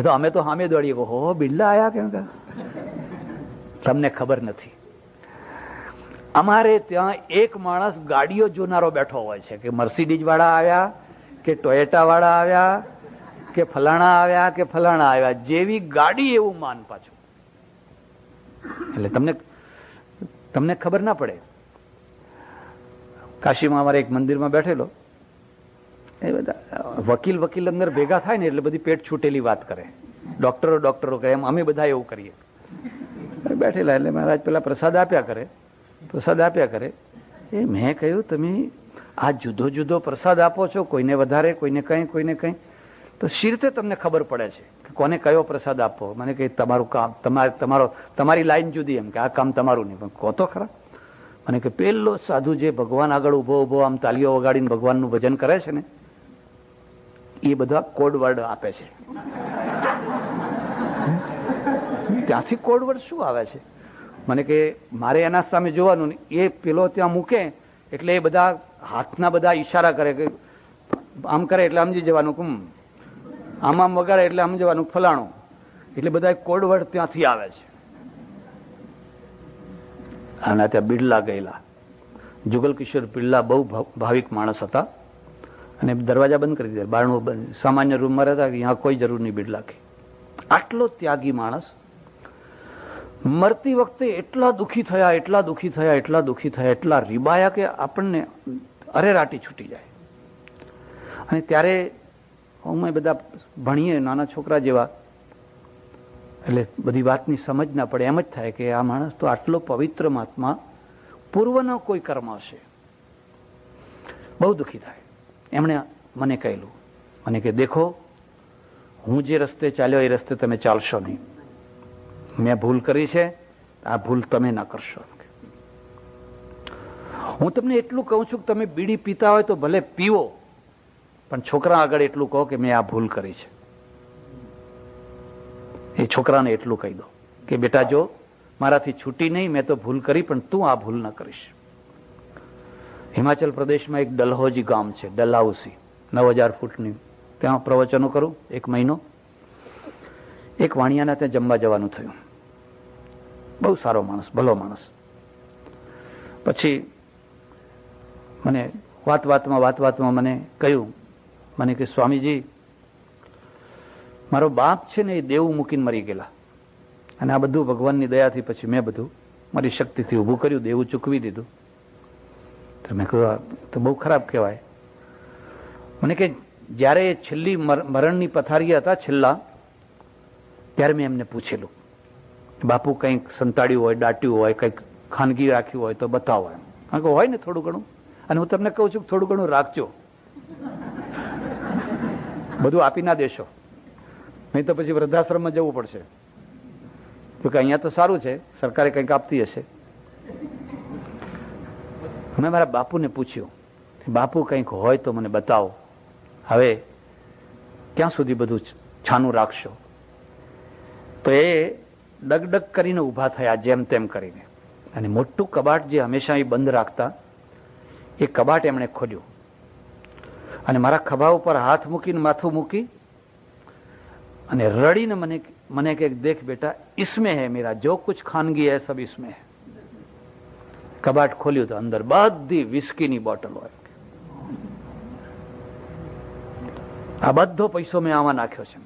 तो અમે તો સામે દોડીએ, હો બિરલા આયા કેમ કે તમને ખબર નથી. અમારે ત્યાં એક માણસ ગાડીઓ જોનારો બેઠો હોય છે કે મર્સિડીઝ વાળા આવ્યા કે ટોયેટા વાળા આવ્યા કે ફલાણા આવ્યા કે ફલાણા આવ્યા, જેવી ગાડી એવું માન પાછું. એટલે તમને ખબર ના પડે. કાશીમાં અમારે એક મંદિરમાં બેઠેલો, એ બધા વકીલ અંદર ભેગા થાય ને એટલે બધી પેટ છૂટેલી વાત કરે, ડોક્ટરો કરે, એમ અમે બધા એવું કરીએ. બેઠેલા એટલે મહારાજ પેલા પ્રસાદ આપ્યા કરે. એ મેં કહ્યું, તમે આ જુદો જુદો પ્રસાદ આપો છો, કોઈને વધારે, કોઈને કંઈ, તો શી રીતે તમને ખબર પડે છે કે કોને કયો પ્રસાદ આપવો? મને કહે તમારું કામ, તમારી લાઈન જુદી, એમ કે આ કામ તમારું નહીં. પણ કહો તો ખરા. મને કે પેલો સાધુ જે ભગવાન આગળ ઉભો આમ તાલીઓ વગાડીને ભગવાનનું ભજન કરે છે ને, એ બધા કોડ વર્ડ આપે છે. ત્યાંથી કોડ વર્ડ શું આવે છે? મને કે મારે એના સામે જોવાનું ને, એ પેલો ત્યાં મૂકે એટલે એ બધા હાથના બધા ઈશારા કરે કે આમ કરે એટલે સમજી જવાનું, આમ વગાડે એટલે સમજી જવાનું ફલાણું. એટલે બધા કોડ વર્ડ ત્યાંથી આવે છે. આના ત્યાં બિરલા ગયેલા, જુગલ કિશોર બિરલા બહુ ભાવિક માણસ હતા, અને દરવાજા બંધ કરી દીધા, બારણું બંધ. સામાન્ય રૂમમાં રહેતા કે यहाँ કોઈ જરૂર નહીં બિરલા કે. આટલો ત્યાગી માણસ મરતી વખતે એટલા દુઃખી થયા, એટલા રીબાયા કે આપણને અરેરાટી છૂટી જાય. અને ત્યારે અમે બધા ભણીએ નાના છોકરા જેવા, એટલે બધી વાતની સમજ ના પડે. એમ જ થાય કે આ માણસ તો આટલો પવિત્ર મહાત્મા, પૂર્વનો કોઈ કર્મ હશે. બહુ દુઃખી થાય. એમણે મને કહેલું, મને કે દેખો, હું જે રસ્તે ચાલ્યો એ રસ્તે તમે ચાલશો નહીં. મેં ભૂલ કરી છે, આ ભૂલ તમે ના કરશો. હું તમને એટલું કહું છું કે તમે બીડી પીતા હોય તો ભલે પીવો, પણ છોકરા આગળ એટલું કહો કે મેં આ ભૂલ કરી છે. એ છોકરાને એટલું કહી દો કે બેટા જો મારાથી છૂટી નહીં, મેં તો ભૂલ કરી, પણ તું આ ભૂલ ન કરીશ. હિમાચલ પ્રદેશમાં એક ડલહૌજી ગામ છે, ડલહાઉસી, 9000 ફૂટની, ત્યાં પ્રવચનો કરું 1 મહિનો. એક વાણિયાના ત્યાં જમવા જવાનું થયું. બહુ સારો માણસ, ભલો માણસ. પછી મને વાતવાતમાં મને કહ્યું, મને કે સ્વામીજી, મારો બાપ છે ને એ દેવું મૂકીને મરી ગયેલા, અને આ બધું ભગવાનની દયાથી પછી મેં બધું મારી શક્તિથી ઊભું કર્યું, દેવું ચૂકવી દીધું. તો મેં કહ્યું તો બહુ ખરાબ કહેવાય. મને કે જ્યારે છેલ્લી મરણની પથારી હતા છેલ્લા, ત્યારે મેં એમને પૂછેલું, બાપુ કંઈક સંતાડ્યું હોય, દાટ્યું હોય, કંઈક ખાનગી રાખ્યું હોય તો બતાવો. એમ કારણ કે હોય ને થોડું ઘણું, અને હું તમને કહું છું કે થોડું ઘણું રાખજો, બધું આપી ના દેશો, નહીં તો પછી વૃદ્ધાશ્રમમાં જવું પડશે. તો કે અહીંયા તો સારું છે, સરકારે કંઈક આપતી હશે. મેં મારા બાપુને પૂછ્યું, બાપુ કંઈક હોય તો મને બતાવો, હવે ક્યાં સુધી બધું છાનું રાખશો? તો એ ડગડગ કરીને ઊભા થયા, જેમ તેમ કરીને, અને મોટું કબાટ જે હંમેશા એ બંધ રાખતા, એ કબાટ એમણે ખોલ્યું, અને મારા ખભા ઉપર હાથ મૂકીને માથું મૂકી અને રડીને મને કે દેખ બેટા, इसमें है मेरा जो कुछ खानगी है सब इसमें है. કબાટ ખોલ્યું તો અંદર બધી વિસ્કીની બોટલ હોય. આ બધો પૈસો મેં આમાં નાખ્યો છે.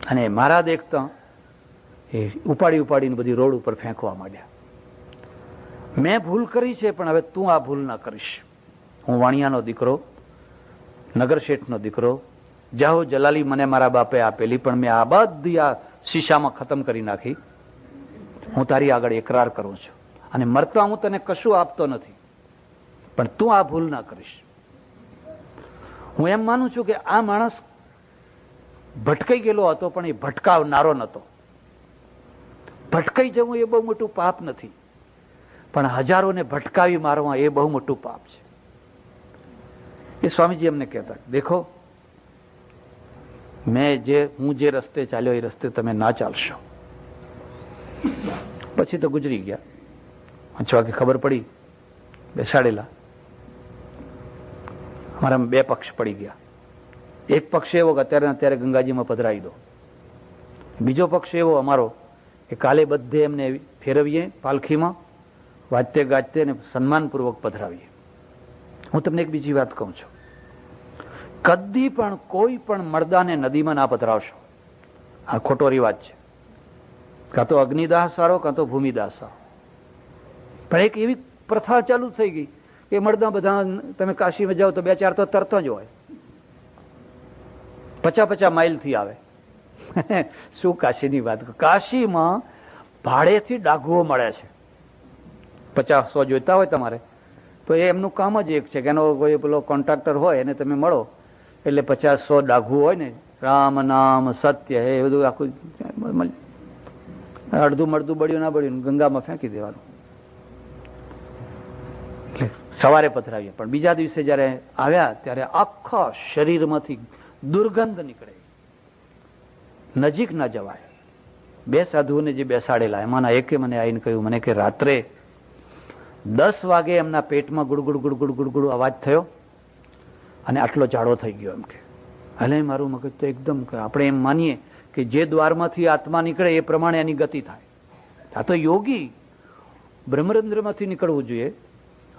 અને મારા દેખતા એ ઉપાડીને બધી રોડ ઉપર ફેંકવા માંડ્યા. મેં ભૂલ કરી છે, પણ હવે તું આ ભૂલ ના કરીશ. હું વાણિયાનો દીકરો, નગર શેઠનો દીકરો, જાહો જલાલી મને મારા બાપે આપેલી, પણ મેં આ બધી આ શીશામાં ખતમ કરી નાખી. હું તારી આગળ એકરાર કરું છું, અને મરતા હું તને કશું આપતો નથી, પણ તું આ ભૂલ ના કરીશ. હું એમ માનું છું કે આ માણસ ભટકાઈ ગયેલો હતો, પણ એ ભટકાવનારો નહોતો. ભટકાઈ જવું એ બહુ મોટું પાપ નથી, પણ હજારોને ભટકાવી મારવા એ બહુ મોટું પાપ છે. એ સ્વામીજી અમને કહેતા, દેખો હું જે રસ્તે ચાલ્યો એ રસ્તે તમે ના ચાલશો. પછી તો ગુજરી ગયા. 5 વાગે ખબર પડી, બેસાડેલા. અમારા 2 પક્ષ પડી ગયા. એક પક્ષ એવો કે અત્યારે ગંગાજીમાં પધરાવી દો. બીજો પક્ષ એવો અમારો કે કાલે બધે એમને ફેરવીએ પાલખીમાં, વાજતે ગાજતે ને સન્માનપૂર્વક પધરાવીએ. હું તમને એક બીજી વાત કહું છું, કદી પણ કોઈ પણ મરદાને નદીમાં ના પધરાવશો. આ ખોટો રિવાજ છે. કાં તો અગ્નિદાહ સારો, કાં તો ભૂમિદાહ સારો. પણ એક એવી પ્રથા ચાલુ થઈ ગઈ કે મરદા બધા, તમે કાશીમાં જાઓ તો 2-4 તો તરતો જ હોય, 50-50 માઇલથી આવે. શું કાશીની વાત? કાશીમાં ભાડેથી ડાઘુઓ મળે છે. 50-100 જોઈતા હોય તમારે તો એ એમનું કામ જ એક છે કે એનો કોઈ પેલો કોન્ટ્રાક્ટર હોય એને તમે મળો એટલે 50-100 ડાઘું હોય ને, રામ નામ સત્ય એ બધું આખું અડધું મળધું બળ્યું ના બળ્યું ગંગામાં ફેંકી દેવાનું. એટલે સવારે પધરાવીએ, પણ બીજા દિવસે જયારે આવ્યા ત્યારે આખા શરીરમાંથી દુર્ગંધ નીકળે, નજીક ના જવાય. 2 સાધુઓને જે બેસાડેલા એમાંના એકે મને આવીને કહ્યું, મને કે રાત્રે 10 વાગે એમના પેટમાં ગુડગુડ ગુડગુડ ગુડગુડ અવાજ થયો અને આટલો જાડો થઈ ગયો. એમ કે હલે મારું મગજ તો એકદમ, આપણે એમ માનીએ કે જે દ્વારમાંથી આત્મા નીકળે એ પ્રમાણે એની ગતિ થાય. આ તો યોગી બ્રહ્મરંધ્રમાંથી નીકળવું જોઈએ,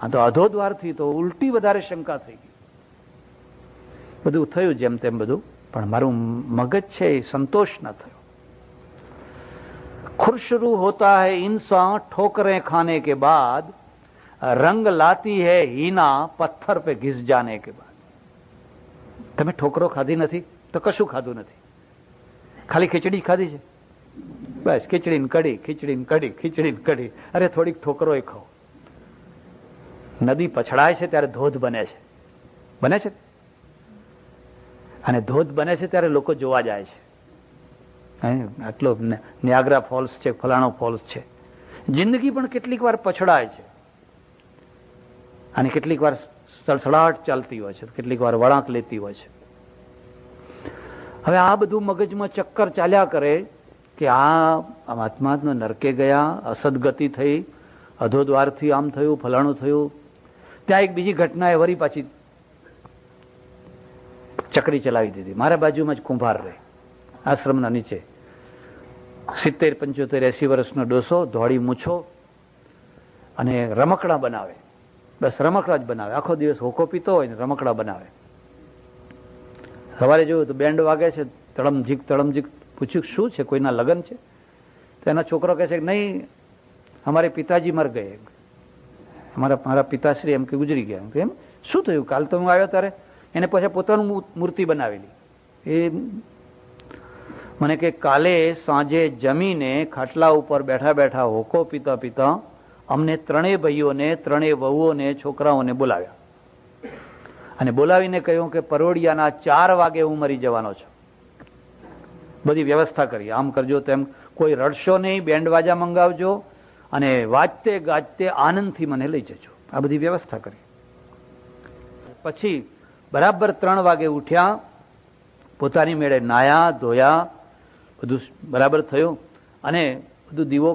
આ તો અધો દ્વારથી તો ઉલટી વધારે શંકા થઈ ગઈ. બધું થયું જેમ તેમ બધું, પણ મારું મગજ છે એ સંતોષ ન થયો. खुर्शरू होता है इंसान ठोकरें खाने के बाद, रंग लाती है हीना पत्थर पे घिस जाने के बाद. તમે ઠોકરો ખાધી નથી તો કશું ખાધું નથી, ખાલી ખીચડી ખાધી છે, બસ ખીચડી કઢી, ખીચડી કઢી, ખીચડી કઢી. અરે થોડીક ઠોકરો એ ખાઓ. નદી પછડાય છે ત્યારે ધોધ બને છે, બને છે, અને ધોધ બને છે ત્યારે લોકો જોવા જાય છે. આટલો નિયાગ્રા ફોલ્સ છે, ફલાણો ફોલ્સ છે. જિંદગી પણ કેટલીક વાર પછડાય છે અને કેટલીક વાર સળસળાટ ચાલતી હોય છે, કેટલીક વાર વળાંક લેતી હોય છે. હવે આ બધું મગજમાં ચક્કર ચાલ્યા કરે કે આ આત્મા નરકે ગયા, અસદગતિ થઈ, અધોદ્વારથી આમ થયું, ફલાણું થયું. ત્યાં એક બીજી ઘટનાએ વળી પાછી ચકરી ચલાવી દીધી. મારા બાજુમાં જ કુંભાર રહે, આશ્રમના નીચે, 70, 75, 80 વર્ષનો ડોસો, ધોળી મૂછો અને રમકડા બનાવે. બસ રમકડા જ બનાવે, આખો દિવસ હોકો પીતો હોય ને રમકડા બનાવે. સવારે જોયું તો બેન્ડ વાગે છે, તળમજીક તળમજીક. પૂછ્યું શું છે, કોઈના લગ્ન છે? તો એના છોકરો કહે છે કે નહીં, અમારે પિતાજી મર ગયે, મારા પિતાશ્રી એમ કે ગુજરી ગયા. એમ શું થયું? કાલ તો હું આવ્યો ત્યારે એને પછી પોતાનું મૂર્તિ બનાવેલી. એ મને કે કાલે સાંજે જમીને ખાટલા ઉપર બેઠા બેઠા હોકો પીતા પીતા અમને 3 ભાઈઓને, 3 વહુઓને, છોકરાઓને બોલાવ્યા અને બોલાવીને કહ્યું કે પરોડિયાના 4 વાગે હું મરી જવાનો છું. બધી વ્યવસ્થા કરી, આમ કરજો તેમ, કોઈ રડશો નહીં, બેન્ડ વાજા મંગાવજો અને વાજતે ગાજતે આનંદથી મને લઈ જજો. આ બધી વ્યવસ્થા કરી. પછી બરાબર 3 વાગે ઉઠ્યા, પોતાની મેળે નાયા ધોયા, બધું બરાબર થયું અને બધું દીવો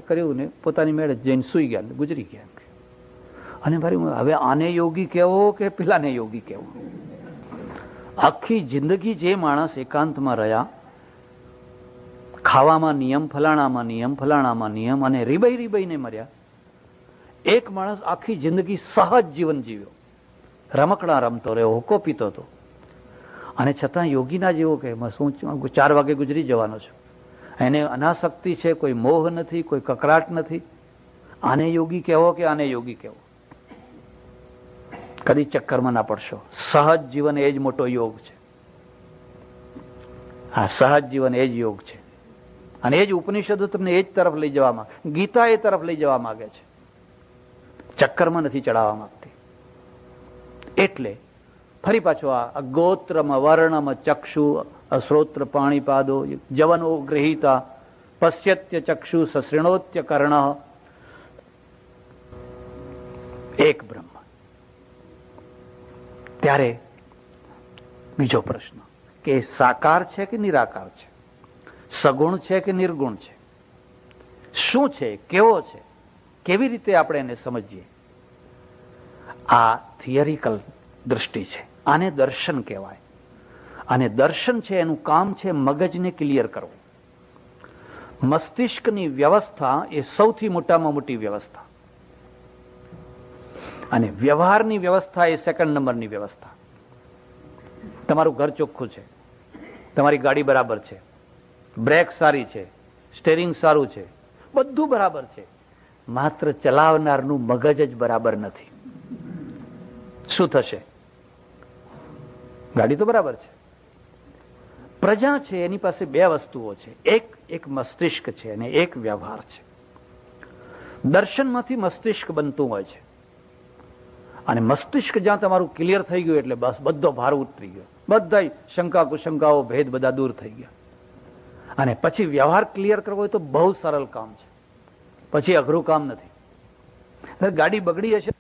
કર્યું ને પોતાની મેળે જઈને સુઈ ગયા, ગુજરી ગયા. અને મારી હવે આને યોગી કહેવો કે પેલાને યોગી કહેવો? આખી જિંદગી જે માણસ એકાંતમાં રહ્યા, ખાવામાં નિયમ, ફલાણામાં નિયમ, ફલાણામાં નિયમ, અને રીબાઈને મર્યા. એક માણસ આખી જિંદગી સહજ જીવન જીવ્યો, રમકડા રમતો રહ્યો, હોકો પીતો હતો, અને છતાં યોગીના જેવો કે શું 4 વાગે ગુજરી જવાનો છું. એને અનાસક્તિ છે, કોઈ મોહ નથી, કોઈ કકરાટ નથી. આને યોગી કહેવો કે આને યોગી કહેવો? કદી ચક્કરમાં ના પડશો. સહજ જીવન એ જ મોટો યોગ છે. આ સહજ જીવન એ જ યોગ છે. અને એ જ ઉપનિષદો તમને એ જ તરફ લઈ જવા માંગે, ગીતા એ તરફ લઈ જવા માંગે છે, ચક્કરમાં નથી ચડાવવા માંગતી. એટલે ફરી પાછો આ ગોત્રમ વર્ણમ ચક્ષુ અશ્રોત્ર પાણીપાદો જવનો ગૃહીતા પશ્યત્ય ચક્ષુ સશૃણોત્ય કર્ણ એક બ્રહ્મ. ત્યારે બીજો પ્રશ્ન કે સાકાર છે કે નિરાકાર છે, સગુણ છે કે નિર્ગુણ છે, શું છે, કેવો છે, કેવી રીતે આપણે એને સમજીએ? આ થિયરિકલ દ્રષ્ટિ છે. આને દર્શન કહેવાય. અને દર્શન છે એનું કામ છે મગજને ક્લિયર કરવું. મસ્તિષ્કની વ્યવસ્થા એ સૌથી મોટામાં મોટી વ્યવસ્થા, અને વ્યવહારની વ્યવસ્થા એ સેકન્ડ નંબરની વ્યવસ્થા. તમારું ઘર ચોખ્ખું છે, તમારી ગાડી બરાબર છે, બ્રેક સારી છે, સ્ટેરિંગ સારું છે, બધું બરાબર છે, માત્ર ચલાવનારનું મગજ જ બરાબર નથી. શું થશે? ગાડી તો બરાબર છે. પ્રજા છે એની પાસે બે વસ્તુઓ છે, એક મસ્તિષ્ક છે અને એક વ્યવહાર છે. દર્શનમાંથી મસ્તિષ્ક બનતું હોય છે, અને મસ્તિષ્ક જ્યાં તમારું ક્લિયર થઈ ગયું એટલે બસ બધો ભાર ઉતરી ગયો, બધા શંકા કુશંકાઓ ભેદ બધા દૂર થઈ ગયા. અને પછી વ્યવહાર ક્લિયર કરવો હોય તો બહુ સરળ કામ છે, પછી અઘરું કામ નથી. ગાડી બગડી હશે